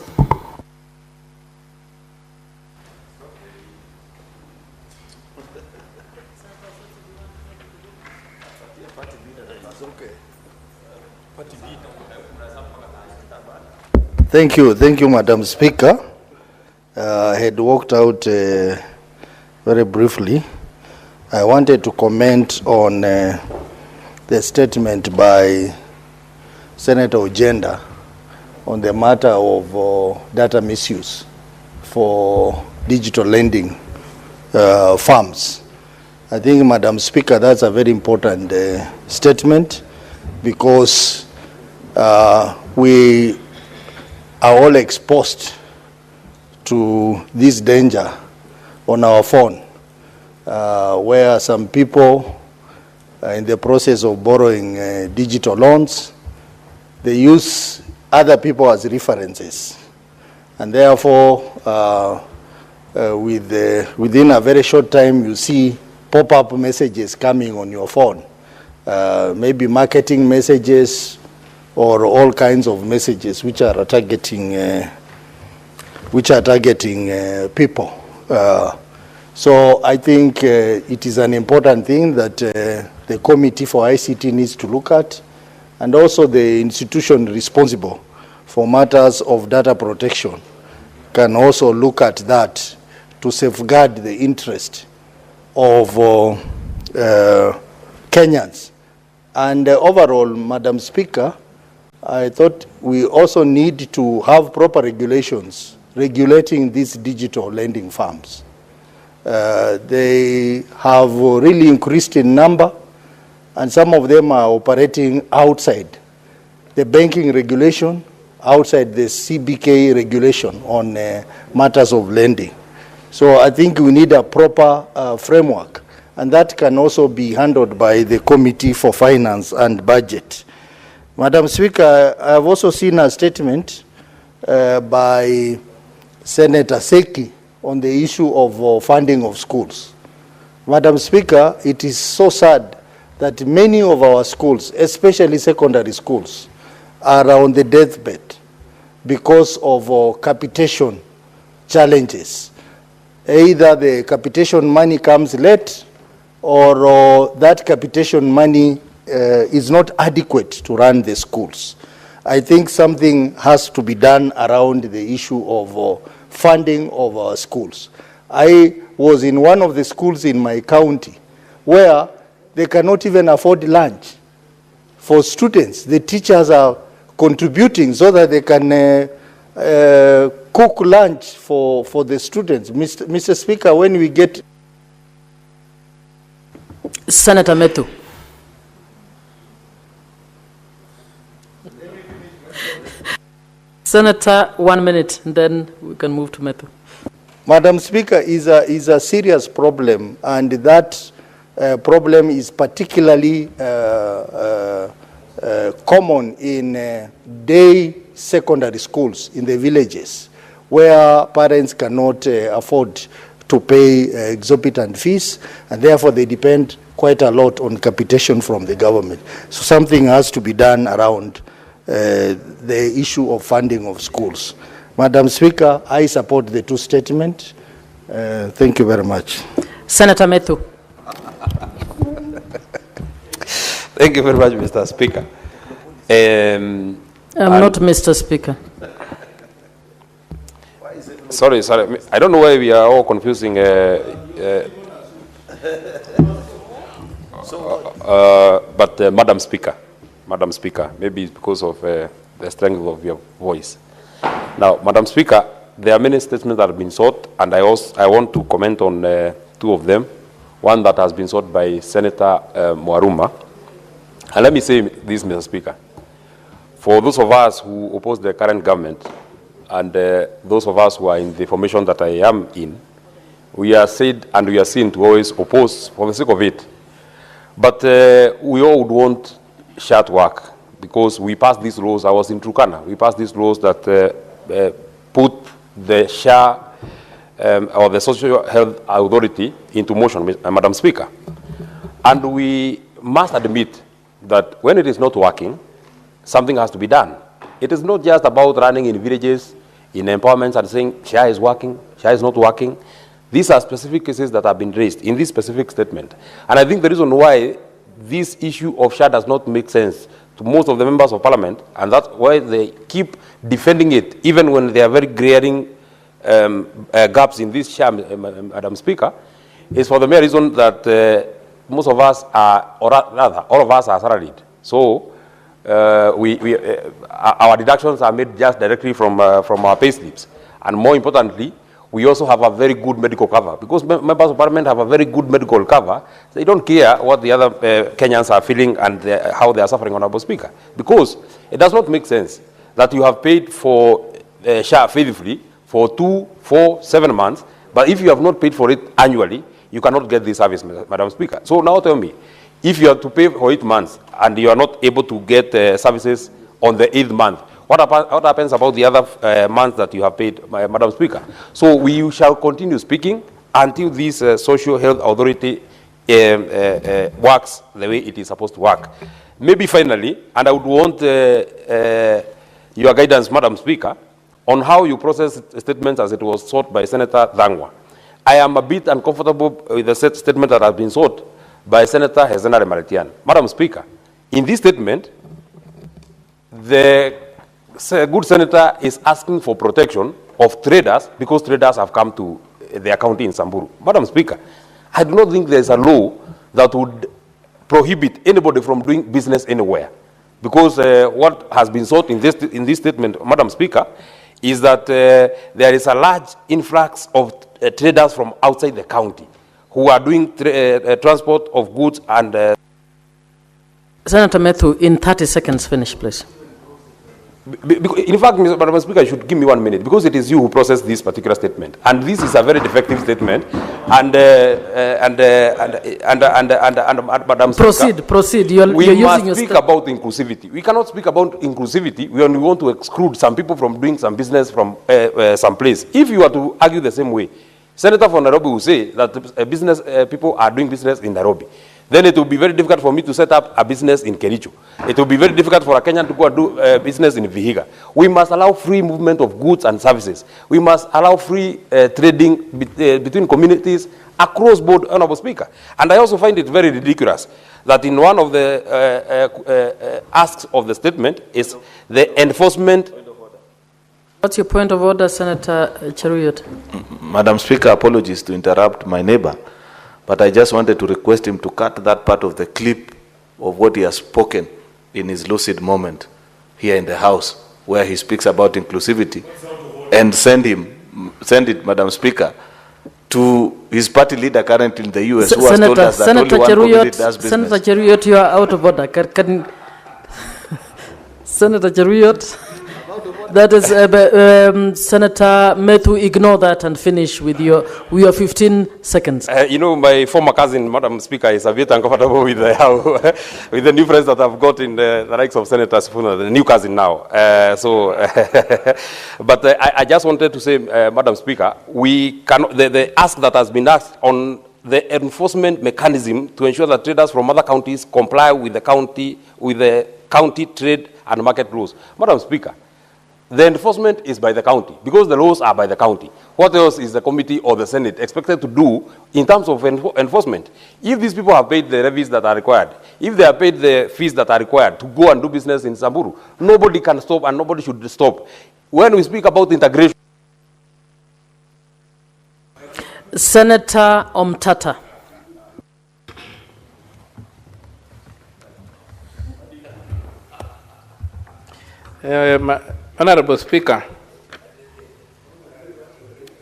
Thank you, Madam Speaker. I had walked out very briefly. I wanted to comment on the statement by Senator Ojenda on the matter of data misuse for digital lending firms. I think, Madam Speaker, that's a very important statement, because we are all exposed to this danger on our phone, where some people in the process of borrowing digital loans, they use other people as references. And therefore, within a very short time, you see pop-up messages coming on your phone, maybe marketing messages or all kinds of messages which are targeting people. So I think it is an important thing that the Committee for ICT needs to look at, and also the institution responsible for matters of data protection can also look at that to safeguard the interest of Kenyans. And overall, Madam Speaker, I thought we also need to have proper regulations regulating these digital lending firms. They have really increased in number, and some of them are operating outside the banking regulation, outside the CBK regulation on matters of lending. So I think we need a proper framework, and that can also be handled by the Committee for Finance and Budget. Madam Speaker, I have also seen a statement by Senator Seki on the issue of funding of schools. Madam Speaker, it is so sad that many of our schools, especially secondary schools, are on the deathbed because of capitation challenges. Either the capitation money comes late, or that capitation money is not adequate to run the schools. I think something has to be done around the issue of funding of our schools. I was in one of the schools in my county where they cannot even afford lunch for students. The teachers are contributing so that they can cook lunch for the students. Mr. Speaker, when we get... Senator Methu. Senator, 1 minute, and then we can move to Methu. Madam Speaker, is a serious problem, and that problem is particularly common in day secondary schools in the villages, where parents cannot afford to pay exorbitant fees, and therefore they depend quite a lot on capitation from the government. So something has to be done around the issue of funding of schools. Madam Speaker, I support the two statements. Thank you very much. Senator Methu. Thank you very much, Mr. Speaker. I'm not Mr. Speaker. Sorry. I don't know why we are all confusing. But Madam Speaker, maybe it's because of the strength of your voice. Now, Madam Speaker, there are many statements that have been sought, and I want to comment on two of them. One that has been sought by Senator Mwaruma. And let me say this, Mr. Speaker. For those of us who oppose the current government, and those of us who are in the formation that I am in, we are said and we are seen to always oppose for the sake of it. But we all would want shared work, because we passed these laws. I was in Turkana. We passed these laws that put the share or the Social Health Authority into motion, Madam Speaker. And we must admit that when it is not working, something has to be done. It is not just about running in villages, in empowerments and saying share is working, share is not working. These are specific cases that have been raised in this specific statement. And I think the reason why this issue of share does not make sense to most of the members of parliament, and that's why they keep defending it, even when there are very glaring gaps in this share, Madam Speaker, is for the mere reason that most of us are, or rather, all of us are salaried. So our deductions are made just directly from our pay slips. And more importantly, we also have a very good medical cover, because members of parliament have a very good medical cover. They don't care what the other Kenyans are feeling and how they are suffering, Honorable Speaker, because it does not make sense that you have paid for share faithfully for 2, 4, 7 months, but if you have not paid for it annually, you cannot get this service, Madam Speaker. So now tell me, if you have to pay for 8 months and you are not able to get services on the 8th month, what happens about the other months that you have paid, Madam Speaker? So we shall continue speaking until this Social Health Authority works the way it is supposed to work. Maybe finally, and I would want your guidance, Madam Speaker, on how you process statements as it was sought by Senator Dhangwa. I am a bit uncomfortable with the statement that has been sought by Senator Hezenare Maritian. Madam Speaker, in this statement, the good senator is asking for protection of traders because traders have come to their county in Samburu. Madam Speaker, I do not think there is a law that would prohibit anybody from doing business anywhere. Because what has been sought in this statement, Madam Speaker, is that there is a large influx of traders from outside the county who are doing transport of goods and... Senator Methu, in 30 seconds, finish, please. In fact, Madam Speaker, you should give me 1 minute because it is you who processed this particular statement, and this is a very defective statement. And Madam Speaker, proceed. You're we using must speak about inclusivity. We cannot speak about inclusivity when we want to exclude some people from doing some business from some place. If you are to argue the same way, Senator from Nairobi will say that business people are doing business in Nairobi. Then it will be very difficult for me to set up a business in Kericho. It will be very difficult for a Kenyan to go and do business in Vihiga. We must allow free movement of goods and services. We must allow free trading between communities across board, Honorable Speaker. And I also find it very ridiculous that in one of the asks of the statement is the enforcement. What's your point of order, Senator Cheruyot? Madam Speaker, apologies to interrupt my neighbor. But I just wanted to request him to cut that part of the clip of what he has spoken in his lucid moment here in the House, where he speaks about inclusivity, and send it, Madam Speaker, to his party leader currently in the US, who has told us that Senator only one community does business. Senator Cheruyot, you are out of order. Senator Cheruyot, that is, Senator Methu, ignore that and finish with your 15 seconds. You know, my former cousin, Madam Speaker, is a bit uncomfortable with with the new friends that I've got in the likes of Senator Sifuna, the new cousin now. But I just wanted to say, Madam Speaker, we cannot, the ask that has been asked on the enforcement mechanism to ensure that traders from other counties comply with the county trade and market rules. Madam Speaker, the enforcement is by the county because the laws are by the county. What else is the committee or the Senate expected to do in terms of enforcement? If these people have paid the levies that are required, if they have paid the fees that are required to go and do business in Samburu, nobody can stop and nobody should stop. When we speak about integration... Senator Omtata. Honorable Speaker,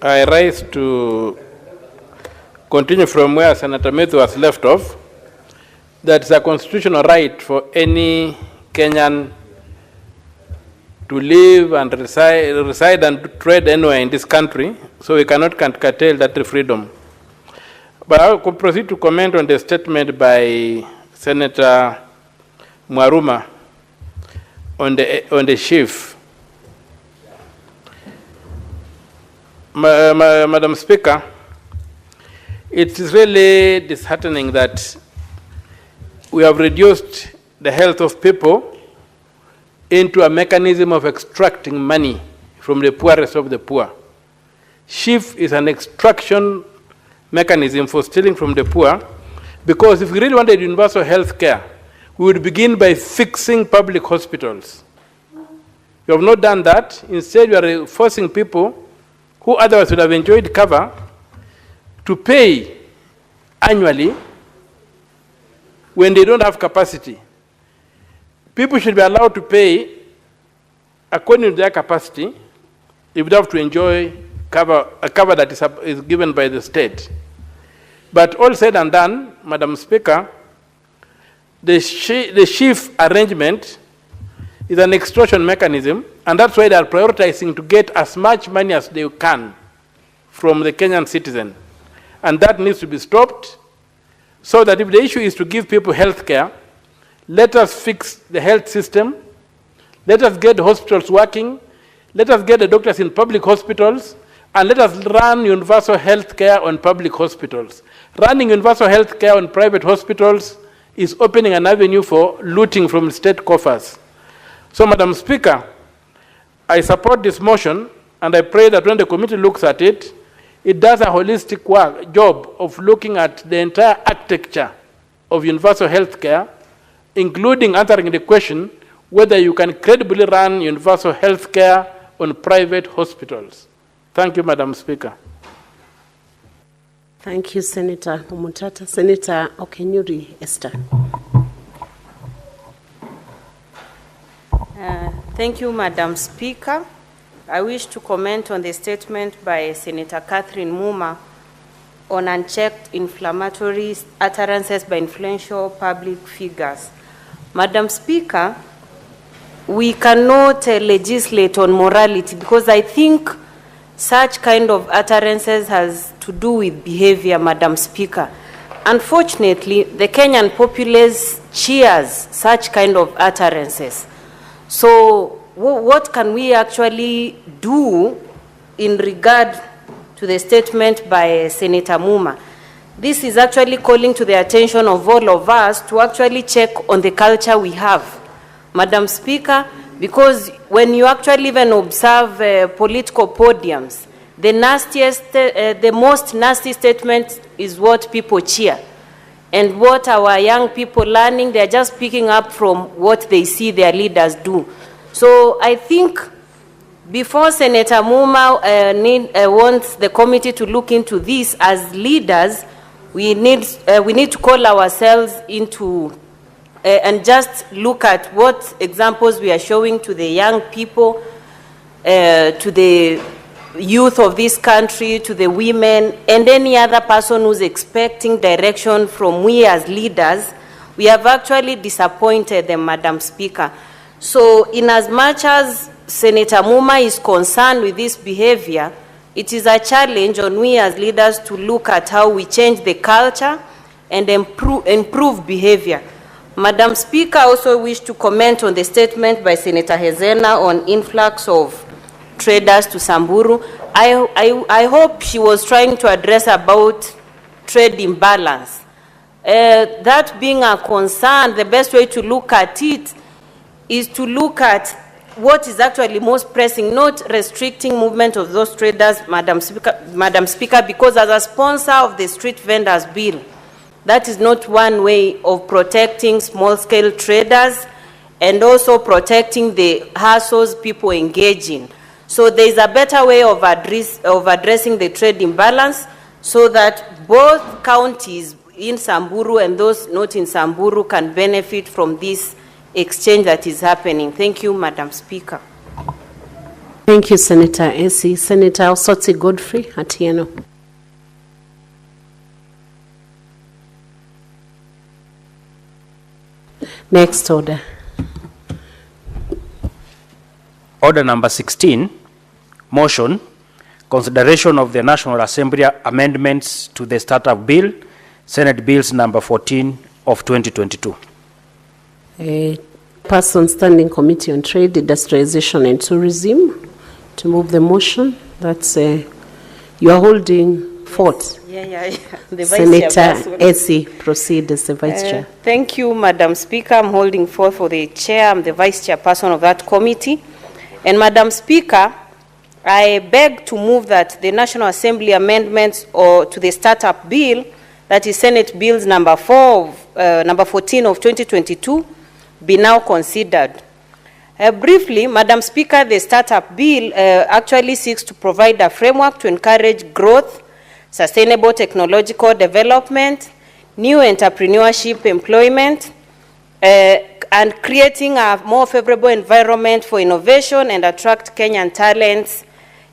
I rise to continue from where Senator Methu has left off. That's a constitutional right for any Kenyan to live and reside and trade anywhere in this country, so we cannot curtail that freedom. But I will proceed to comment on the statement by Senator Mwaruma on the chief. Madam Speaker, it is really disheartening that we have reduced the health of people into a mechanism of extracting money from the poorest of the poor. Chief is an extraction mechanism for stealing from the poor, because if we really wanted universal health care, we would begin by fixing public hospitals. You have not done that. Instead, you are forcing people who otherwise would have enjoyed cover to pay annually when they don't have capacity. People should be allowed to pay according to their capacity. They would have to enjoy a cover that is given by the state. But all said and done, Madam Speaker, the chief arrangement is an extortion mechanism, and that's why they are prioritizing to get as much money as they can from the Kenyan citizen. And that needs to be stopped, so that if the issue is to give people health care, let us fix the health system, let us get hospitals working, let us get the doctors in public hospitals, and let us run universal health care on public hospitals. Running universal health care on private hospitals is opening an avenue for looting from state coffers. So, Madam Speaker, I support this motion, and I pray that when the committee looks at it, it does a holistic job of looking at the entire architecture of universal health care, including answering the question whether you can credibly run universal health care on private hospitals. Thank you, Madam Speaker. Thank you, Senator Omutata. Senator Okenyuri Esther. Thank you, Madam Speaker. I wish to comment on the statement by Senator Catherine Muma on unchecked inflammatory utterances by influential public figures. Madam Speaker, we cannot legislate on morality because I think such kind of utterances has to do with behavior, Madam Speaker. Unfortunately, the Kenyan populace cheers such kind of utterances. So what can we actually do in regard to the statement by Senator Muma? This is actually calling to the attention of all of us to actually check on the culture we have, Madam Speaker, because when you actually even observe political podiums, the most nasty statement is what people cheer. And what our young people learning, they're just picking up from what they see their leaders do. So I think before Senator Muma wants the committee to look into this, as leaders, we need to call ourselves into and just look at what examples we are showing to the young people, to the youth of this country, to the women, and any other person who's expecting direction from we as leaders. We have actually disappointed them, Madam Speaker. So in as much as Senator Muma is concerned with this behavior, it is a challenge on we as leaders to look at how we change the culture and improve behavior. Madam Speaker, I also wish to comment on the statement by Senator Hezena on influx of traders to Samburu. I hope she was trying to address about trade imbalance. That being a concern, the best way to look at it is to look at what is actually most pressing, not restricting movement of those traders, Madam Speaker, because as a sponsor of the street vendors bill, that is not one way of protecting small-scale traders and also protecting the hassles people engage in. So there is a better way of addressing the trade imbalance so that both counties in Samburu and those not in Samburu can benefit from this exchange that is happening. Thank you, Madam Speaker. Thank you, Senator Esi. Senator Osotsi Godfrey Atieno. Next order. Order number 16, motion, consideration of the National Assembly amendments to the Startup Bill, Senate Bills number 14 of 2022. Person standing Committee on Trade, Industrialization and Tourism to move the motion. That's you are holding forth. Yeah. The Senator Esi, proceed as the Vice Chair. Thank you, Madam Speaker. I'm holding forth for the Chair. I'm the Vice Chairperson of that committee. And Madam Speaker, I beg to move that the National Assembly amendments to the Startup Bill, that is Senate Bills number 14 of 2022, be now considered. Briefly, Madam Speaker, the Startup Bill actually seeks to provide a framework to encourage growth, sustainable technological development, new entrepreneurship, employment, and creating a more favorable environment for innovation and attract Kenyan talents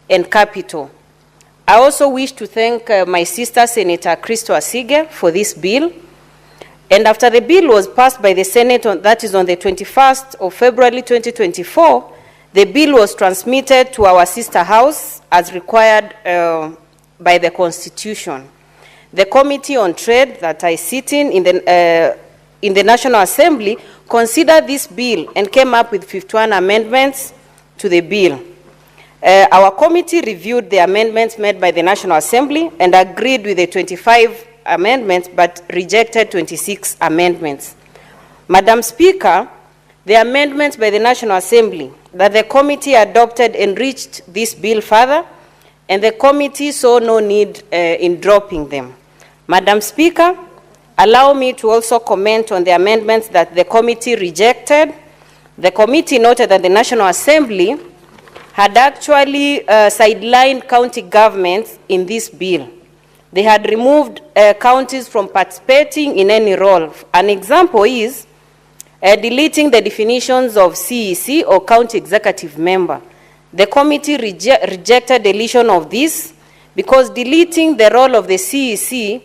and capital. I also wish to thank my sister, Senator Christo Asige, for this bill. And after the bill was passed by the Senate, that is on the 21st of February 2024, the bill was transmitted to our sister house as required by the Constitution. The Committee on Trade that I sit in the National Assembly considered this bill and came up with 51 amendments to the bill. Our committee reviewed the amendments made by the National Assembly and agreed with the 25 amendments but rejected 26 amendments. Madam Speaker, the amendments by the National Assembly that the committee adopted enriched this bill further and the committee saw no need in dropping them. Madam Speaker, allow me to also comment on the amendments that the committee rejected. The committee noted that the National Assembly had actually sidelined county governments in this bill. They had removed counties from participating in any role. An example is deleting the definitions of CEC or county executive member. The committee rejected deletion of this because deleting the role of the CEC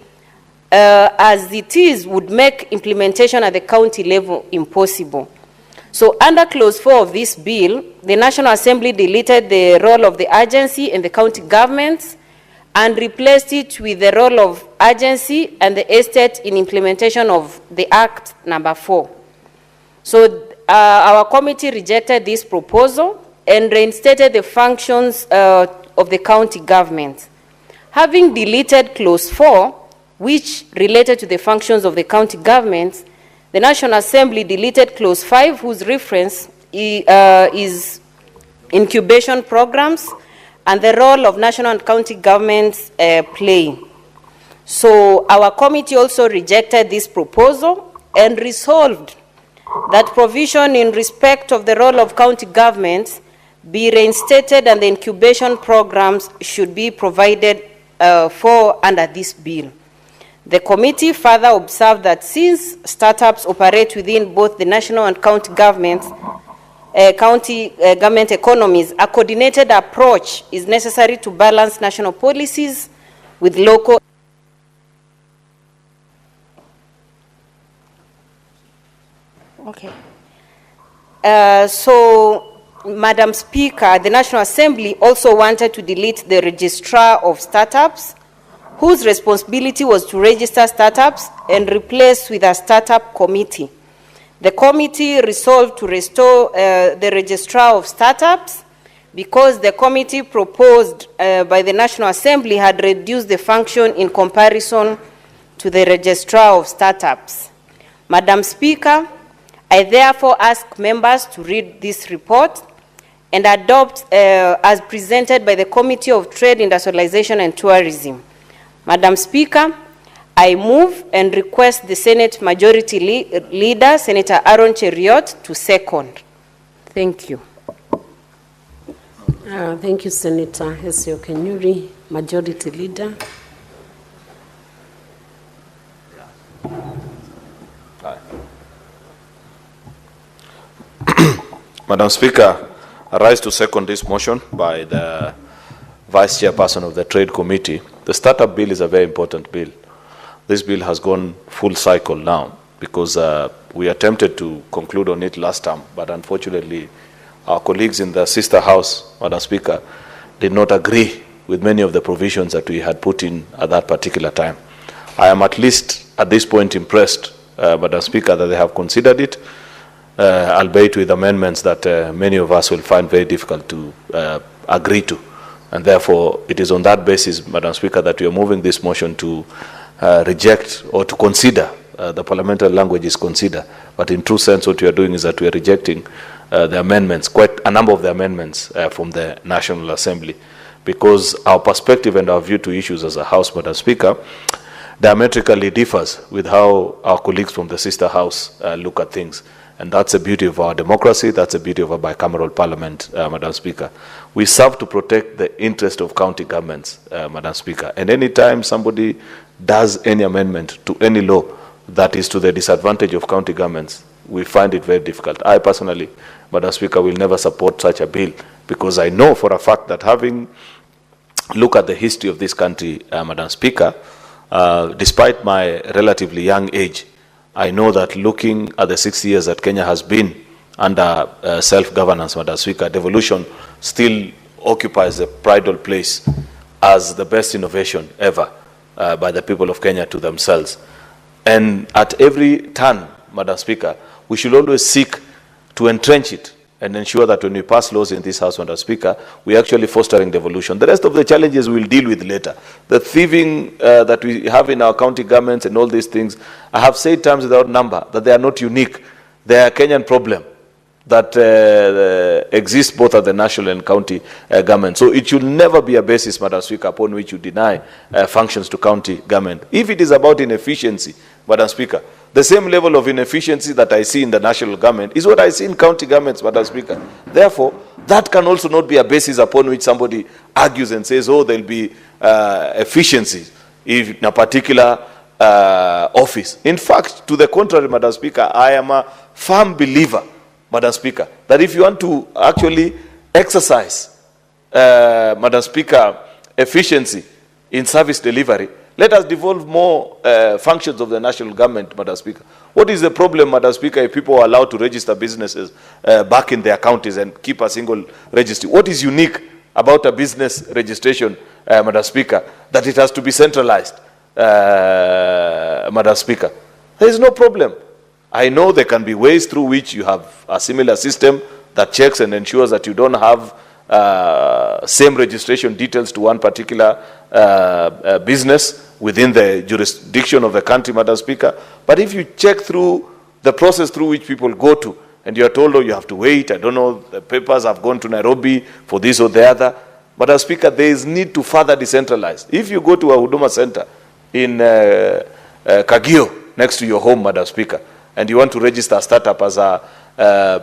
as it is would make implementation at the county level impossible. So under clause 4 of this bill, the National Assembly deleted the role of the agency and the county governments and replaced it with the role of agency and the estate in implementation of the Act number 4. So our committee rejected this proposal and reinstated the functions of the county government. Having deleted clause 4, which related to the functions of the county governments, the National Assembly deleted clause 5, whose reference is incubation programs and the role of national and county governments play. So our committee also rejected this proposal and resolved that provision in respect of the role of county governments be reinstated and the incubation programs should be provided for under this bill. The committee further observed that since startups operate within both the national and county government economies, a coordinated approach is necessary to balance national policies with local. Okay. So, Madam Speaker, the National Assembly also wanted to delete the registrar of startups, whose responsibility was to register startups and replace with a startup committee. The committee resolved to restore the registrar of startups because the committee proposed by the National Assembly had reduced the function in comparison to the registrar of startups. Madam Speaker, I therefore ask members to read this report and adopt as presented by the Committee of Trade, Industrialization and Tourism. Madam Speaker, I move and request the Senate Majority Leader, Senator Aaron Cheriot, to second. Thank you. Thank you, Senator Hesio Kenyuri, Majority Leader. Madam Speaker, I rise to second this motion by the Vice Chairperson of the Trade Committee. The startup bill is a very important bill. This bill has gone full cycle now because we attempted to conclude on it last time, but unfortunately our colleagues in the sister house, Madam Speaker, did not agree with many of the provisions that we had put in at that particular time. I am at least at this point impressed, Madam Speaker, that they have considered it, albeit with amendments that many of us will find very difficult to agree to. And therefore, it is on that basis, Madam Speaker, that we are moving this motion to reject or to consider. The parliamentary language is consider. But in true sense, what we are doing is that we are rejecting the amendments, quite a number of the amendments from the National Assembly, because our perspective and our view to issues as a House, Madam Speaker, diametrically differs with how our colleagues from the sister house look at things. And that's the beauty of our democracy, that's the beauty of our bicameral parliament, Madam Speaker. We serve to protect the interest of county governments, Madam Speaker. And any time somebody does any amendment to any law that is to the disadvantage of county governments, we find it very difficult. I personally, Madam Speaker, will never support such a bill because I know for a fact that having looked at the history of this country, Madam Speaker, despite my relatively young age, I know that looking at the 60 years that Kenya has been under self-governance, Madam Speaker, devolution still occupies a prideful place as the best innovation ever by the people of Kenya to themselves. And at every turn, Madam Speaker, we should always seek to entrench it and ensure that when we pass laws in this House, Madam Speaker, we are actually fostering devolution. The rest of the challenges we'll deal with later. The thieving that we have in our county governments and all these things, I have said times without number that they are not unique. They are a Kenyan problem. that exists both at the national and county government. So it should never be a basis, Madam Speaker, upon which you deny functions to county government. If it is about inefficiency, Madam Speaker, the same level of inefficiency that I see in the national government is what I see in county governments, Madam Speaker. Therefore, that can also not be a basis upon which somebody argues and says, oh, there'll be efficiency in a particular office. In fact, to the contrary, Madam Speaker, I am a firm believer, Madam Speaker, that if you want to actually exercise, Madam Speaker, efficiency in service delivery, let us devolve more functions of the national government, Madam Speaker. What is the problem, Madam Speaker, if people are allowed to register businesses back in their counties and keep a single registry? What is unique about a business registration, Madam Speaker, that it has to be centralized, Madam Speaker? There is no problem. I know there can be ways through which you have a similar system that checks and ensures that you don't have same registration details to one particular business within the jurisdiction of the country, Madam Speaker. But if you check through the process through which people go to, and you are told, oh, you have to wait, I don't know, the papers have gone to Nairobi for this or the other, Madam Speaker, there is need to further decentralize. If you go to a Huduma Center in Kagio, next to your home, Madam Speaker, and you want to register a startup as a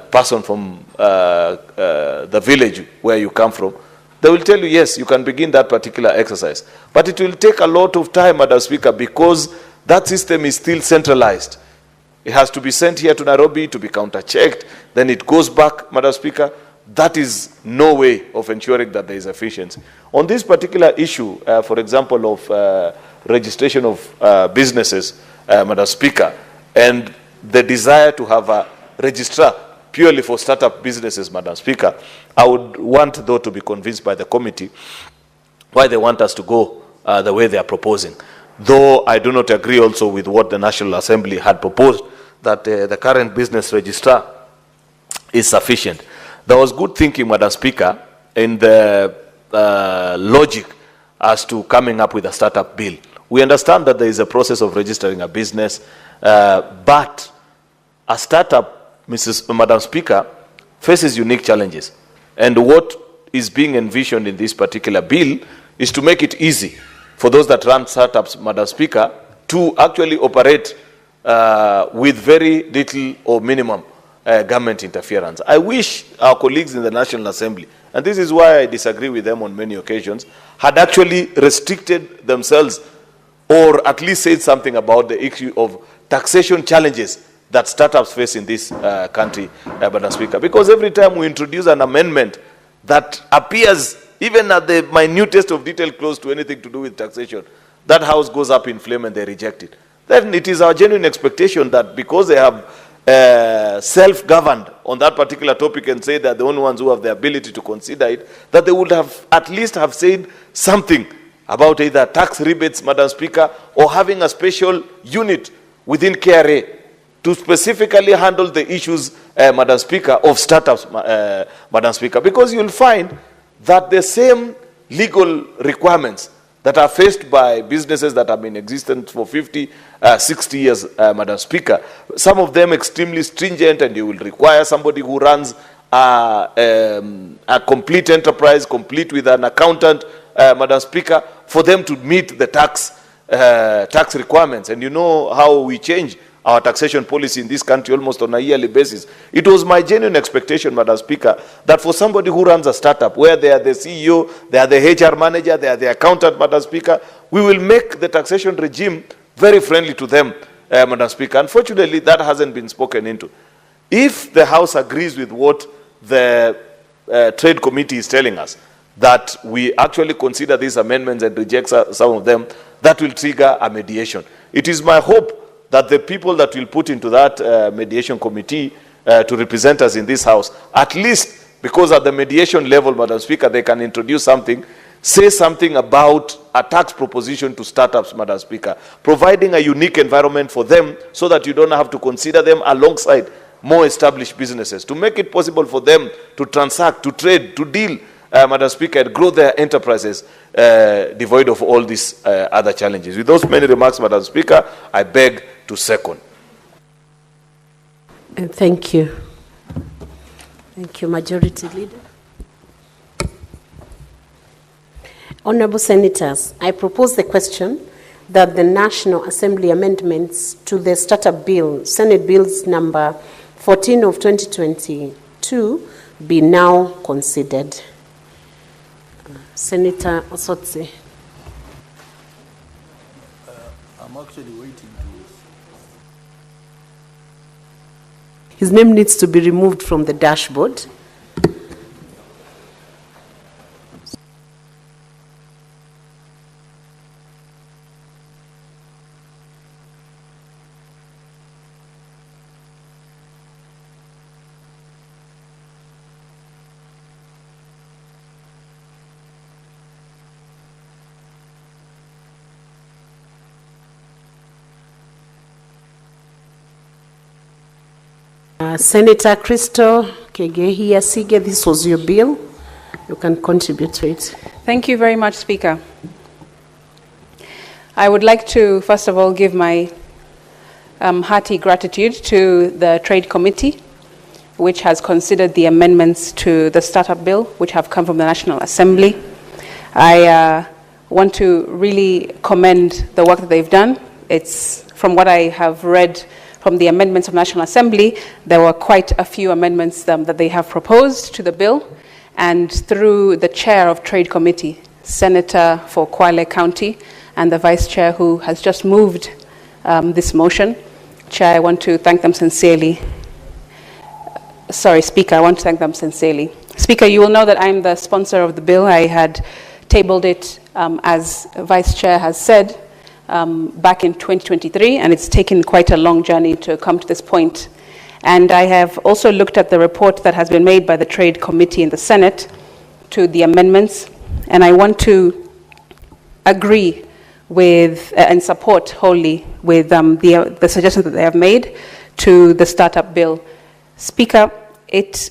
person from the village where you come from, they will tell you, yes, you can begin that particular exercise. But it will take a lot of time, Madam Speaker, because that system is still centralized. It has to be sent here to Nairobi to be counter-checked, then it goes back, Madam Speaker. That is no way of ensuring that there is efficiency. On this particular issue, for example, of registration of businesses, Madam Speaker, and the desire to have a registrar purely for startup businesses, Madam Speaker, I would want, though, to be convinced by the committee why they want us to go the way they are proposing. Though I do not agree also with what the National Assembly had proposed, that the current business registrar is sufficient. There was good thinking, Madam Speaker, in the logic as to coming up with a startup bill. We understand that there is a process of registering a business, but a startup, Madam Speaker, faces unique challenges. And what is being envisioned in this particular bill is to make it easy for those that run startups, Madam Speaker, to actually operate with very little or minimum government interference. I wish our colleagues in the National Assembly, and this is why I disagree with them on many occasions, had actually restricted themselves or at least said something about the issue of taxation challenges that startups face in this country, Madam Speaker. Because every time we introduce an amendment that appears even at the minutest of detail close to anything to do with taxation, that house goes up in flame and they reject it. Then it is our genuine expectation that because they have self-governed on that particular topic and say they're the only ones who have the ability to consider it, that they would have at least have said something about either tax rebates, Madam Speaker, or having a special unit within KRA to specifically handle the issues, Madam Speaker, of startups, Madam Speaker. Because you'll find that the same legal requirements that are faced by businesses that have been existent for 50, 60 years, Madam Speaker, some of them extremely stringent, and you will require somebody who runs a complete enterprise, complete with an accountant, Madam Speaker, for them to meet the tax requirements. And you know how we change our taxation policy in this country almost on a yearly basis. It was my genuine expectation, Madam Speaker, that for somebody who runs a startup, where they are the CEO, they are the HR manager, they are the accountant, Madam Speaker, we will make the taxation regime very friendly to them, Madam Speaker. Unfortunately, that hasn't been spoken into. If the House agrees with what the Trade Committee is telling us, that we actually consider these amendments and reject some of them, that will trigger a mediation. It is my hope that the people that will put into that mediation committee to represent us in this House, at least because at the mediation level, Madam Speaker, they can introduce something, say something about a tax proposition to startups, Madam Speaker, providing a unique environment for them so that you don't have to consider them alongside more established businesses, to make it possible for them to transact, to trade, to deal, Madam Speaker, and grow their enterprises devoid of all these other challenges. With those many remarks, Madam Speaker, I beg to second. Thank you. Thank you, Majority Leader. Honorable Senators, I propose the question that the National Assembly amendments to the Startup Bill, Senate Bills number 14 of 2022, be now considered. Senator Osotsi. I'm actually waiting. His name needs to be removed from the dashboard. Senator Crystal Kegehia Sige, this was your bill. You can contribute to it. Thank you very much, Speaker. I would like to, first of all, give my hearty gratitude to the Trade Committee, which has considered the amendments to the Startup Bill, which have come from the National Assembly. I want to really commend the work that they've done. It's, from what I have read from the amendments of National Assembly, there were quite a few amendments that they have proposed to the bill, and through the chair of Trade Committee, Senator for Kwale County, and the vice chair who has just moved this motion. Chair, I want to thank them sincerely. Sorry, Speaker, I want to thank them sincerely. Speaker, you will know that I'm the sponsor of the bill. I had tabled it, as Vice Chair has said, back in 2023, and it's taken quite a long journey to come to this point. And I have also looked at the report that has been made by the Trade Committee in the Senate to the amendments, and I want to agree with and support wholly with the suggestions that they have made to the Startup Bill. Speaker, it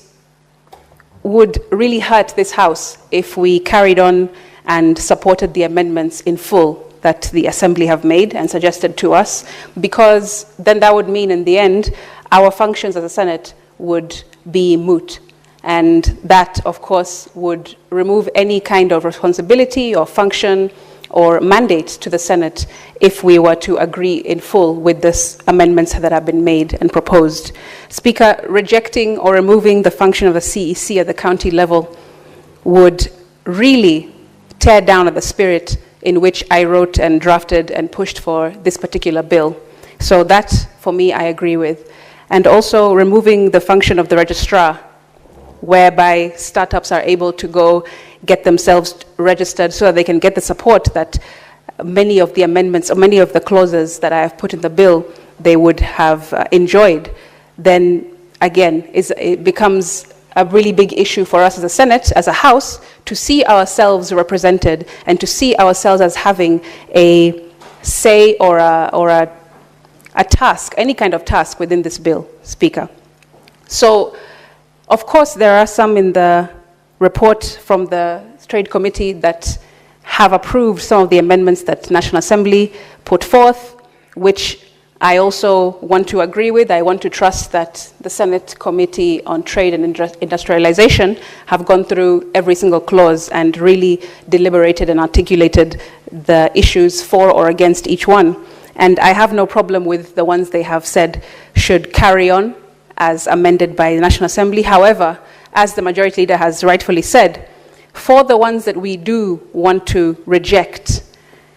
would really hurt this House if we carried on and supported the amendments in full that the Assembly have made and suggested to us, because then that would mean in the end our functions as a Senate would be moot. And that, of course, would remove any kind of responsibility or function or mandate to the Senate if we were to agree in full with these amendments that have been made and proposed. Speaker, rejecting or removing the function of the CEC at the county level would really tear down at the spirit in which I wrote and drafted and pushed for this particular bill. So that, for me, I agree with. And also removing the function of the registrar, whereby startups are able to go get themselves registered so that they can get the support that many of the amendments or many of the clauses that I have put in the bill they would have enjoyed. Then again, it becomes a really big issue for us as a Senate, as a House, to see ourselves represented and to see ourselves as having a say or a task, any kind of task within this bill, Speaker. So, of course, there are some in the report from the Trade Committee that have approved some of the amendments that National Assembly put forth, which I also want to agree with. I want to trust that the Senate Committee on Trade and Industrialization have gone through every single clause and really deliberated and articulated the issues for or against each one. And I have no problem with the ones they have said should carry on as amended by the National Assembly. However, as the Majority Leader has rightfully said, for the ones that we do want to reject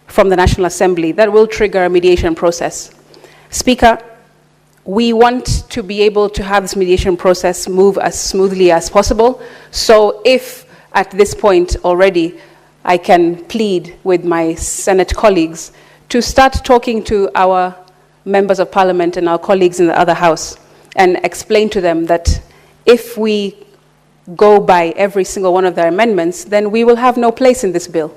from the National Assembly, that will trigger a mediation process. Speaker, we want to be able to have this mediation process move as smoothly as possible. So if at this point already I can plead with my Senate colleagues to start talking to our members of Parliament and our colleagues in the other House and explain to them that if we go by every single one of their amendments, then we will have no place in this bill.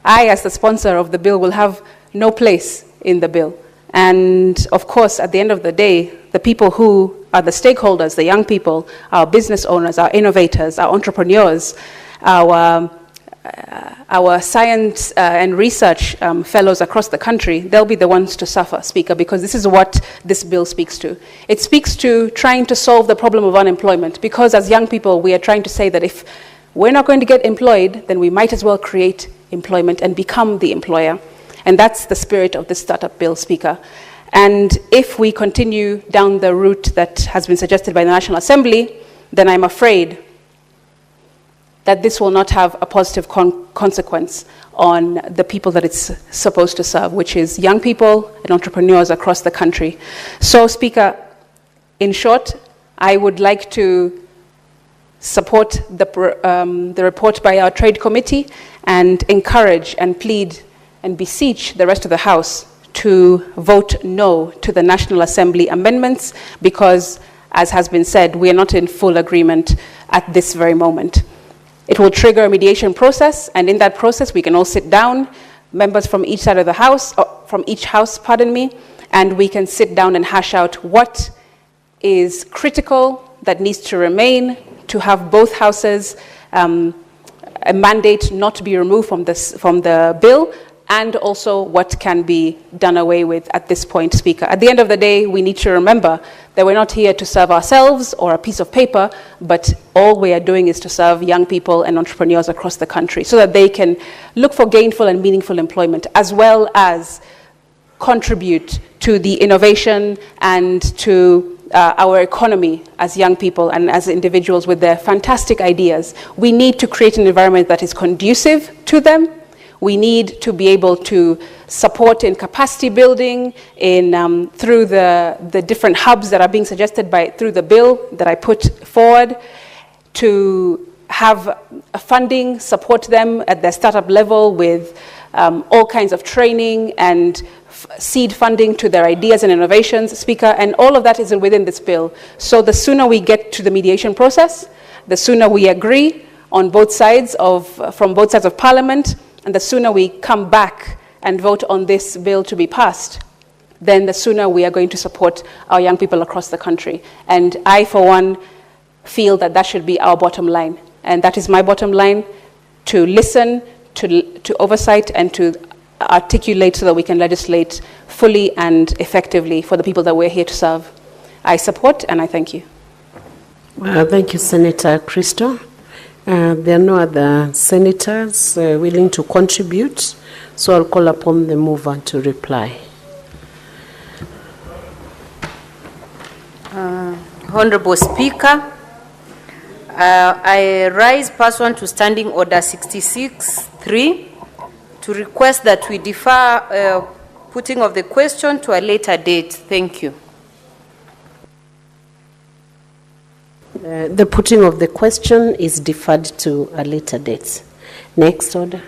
I, as the sponsor of the bill, will have no place in the bill. And of course, at the end of the day, the people who are the stakeholders, the young people, our business owners, our innovators, our entrepreneurs, our our science and research fellows across the country, they'll be the ones to suffer, Speaker, because this is what this bill speaks to. It speaks to trying to solve the problem of unemployment, because as young people, we are trying to say that if we're not going to get employed, then we might as well create employment and become the employer. And that's the spirit of this startup bill, Speaker. And if we continue down the route that has been suggested by the National Assembly, then I'm afraid that this will not have a positive consequence on the people that it's supposed to serve, which is young people and entrepreneurs across the country. So, Speaker, in short, I would like to support the report by our Trade Committee and encourage and plead and beseech the rest of the House to vote no to the National Assembly amendments because, as has been said, we are not in full agreement at this very moment. It will trigger a mediation process, and in that process we can all sit down, members from each side of the House, from each House, pardon me, and we can sit down and hash out what is critical that needs to remain to have both houses a mandate not to be removed from the bill, and also what can be done away with at this point, Speaker. At the end of the day, we need to remember that we're not here to serve ourselves or a piece of paper, but all we are doing is to serve young people and entrepreneurs across the country so that they can look for gainful and meaningful employment, as well as contribute to the innovation and to our economy as young people and as individuals with their fantastic ideas. We need to create an environment that is conducive to them. We need to be able to support in capacity building in, through the different hubs that are being suggested through the bill that I put forward, to have funding, support them at their startup level with all kinds of training and seed funding to their ideas and innovations, Speaker, and all of that is within this bill. So the sooner we get to the mediation process, the sooner we agree on both sides from both sides of Parliament, and the sooner we come back and vote on this bill to be passed, then the sooner we are going to support our young people across the country. And I, for one, feel that that should be our bottom line. And that is my bottom line, to listen, to oversight, and to articulate so that we can legislate fully and effectively for the people that we're here to serve. I support and I thank you. Thank you, Senator Christo. There are no other senators willing to contribute, so I'll call upon the mover to reply. Honorable Speaker, I rise pursuant to Standing Order 66-3 to request that we defer putting of the question to a later date. Thank you. The putting of the question is deferred to a later date. Next order.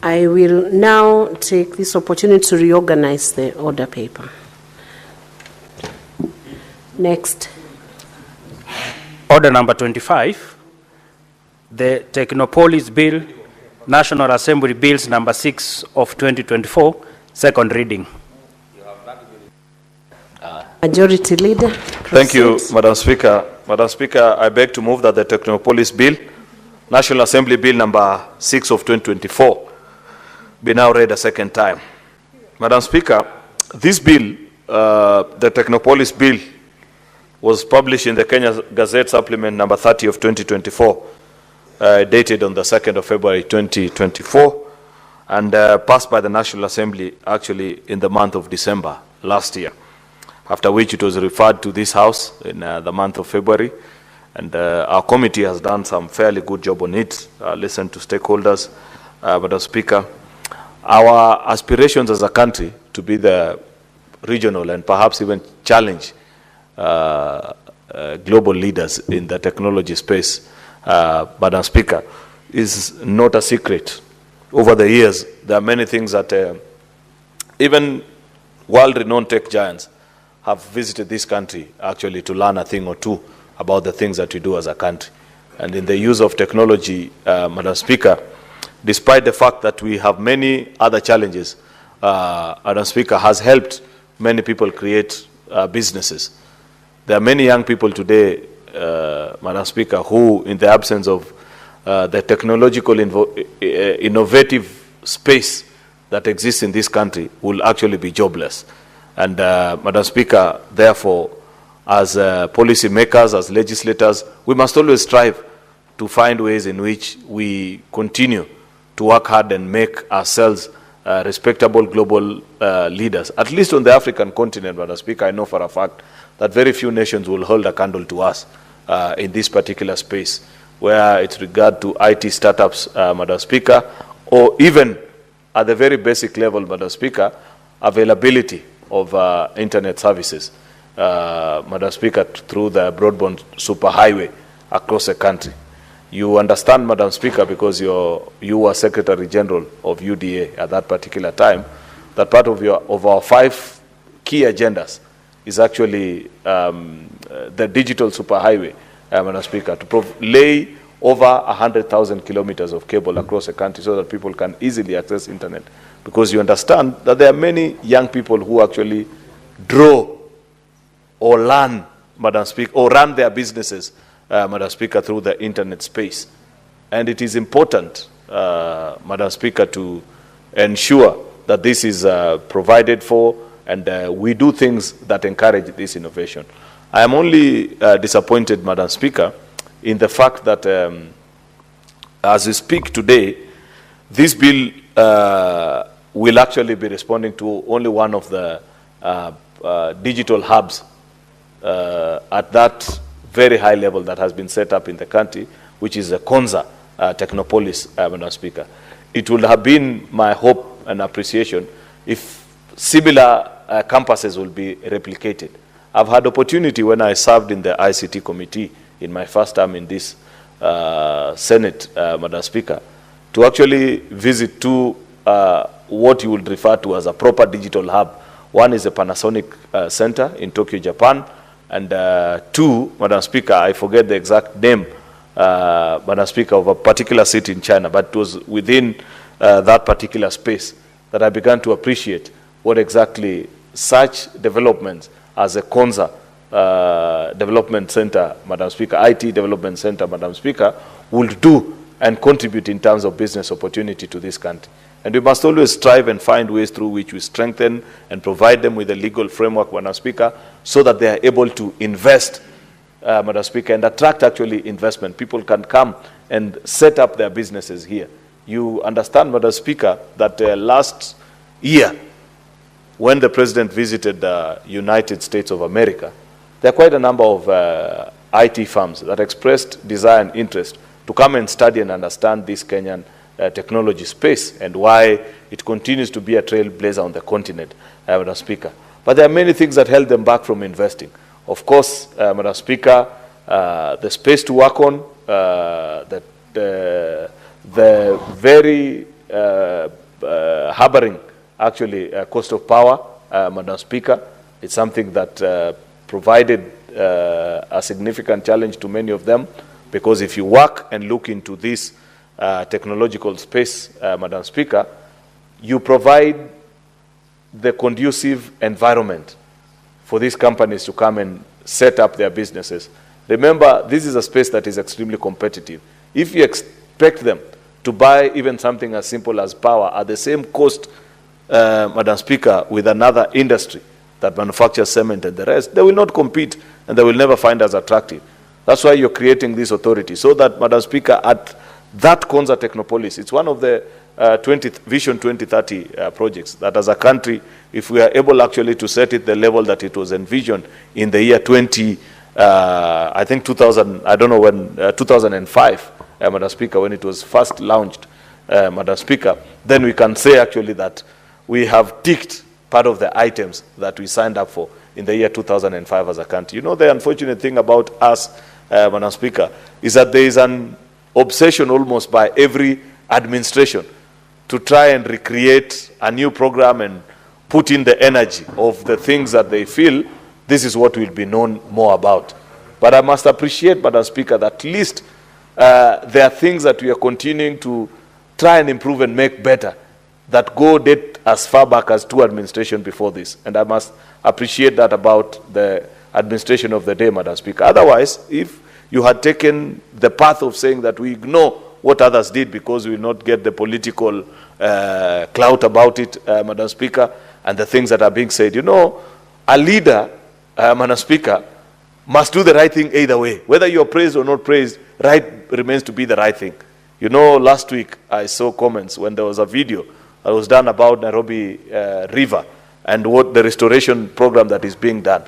I will now take this opportunity to reorganize the order paper. Next. Order number 25, the Technopolis Bill, National Assembly Bills number 6 of 2024, second reading. Majority Leader. Thank you, Madam Speaker. Madam Speaker, I beg to move that the Technopolis Bill, National Assembly Bill number 6 of 2024, be now read a second time. Madam Speaker, this bill, the Technopolis Bill, was published in the Kenya Gazette Supplement number 30 of 2024, dated on the 2nd of February 2024, and passed by the National Assembly actually in the month of December last year, after which it was referred to this House in the month of February, and our committee has done some fairly good job on it, listened to stakeholders. Madam Speaker, our aspirations as a country to be the regional and perhaps even challenge global leaders in the technology space, Madam Speaker, is not a secret. Over the years, there are many things that even world-renowned tech giants have visited this country actually to learn a thing or two about the things that we do as a country. And in the use of technology, Madam Speaker, despite the fact that we have many other challenges, Madam Speaker, has helped many people create businesses. There are many young people today, Madam Speaker, who, in the absence of the technological innovative space that exists in this country, will actually be jobless. And Madam Speaker, therefore, as policy makers, as legislators, we must always strive to find ways in which we continue to work hard and make ourselves respectable global leaders. At least on the African continent, Madam Speaker, I know for a fact that very few nations will hold a candle to us in this particular space, where it's regard to IT startups, Madam Speaker, or even at the very basic level, Madam Speaker, availability of internet services, Madam Speaker, through the broadband superhighway across the country. You understand, Madam Speaker, because you were Secretary General of UDA at that particular time, that part of our 5 key agendas is actually the digital superhighway, Madam Speaker, to lay over 100,000 kilometers of cable across the country so that people can easily access internet. Because you understand that there are many young people who actually draw or learn, Madam Speaker, or run their businesses, Madam Speaker, through the internet space. And it is important, Madam Speaker, to ensure that this is provided for, and we do things that encourage this innovation. I am only disappointed, Madam Speaker, in the fact that as we speak today, this bill will actually be responding to only one of the digital hubs at that very high level that has been set up in the country, which is the Konza Technopolis, Madam Speaker. It would have been my hope and appreciation if similar campuses will be replicated. I've had opportunity when I served in the ICT committee in my first term in this Senate, Madam Speaker, to actually visit 2 what you would refer to as a proper digital hub. One is a Panasonic Center in Tokyo, Japan, and 2, Madam Speaker, I forget the exact name, Madam Speaker, of a particular city in China, but it was within that particular space that I began to appreciate what exactly such developments as a Konza Development Center, Madam Speaker, IT Development Center, Madam Speaker, will do and contribute in terms of business opportunity to this country. And we must always strive and find ways through which we strengthen and provide them with a legal framework, Madam Speaker, so that they are able to invest, Madam Speaker, and attract actually investment. People can come and set up their businesses here. You understand, Madam Speaker, that last year, when the President visited the United States of America, there are quite a number of IT firms that expressed desire and interest to come and study and understand this Kenyan technology space and why it continues to be a trailblazer on the continent, Madam Speaker. But there are many things that held them back from investing. Of course, Madam Speaker, the space to work on, the very harboring, actually, cost of power, Madam Speaker. It's something that provided a significant challenge to many of them, because if you work and look into this technological space, Madam Speaker, you provide the conducive environment for these companies to come and set up their businesses. Remember, this is a space that is extremely competitive. If you expect them to buy even something as simple as power at the same cost, Madam Speaker, with another industry that manufactures cement and the rest, they will not compete and they will never find us attractive. That's why you're creating this authority, so that, Madam Speaker, at that Konza Technopolis, it's one of the Vision 2030 projects that as a country, if we are able actually to set it the level that it was envisioned in the year 2005, Madam Speaker, when it was first launched, Madam Speaker, then we can say actually that we have ticked part of the items that we signed up for in the year 2005 as a country. You know, the unfortunate thing about us, Madam Speaker, is that there is an obsession almost by every administration to try and recreate a new program and put in the energy of the things that they feel this is what will be known more about. But I must appreciate, Madam Speaker, that at least there are things that we are continuing to try and improve and make better that date as far back as 2 administrations before this. And I must appreciate that about the administration of the day, Madam Speaker. Otherwise, if you had taken the path of saying that we ignore what others did because we will not get the political clout about it, Madam Speaker, and the things that are being said. You know, a leader, Madam Speaker, must do the right thing either way. Whether you're praised or not praised, right remains to be the right thing. You know, last week I saw comments when there was a video that was done about Nairobi River and what the restoration program that is being done.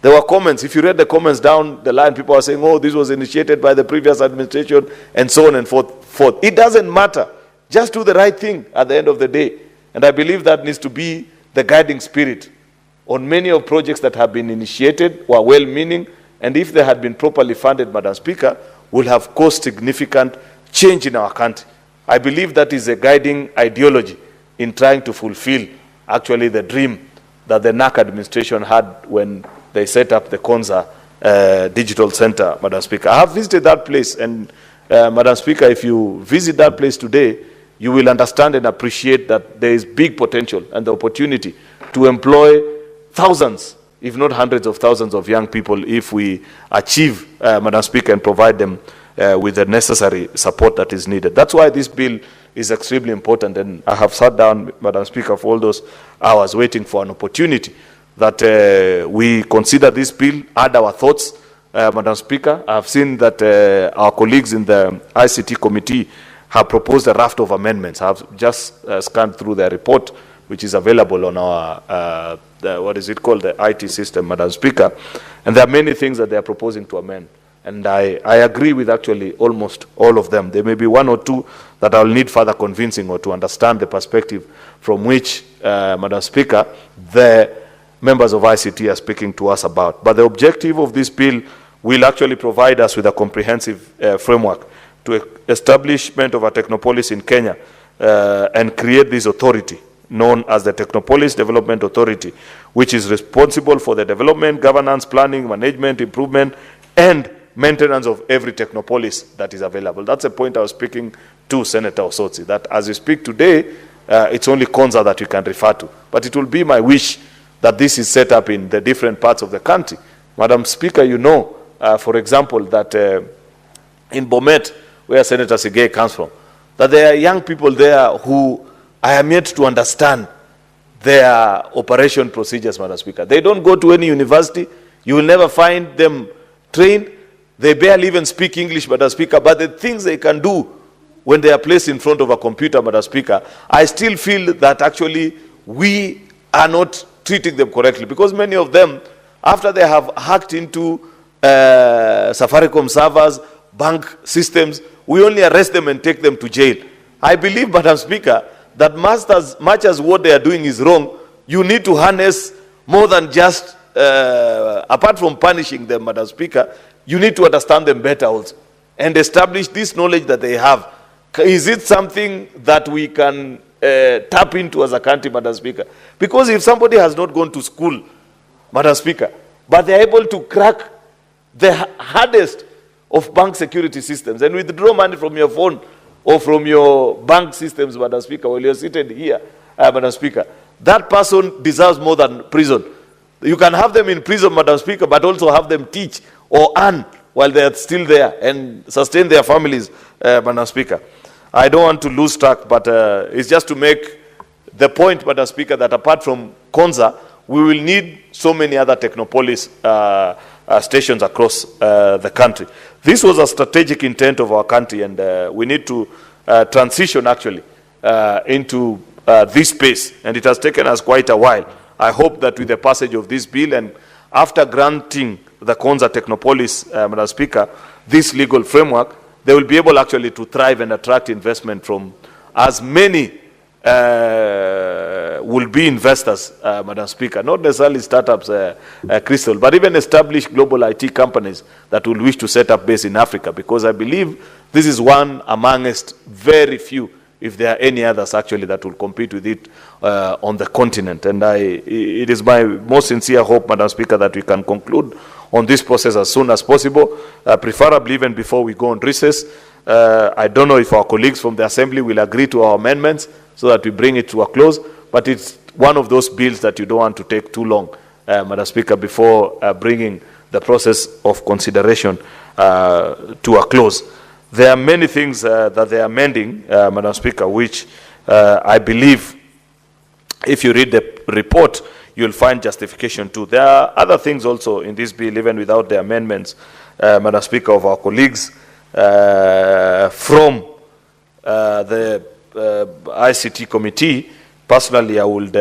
There were comments. If you read the comments down the line, people are saying, oh, this was initiated by the previous administration, and so on and forth. It doesn't matter. Just do the right thing at the end of the day. And I believe that needs to be the guiding spirit on many of projects that have been initiated, were well-meaning, and if they had been properly funded, Madam Speaker, will have caused significant change in our country. I believe that is a guiding ideology in trying to fulfill actually the dream that the NAC administration had when they set up the Konza Digital Center, Madam Speaker. I have visited that place, and Madam Speaker, if you visit that place today, you will understand and appreciate that there is big potential and the opportunity to employ thousands, if not hundreds of thousands of young people if we achieve, Madam Speaker, and provide them with the necessary support that is needed. That's why this bill is extremely important, and I have sat down, Madam Speaker, for all those hours waiting for an opportunity that we consider this bill, add our thoughts, Madam Speaker. I have seen that our colleagues in the ICT committee have proposed a raft of amendments. I have just scanned through their report, which is available on our, what is it called, the IT system, Madam Speaker. And there are many things that they are proposing to amend. And I agree with actually almost all of them. There may be one or two that I'll need further convincing or to understand the perspective from which, Madam Speaker, the members of ICT are speaking to us about. But the objective of this bill will actually provide us with a comprehensive framework to establishment of a Technopolis in Kenya and create this authority known as the Technopolis Development Authority, which is responsible for the development, governance, planning, management, improvement, and maintenance of every Technopolis that is available. That's a point I was speaking to Senator Osotsi, that as we speak today, it's only Konza that we can refer to. But it will be my wish that this is set up in the different parts of the country. Madam Speaker, you know, for example, that in Bomet, where Senator Sigei comes from, that there are young people there who I am yet to understand their operation procedures, Madam Speaker. They don't go to any university. You will never find them trained. They barely even speak English, Madam Speaker. But the things they can do when they are placed in front of a computer, Madam Speaker, I still feel that actually we are not treating them correctly, because many of them, after they have hacked into Safaricom servers, bank systems, we only arrest them and take them to jail. I believe, Madam Speaker, that much as what they are doing is wrong, you need to harness more than just, apart from punishing them, Madam Speaker, you need to understand them better also and establish this knowledge that they have. Is it something that we can tap into as a country, Madam Speaker? Because if somebody has not gone to school, Madam Speaker, but they are able to crack the hardest of bank security systems and withdraw money from your phone or from your bank systems, Madam Speaker, while you're seated here, Madam Speaker, that person deserves more than prison. You can have them in prison, Madam Speaker, but also have them teach or earn while they are still there and sustain their families, Madam Speaker. I don't want to lose track, but it's just to make the point, Madam Speaker, that apart from Konza, we will need so many other Technopolis stations across the country. This was a strategic intent of our country, and we need to transition actually into this space, and it has taken us quite a while. I hope that with the passage of this bill and after granting the Konza Technopolis, Madam Speaker, this legal framework, they will be able actually to thrive and attract investment from as many will be investors, Madam Speaker, not necessarily startups, Crystal, but even established global IT companies that will wish to set up base in Africa, because I believe this is one amongst very few, if there are any others actually, that will compete with it on the continent. And it is my most sincere hope, Madam Speaker, that we can conclude on this process as soon as possible, preferably even before we go on recess. I don't know if our colleagues from the Assembly will agree to our amendments so that we bring it to a close, but it's one of those bills that you don't want to take too long, Madam Speaker, before bringing the process of consideration to a close. There are many things that they are amending, Madam Speaker, which I believe, if you read the report, you'll find justification too. There are other things also in this bill, even without the amendments, Madam Speaker, of our colleagues from the ICT committee. Personally, I would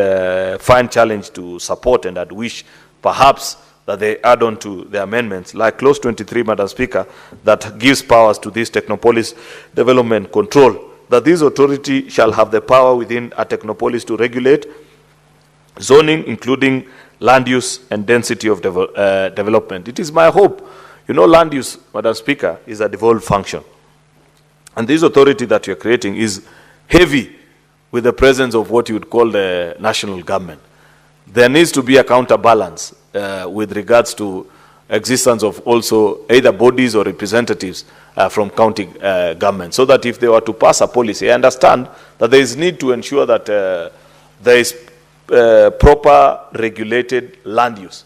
find challenge to support, and I'd wish perhaps that they add on to the amendments, like Clause 23, Madam Speaker, that gives powers to this Technopolis Development Control, that this authority shall have the power within a Technopolis to regulate zoning, including land use and density of development. It is my hope, you know, land use, Madam Speaker, is a devolved function. And this authority that you're creating is heavy with the presence of what you would call the national government. There needs to be a counterbalance with regards to existence of also either bodies or representatives from county government, so that if they were to pass a policy, I understand that there is need to ensure that there is proper regulated land use,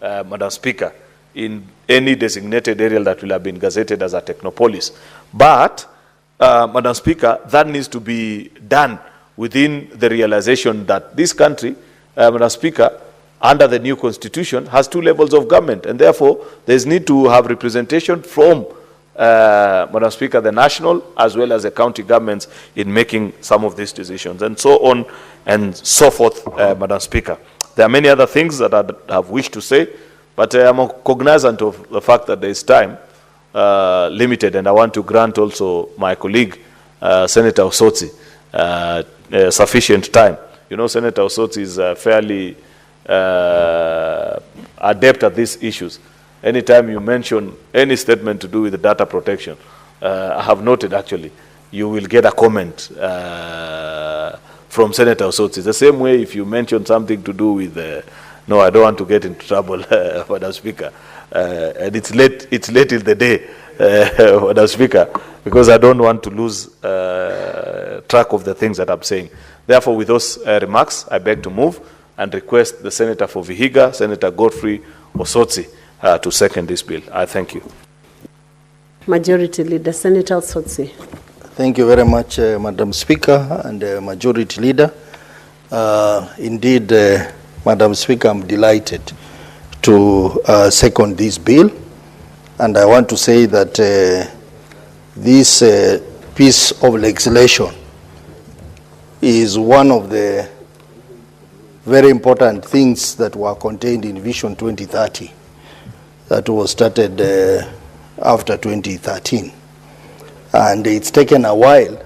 Madam Speaker, in any designated area that will have been gazetted as a technopolis. But, Madam Speaker, that needs to be done within the realization that this country, Madam Speaker, under the new constitution, has two levels of government, and therefore there is need to have representation from, Madam Speaker, the national as well as the county governments in making some of these decisions, and so on and so forth, Madam Speaker. There are many other things that I have wished to say, but I am cognizant of the fact that there is time limited, and I want to grant also my colleague, Senator Osotsi, sufficient time. You know, Senator Osotsi is fairly adept at these issues. Anytime you mention any statement to do with the data protection, I have noted actually, you will get a comment from Senator Osotsi. The same way if you mention something to do with, no, I don't want to get into trouble, Madam Speaker, and it's late in the day, Madam Speaker, because I don't want to lose track of the things that I'm saying. Therefore, with those remarks, I beg to move and request the Senator for Vihiga, Senator Godfrey Osotsi, to second this bill. I thank you. Majority Leader, Senator Osotsi. Thank you very much, Madam Speaker and Majority Leader. Indeed, Madam Speaker, I'm delighted to second this bill. And I want to say that this piece of legislation is one of the very important things that were contained in Vision 2030 that was started after 2013. And it's taken a while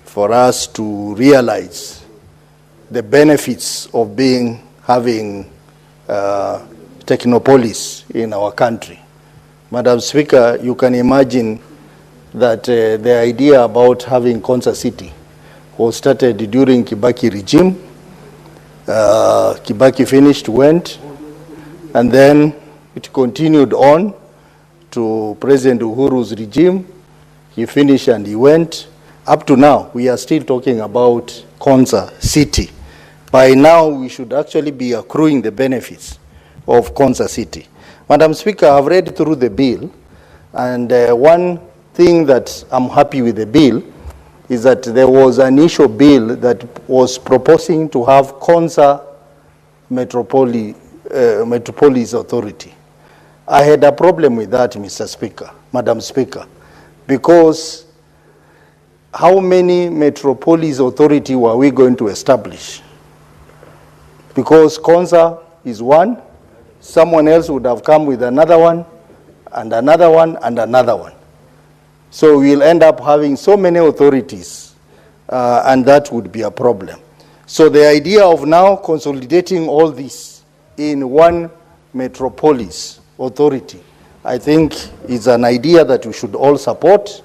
for us to realize the benefits of having technopolis in our country. Madam Speaker, you can imagine that the idea about having Konza City was started during Kibaki regime. Kibaki finished, went, and then it continued on to President Uhuru's regime. He finished and he went. Up to now, we are still talking about Konza City. By now, we should actually be accruing the benefits of Konza City. Madam Speaker, I've read through the bill, and one thing that I'm happy with the bill is that there was an initial bill that was proposing to have Konza Metropolis Authority. I had a problem with that, Mr. Speaker, Madam Speaker, because how many Metropolis Authority were we going to establish? Because Konza is one, someone else would have come with another one, and another one, and another one. So we'll end up having so many authorities, and that would be a problem. So the idea of now consolidating all this in one metropolis authority, I think is an idea that we should all support,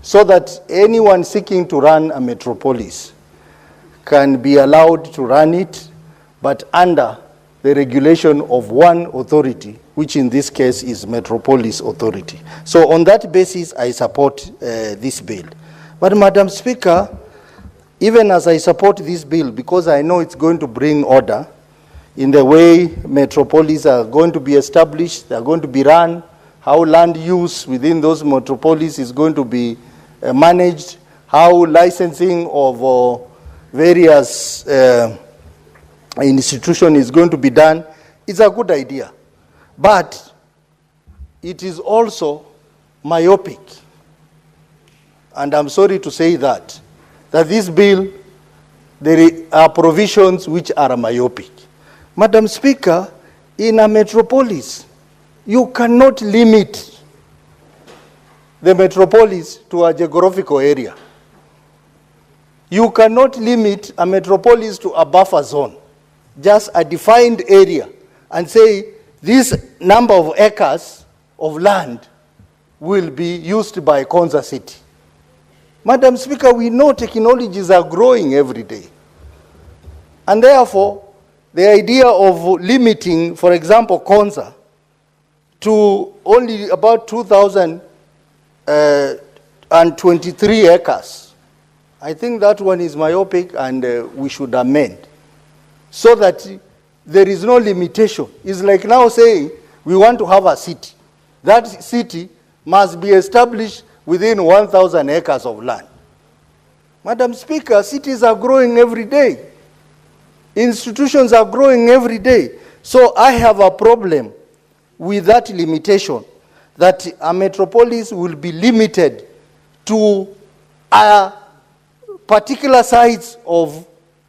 so that anyone seeking to run a metropolis can be allowed to run it, but under the regulation of one authority, which in this case is Metropolis Authority. So on that basis, I support this bill. But Madam Speaker, even as I support this bill, because I know it's going to bring order, in the way metropolises are going to be established, they are going to be run, how land use within those metropolises is going to be managed, how licensing of various institutions is going to be done. It's a good idea. But it is also myopic. And I'm sorry to say that this bill, there are provisions which are myopic. Madam Speaker, in a metropolis, you cannot limit the metropolis to a geographical area. You cannot limit a metropolis to a buffer zone, just a defined area, and say this number of acres of land will be used by Konza City. Madam Speaker, we know technologies are growing every day. And therefore, the idea of limiting, for example, Konza, to only about 2,023 acres, I think that one is myopic, and we should amend so that there is no limitation. It's like now saying we want to have a city. That city must be established within 1,000 acres of land. Madam Speaker, cities are growing every day. Institutions are growing every day. So I have a problem with that limitation, that a metropolis will be limited to a particular size of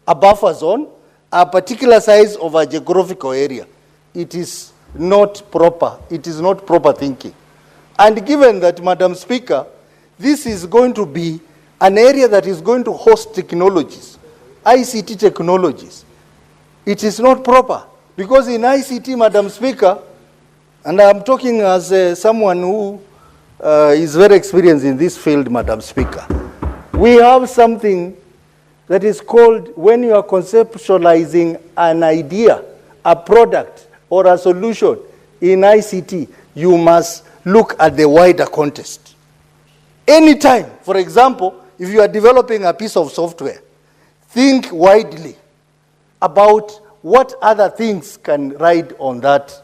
a buffer zone, a particular size of a geographical area. It is not proper. It is not proper thinking. And given that, Madam Speaker, this is going to be an area that is going to host technologies, ICT technologies, it is not proper. Because in ICT, Madam Speaker, and I'm talking as someone who is very experienced in this field, Madam Speaker, we have something that is called, when you are conceptualizing an idea, a product, or a solution in ICT, you must look at the wider context. Anytime, for example, if you are developing a piece of software, think widely about what other things can ride on that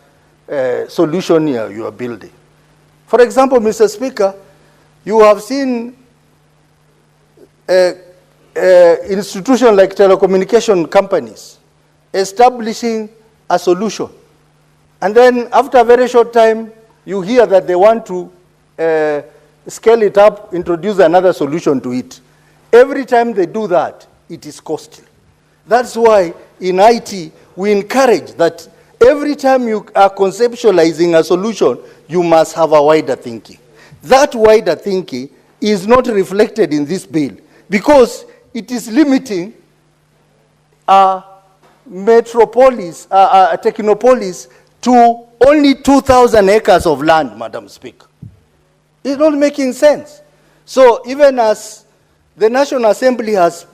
solution you are building. For example, Mr. Speaker, you have seen institutions like telecommunication companies establishing a solution. And then after a very short time, you hear that they want to scale it up, introduce another solution to it. Every time they do that, it is costly. That's why in IT, we encourage that every time you are conceptualizing a solution, you must have a wider thinking. That wider thinking is not reflected in this bill because it is limiting a metropolis, a technopolis, to only 2,000 acres of land, Madam Speaker. It's not making sense. So even as the National Assembly has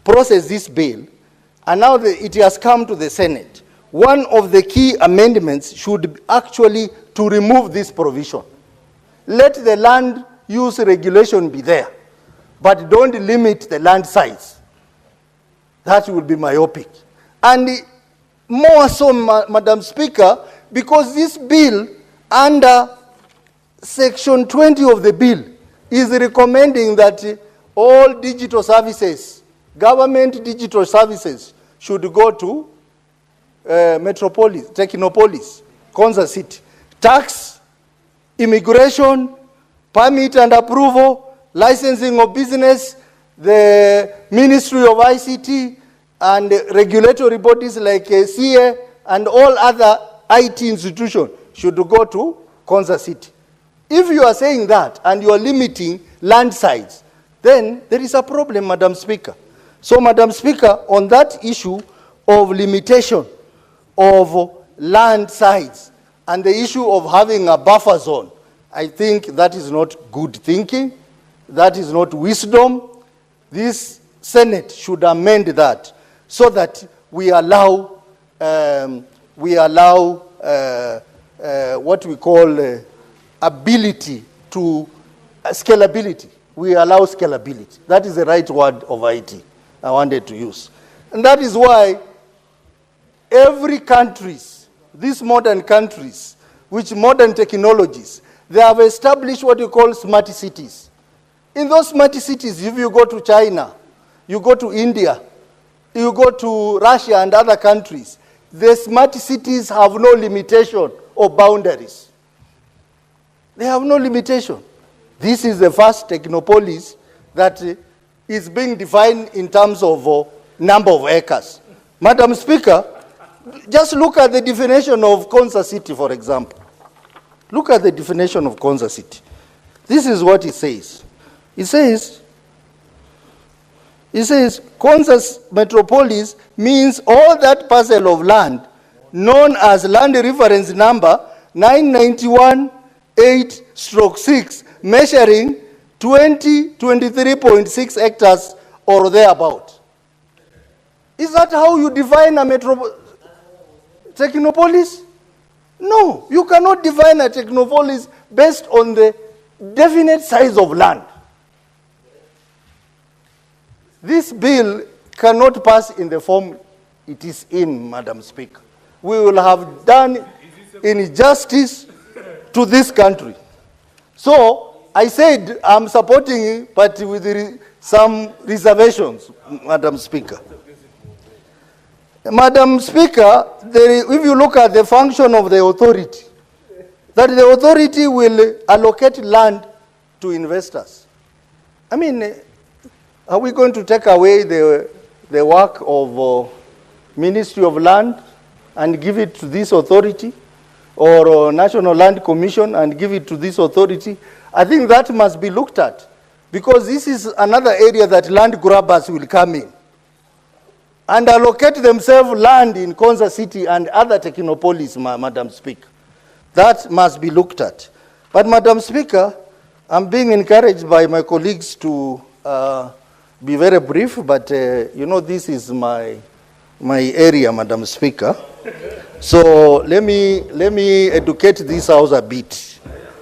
processed this bill, and now it has come to the Senate, one of the key amendments should actually to remove this provision. Let the land use regulation be there, but don't limit the land size. That would be myopic. And more so, Madam Speaker, because this bill, under Section 20 of the bill, is recommending that all digital services, government digital services, should go to metropolis, technopolis, Konza City. Tax, immigration, permit and approval, licensing of business, the Ministry of ICT, and regulatory bodies like CA and all other IT institutions should go to Konza City. If you are saying that and you are limiting land size, then there is a problem, Madam Speaker. So, Madam Speaker, on that issue of limitation of land size and the issue of having a buffer zone, I think that is not good thinking. That is not wisdom. This Senate should amend that so that we allow what we call ability to scalability. We allow scalability. That is the right word of IT I wanted to use. And that is why every countries, these modern countries, which modern technologies, they have established what you call smart cities. In those smart cities, if you go to China, you go to India, you go to Russia and other countries, the smart cities have no limitation or boundaries. They have no limitation. This is the first technopolis that is being defined in terms of number of acres. Madam Speaker, just look at the definition of Konza City, for example. Look at the definition of Konza City. This is what it says. It says, Konza's metropolis means all that parcel of land known as land reference number 991-8/6, measuring 23.6 hectares or thereabout. Is that how you define a technopolis? No, you cannot define a technopolis based on the definite size of land. This bill cannot pass in the form it is in, Madam Speaker. We will have done injustice to this country. So I said I'm supporting it, but with some reservations, Madam Speaker. Madam Speaker, if you look at the function of the authority, that the authority will allocate land to investors. I mean, are we going to take away the work of Ministry of Land and give it to this authority, or National Land Commission and give it to this authority? I think that must be looked at, because this is another area that land grabbers will come in and allocate themselves land in Konza City and other technopolis, Madam Speaker. That must be looked at. But Madam Speaker, I'm being encouraged by my colleagues to be very brief, but you know, this is my area, Madam Speaker. So let me educate this House a bit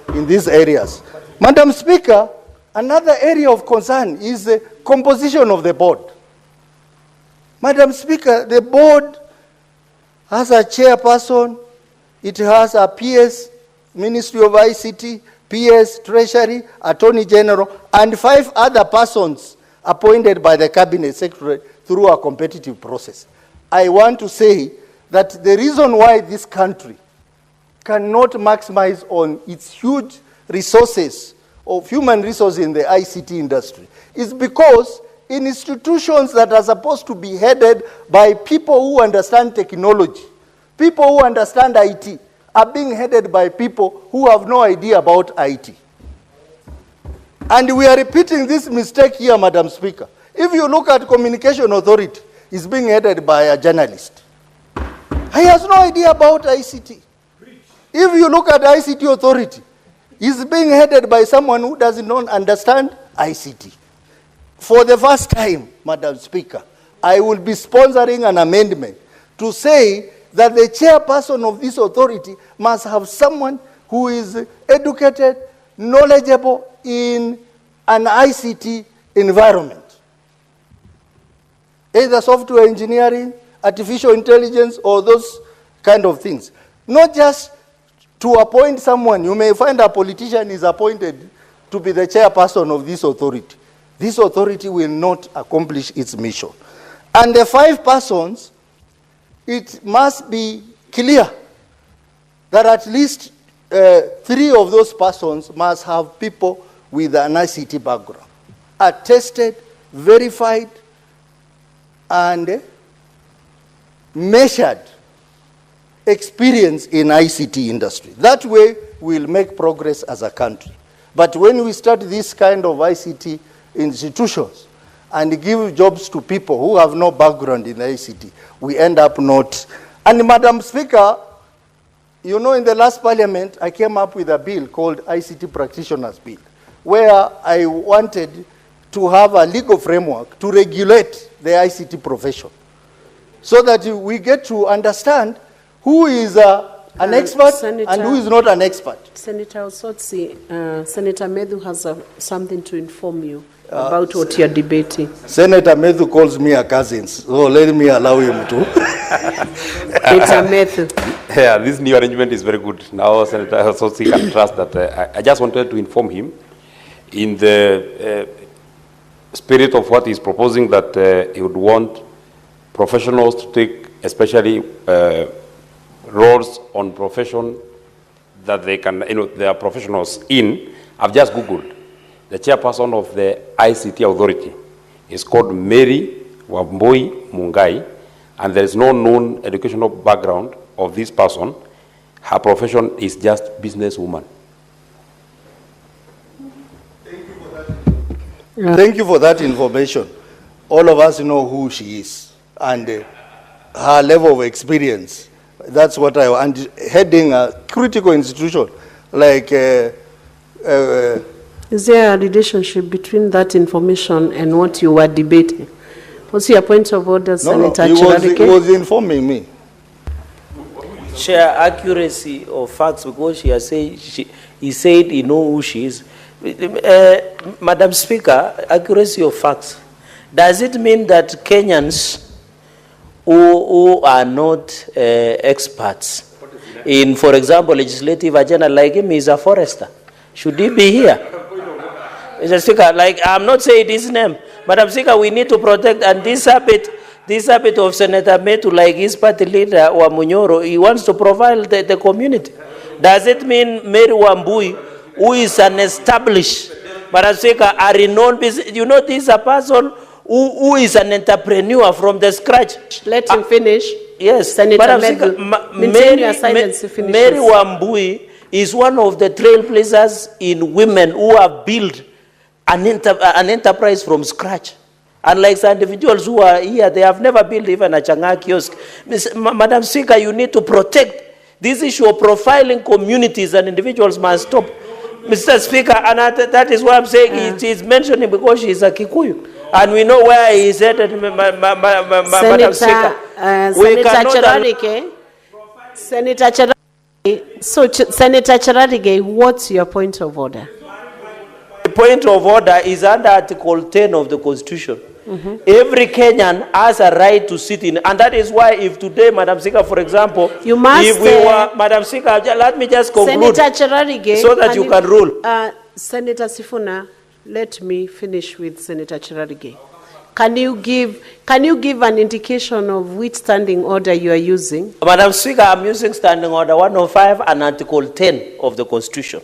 in these areas. Madam Speaker, another area of concern is the composition of the board. Madam Speaker, the board has a chairperson, it has a PS, Ministry of ICT, PS, Treasury, Attorney General, and 5 other persons appointed by the Cabinet Secretary through a competitive process. I want to say that the reason why this country cannot maximize on its huge resources of human resources in the ICT industry is because institutions that are supposed to be headed by people who understand technology, people who understand IT, are being headed by people who have no idea about IT. And we are repeating this mistake here, Madam Speaker. If you look at Communication Authority, it's being headed by a journalist. He has no idea about ICT. If you look at ICT Authority, it's being headed by someone who does not understand ICT. For the first time, Madam Speaker, I will be sponsoring an amendment to say that the chairperson of this authority must have someone who is educated, knowledgeable in an ICT environment. Either software engineering, artificial intelligence, or those kind of things. Not just to appoint someone. You may find a politician is appointed to be the chairperson of this authority. This authority will not accomplish its mission. And the 5 persons, it must be clear that at least 3 of those persons must have people with an ICT background, attested, verified, and measured experience in ICT industry. That way, we'll make progress as a country. But when we start this kind of ICT institutions and give jobs to people who have no background in ICT, we end up not. And Madam Speaker, you know, in the last parliament, I came up with a bill called ICT Practitioners Bill, where I wanted to have a legal framework to regulate the ICT profession, so that we get to understand who is an expert Senator, and who is not an expert. Senator Osotsi, Senator Medhu has something to inform you about what you're debating. Senator Methu calls me a cousin, so let me allow him to. Senator Methu. Yeah, this new arrangement is very good. Now Senator Osotsi can trust that. I just wanted to inform him in the spirit of what he's proposing, that he would want professionals to take especially roles on profession that they can, they are professionals in. I've just Googled. The chairperson of the ICT authority is called Mary Wambui Mungai, and there is no known educational background of this person. Her profession is just businesswoman. Thank you for that information. All of us know who she is and her level of experience. That's what I want. And heading a critical institution like. Is there a relationship between that information and what you were debating? What's your point of order, Senator Chirarike? He was informing me. Share accuracy of facts, because she has said, he said he knows who she is. Madam Speaker, accuracy of facts. Does it mean that Kenyans who are not experts in, for example, legislative agenda, like him, is a forester? Should he be here? Mr. Speaker, like, I'm not saying his name, Madam Speaker, we need to protect, and this habit of Senator Metu, like his party leader, Wamunyoro, he wants to profile the community. Does it mean Mary Wambui, who is an established, Madam Speaker, a renowned business, this is a person who is an entrepreneur from the scratch. Let him finish. Yes, Senator Metu, Mary Wambui is one of the trailblazers in women who have built an enterprise from scratch. Unlike some individuals who are here, they have never built even a Chang'an kiosk. Madam Speaker, you need to protect this issue of profiling communities, and individuals must stop. Mr. Speaker, and that is why I'm saying it is mentioning, because she is a Kikuyu. And we know where he is headed, Madam Speaker. Senator Chirarike, so Senator Chirarike, what's your point of order? The point of order is under Article 10 of the Constitution. Every Kenyan has a right to sit in, and that is why if today, Madam Speaker, for example, you must, if we were, Madam Speaker, let me just conclude, Senator Chirarike, so that you can rule. Senator Sifuna, let me finish with Senator Chirarike. Can you give an indication of which standing order you are using? Madam Speaker, I'm using standing order 105 and Article 10 of the Constitution.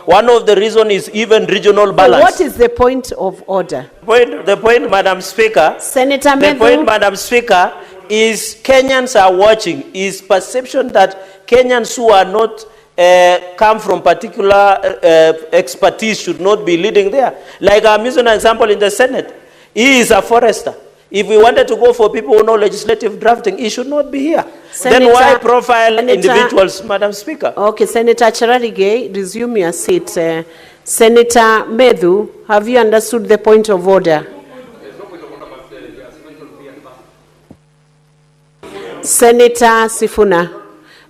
One of the reasons is even regional balance. So what is the point of order? The point, Madam Speaker, Senator Medhu, the point, Madam Speaker, is Kenyans are watching, is perception that Kenyans who are not come from particular expertise should not be leading there. Like I'm using an example in the Senate. He is a forester. If we wanted to go for people who know legislative drafting, he should not be here. Then why profile individuals, Madam Speaker? Okay, Senator Chirarike, resume your seat. Senator Medhu, have you understood the point of order? Senator Sifuna,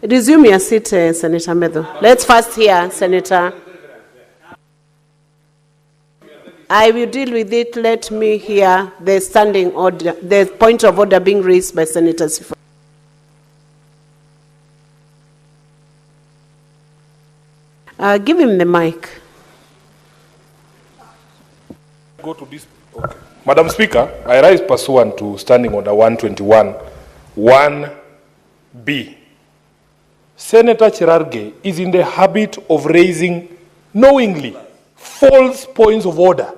resume your seat, Senator Medhu. Let's first hear Senator. I will deal with it. Let me hear the standing order, the point of order being raised by Senator Sifuna. Give him the mic. Go to this. Okay. Madam Speaker, I rise pursuant to Standing Order 121, 1B. Senator Chirarike is in the habit of raising knowingly false points of order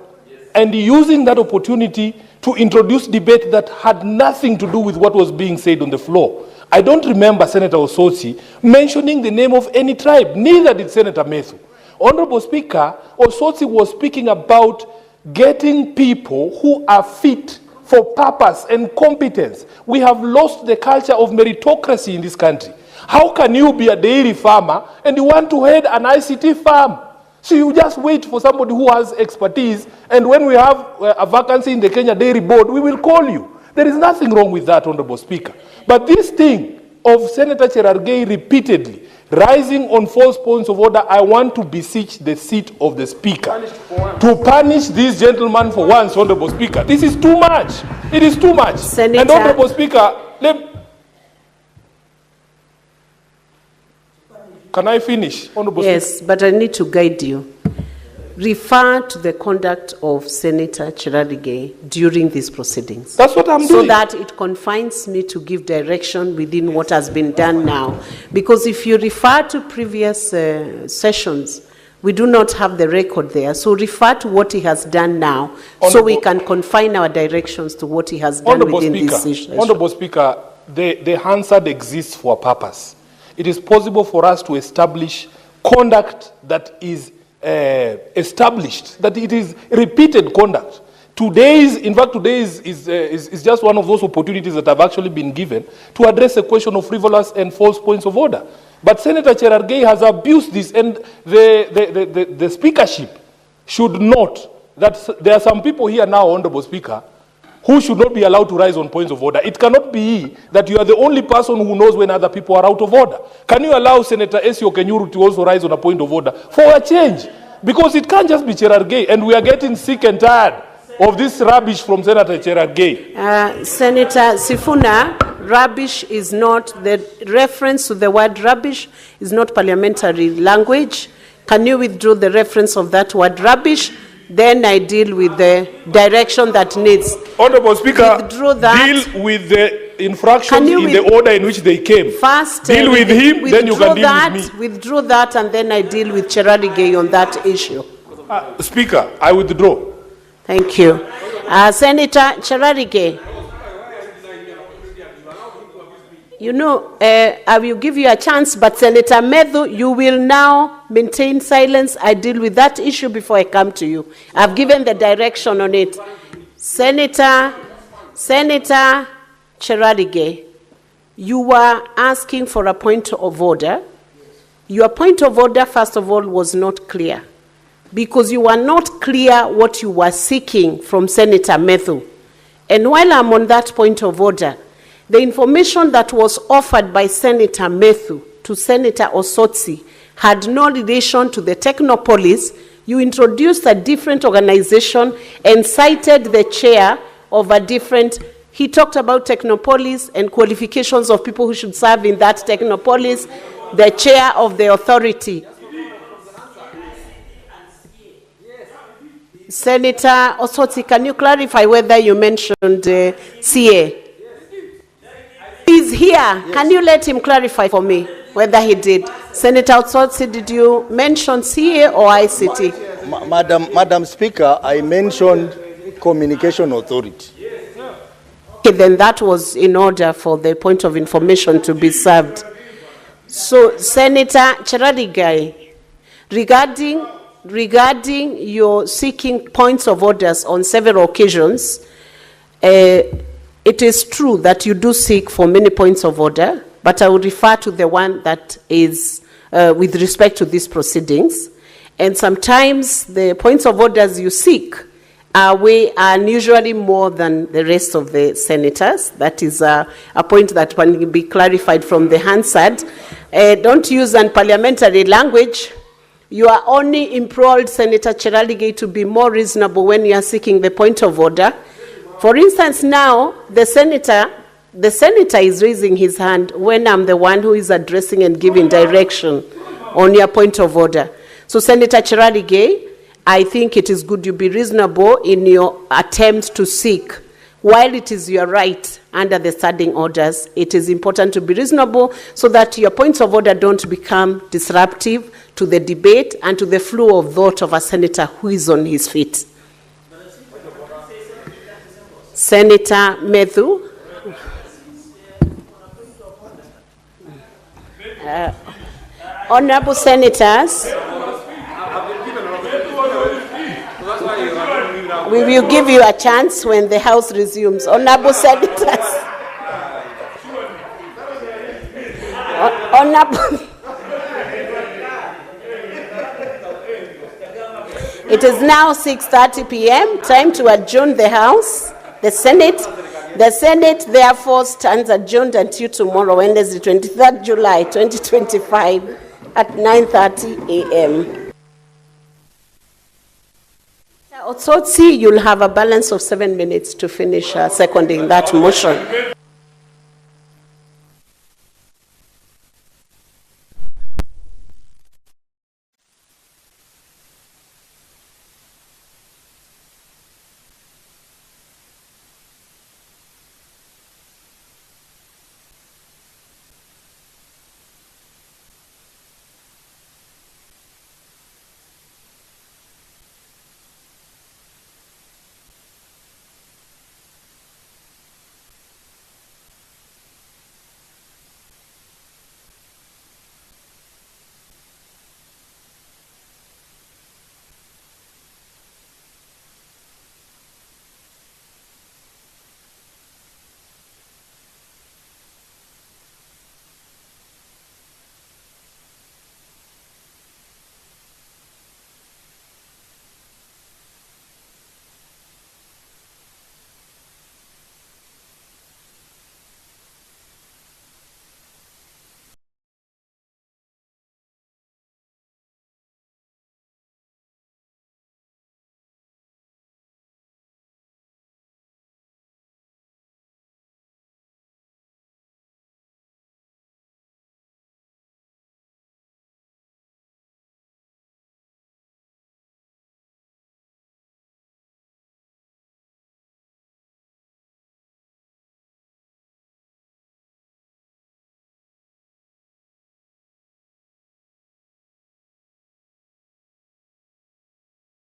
and using that opportunity to introduce debate that had nothing to do with what was being said on the floor. I don't remember Senator Osotsi mentioning the name of any tribe, neither did Senator Methu. Honorable Speaker, Osotsi was speaking about getting people who are fit for purpose and competence. We have lost the culture of meritocracy in this country. How can you be a dairy farmer and you want to head an ICT farm? So you just wait for somebody who has expertise, and when we have a vacancy in the Kenya Dairy Board, we will call you. There is nothing wrong with that, Honorable Speaker. But this thing of Senator Chirarike repeatedly Rising on false points of order, I want to beseech the seat of the Speaker to punish this gentleman for once, Honorable Speaker. This is too much. It is too much. Senator. And Honorable Speaker, can I finish, Honorable Yes, Speaker? but I need to guide you. Refer to the conduct of Senator Cherargei during these proceedings. That's what I'm so doing. So that it confines me to give direction within what has been done now. Because if you refer to previous sessions, we do not have the record there. So refer to what he has done now, so we can confine our directions to what he has done within this session. Honorable Speaker, the Hansard exists for a purpose. It is possible for us to establish conduct that is established, that it is repeated conduct. Today is just one of those opportunities that have actually been given to address a question of frivolous and false points of order. But Senator Cherargei has abused this, and the speakership should note that there are some people here now, Honorable Speaker, who should not be allowed to rise on points of order. It cannot be that you are the only person who knows when other people are out of order. Can you allow Senator Esio Kenyuru to also rise on a point of order for a change? Because it can't just be Cherargei, and we are getting sick and tired of this rubbish from Senator Cherargei. Senator Sifuna, rubbish is not, the reference to the word rubbish is not parliamentary language. Can you withdraw the reference of that word rubbish? Then I deal with the direction that needs. Honorable Speaker, withdraw that. Deal with the infractions in the order in which they came. First, deal with him, then you can deal with me. Withdraw that, and then I deal with Cherargei on that issue. Speaker, I withdraw. Thank you. Senator Cherargei. You know, I will give you a chance, but Senator Medhu, you will now maintain silence. I deal with that issue before I come to you. I've given the direction on it. Senator Cherargei, you were asking for a point of order. Your point of order, first of all, was not clear, because you were not clear what you were seeking from Senator Medhu. And while I'm on that point of order, the information that was offered by Senator Medhu to Senator Osotsi had no relation to the Technopolis. You introduced a different organization and cited the chair of a different. He talked about Technopolis and qualifications of people who should serve in that Technopolis, the chair of the authority. Senator Osotsi, can you clarify whether you mentioned CA? He's here. Yes. Can you let him clarify for me whether he did? Senator Osotsi, did you mention CA or ICT? Madam Speaker, I mentioned Communication Authority. Okay, then that was in order for the point of information to be served. So, Senator Cherargei, regarding your seeking points of orders on several occasions, it is true that you do seek for many points of order, but I will refer to the one that is with respect to these proceedings. And sometimes the points of orders you seek are unusually more than the rest of the senators. That is a point that can be clarified from the Hansard. Don't use unparliamentary language. You are only implored, Senator Cherargei, to be more reasonable when you are seeking the point of order. For instance, now, the senator is raising his hand when I'm the one who is addressing and giving direction on your point of order. So, Senator Cherargei, I think it is good you be reasonable in your attempt to seek. While it is your right under the standing orders, it is important to be reasonable so that your points of order don't become disruptive to the debate and to the flow of thought of a senator who is on his feet. Senator Medhu. Honorable Senators, we will give you a chance when the House resumes. Honorable Senators. It is now 6:30 p.m., time to adjourn the House, the Senate. The Senate therefore stands adjourned until tomorrow, Wednesday, 23rd July 2025 at 9:30 a.m. Otsotsi, you'll have a balance of 7 minutes to finish seconding that motion.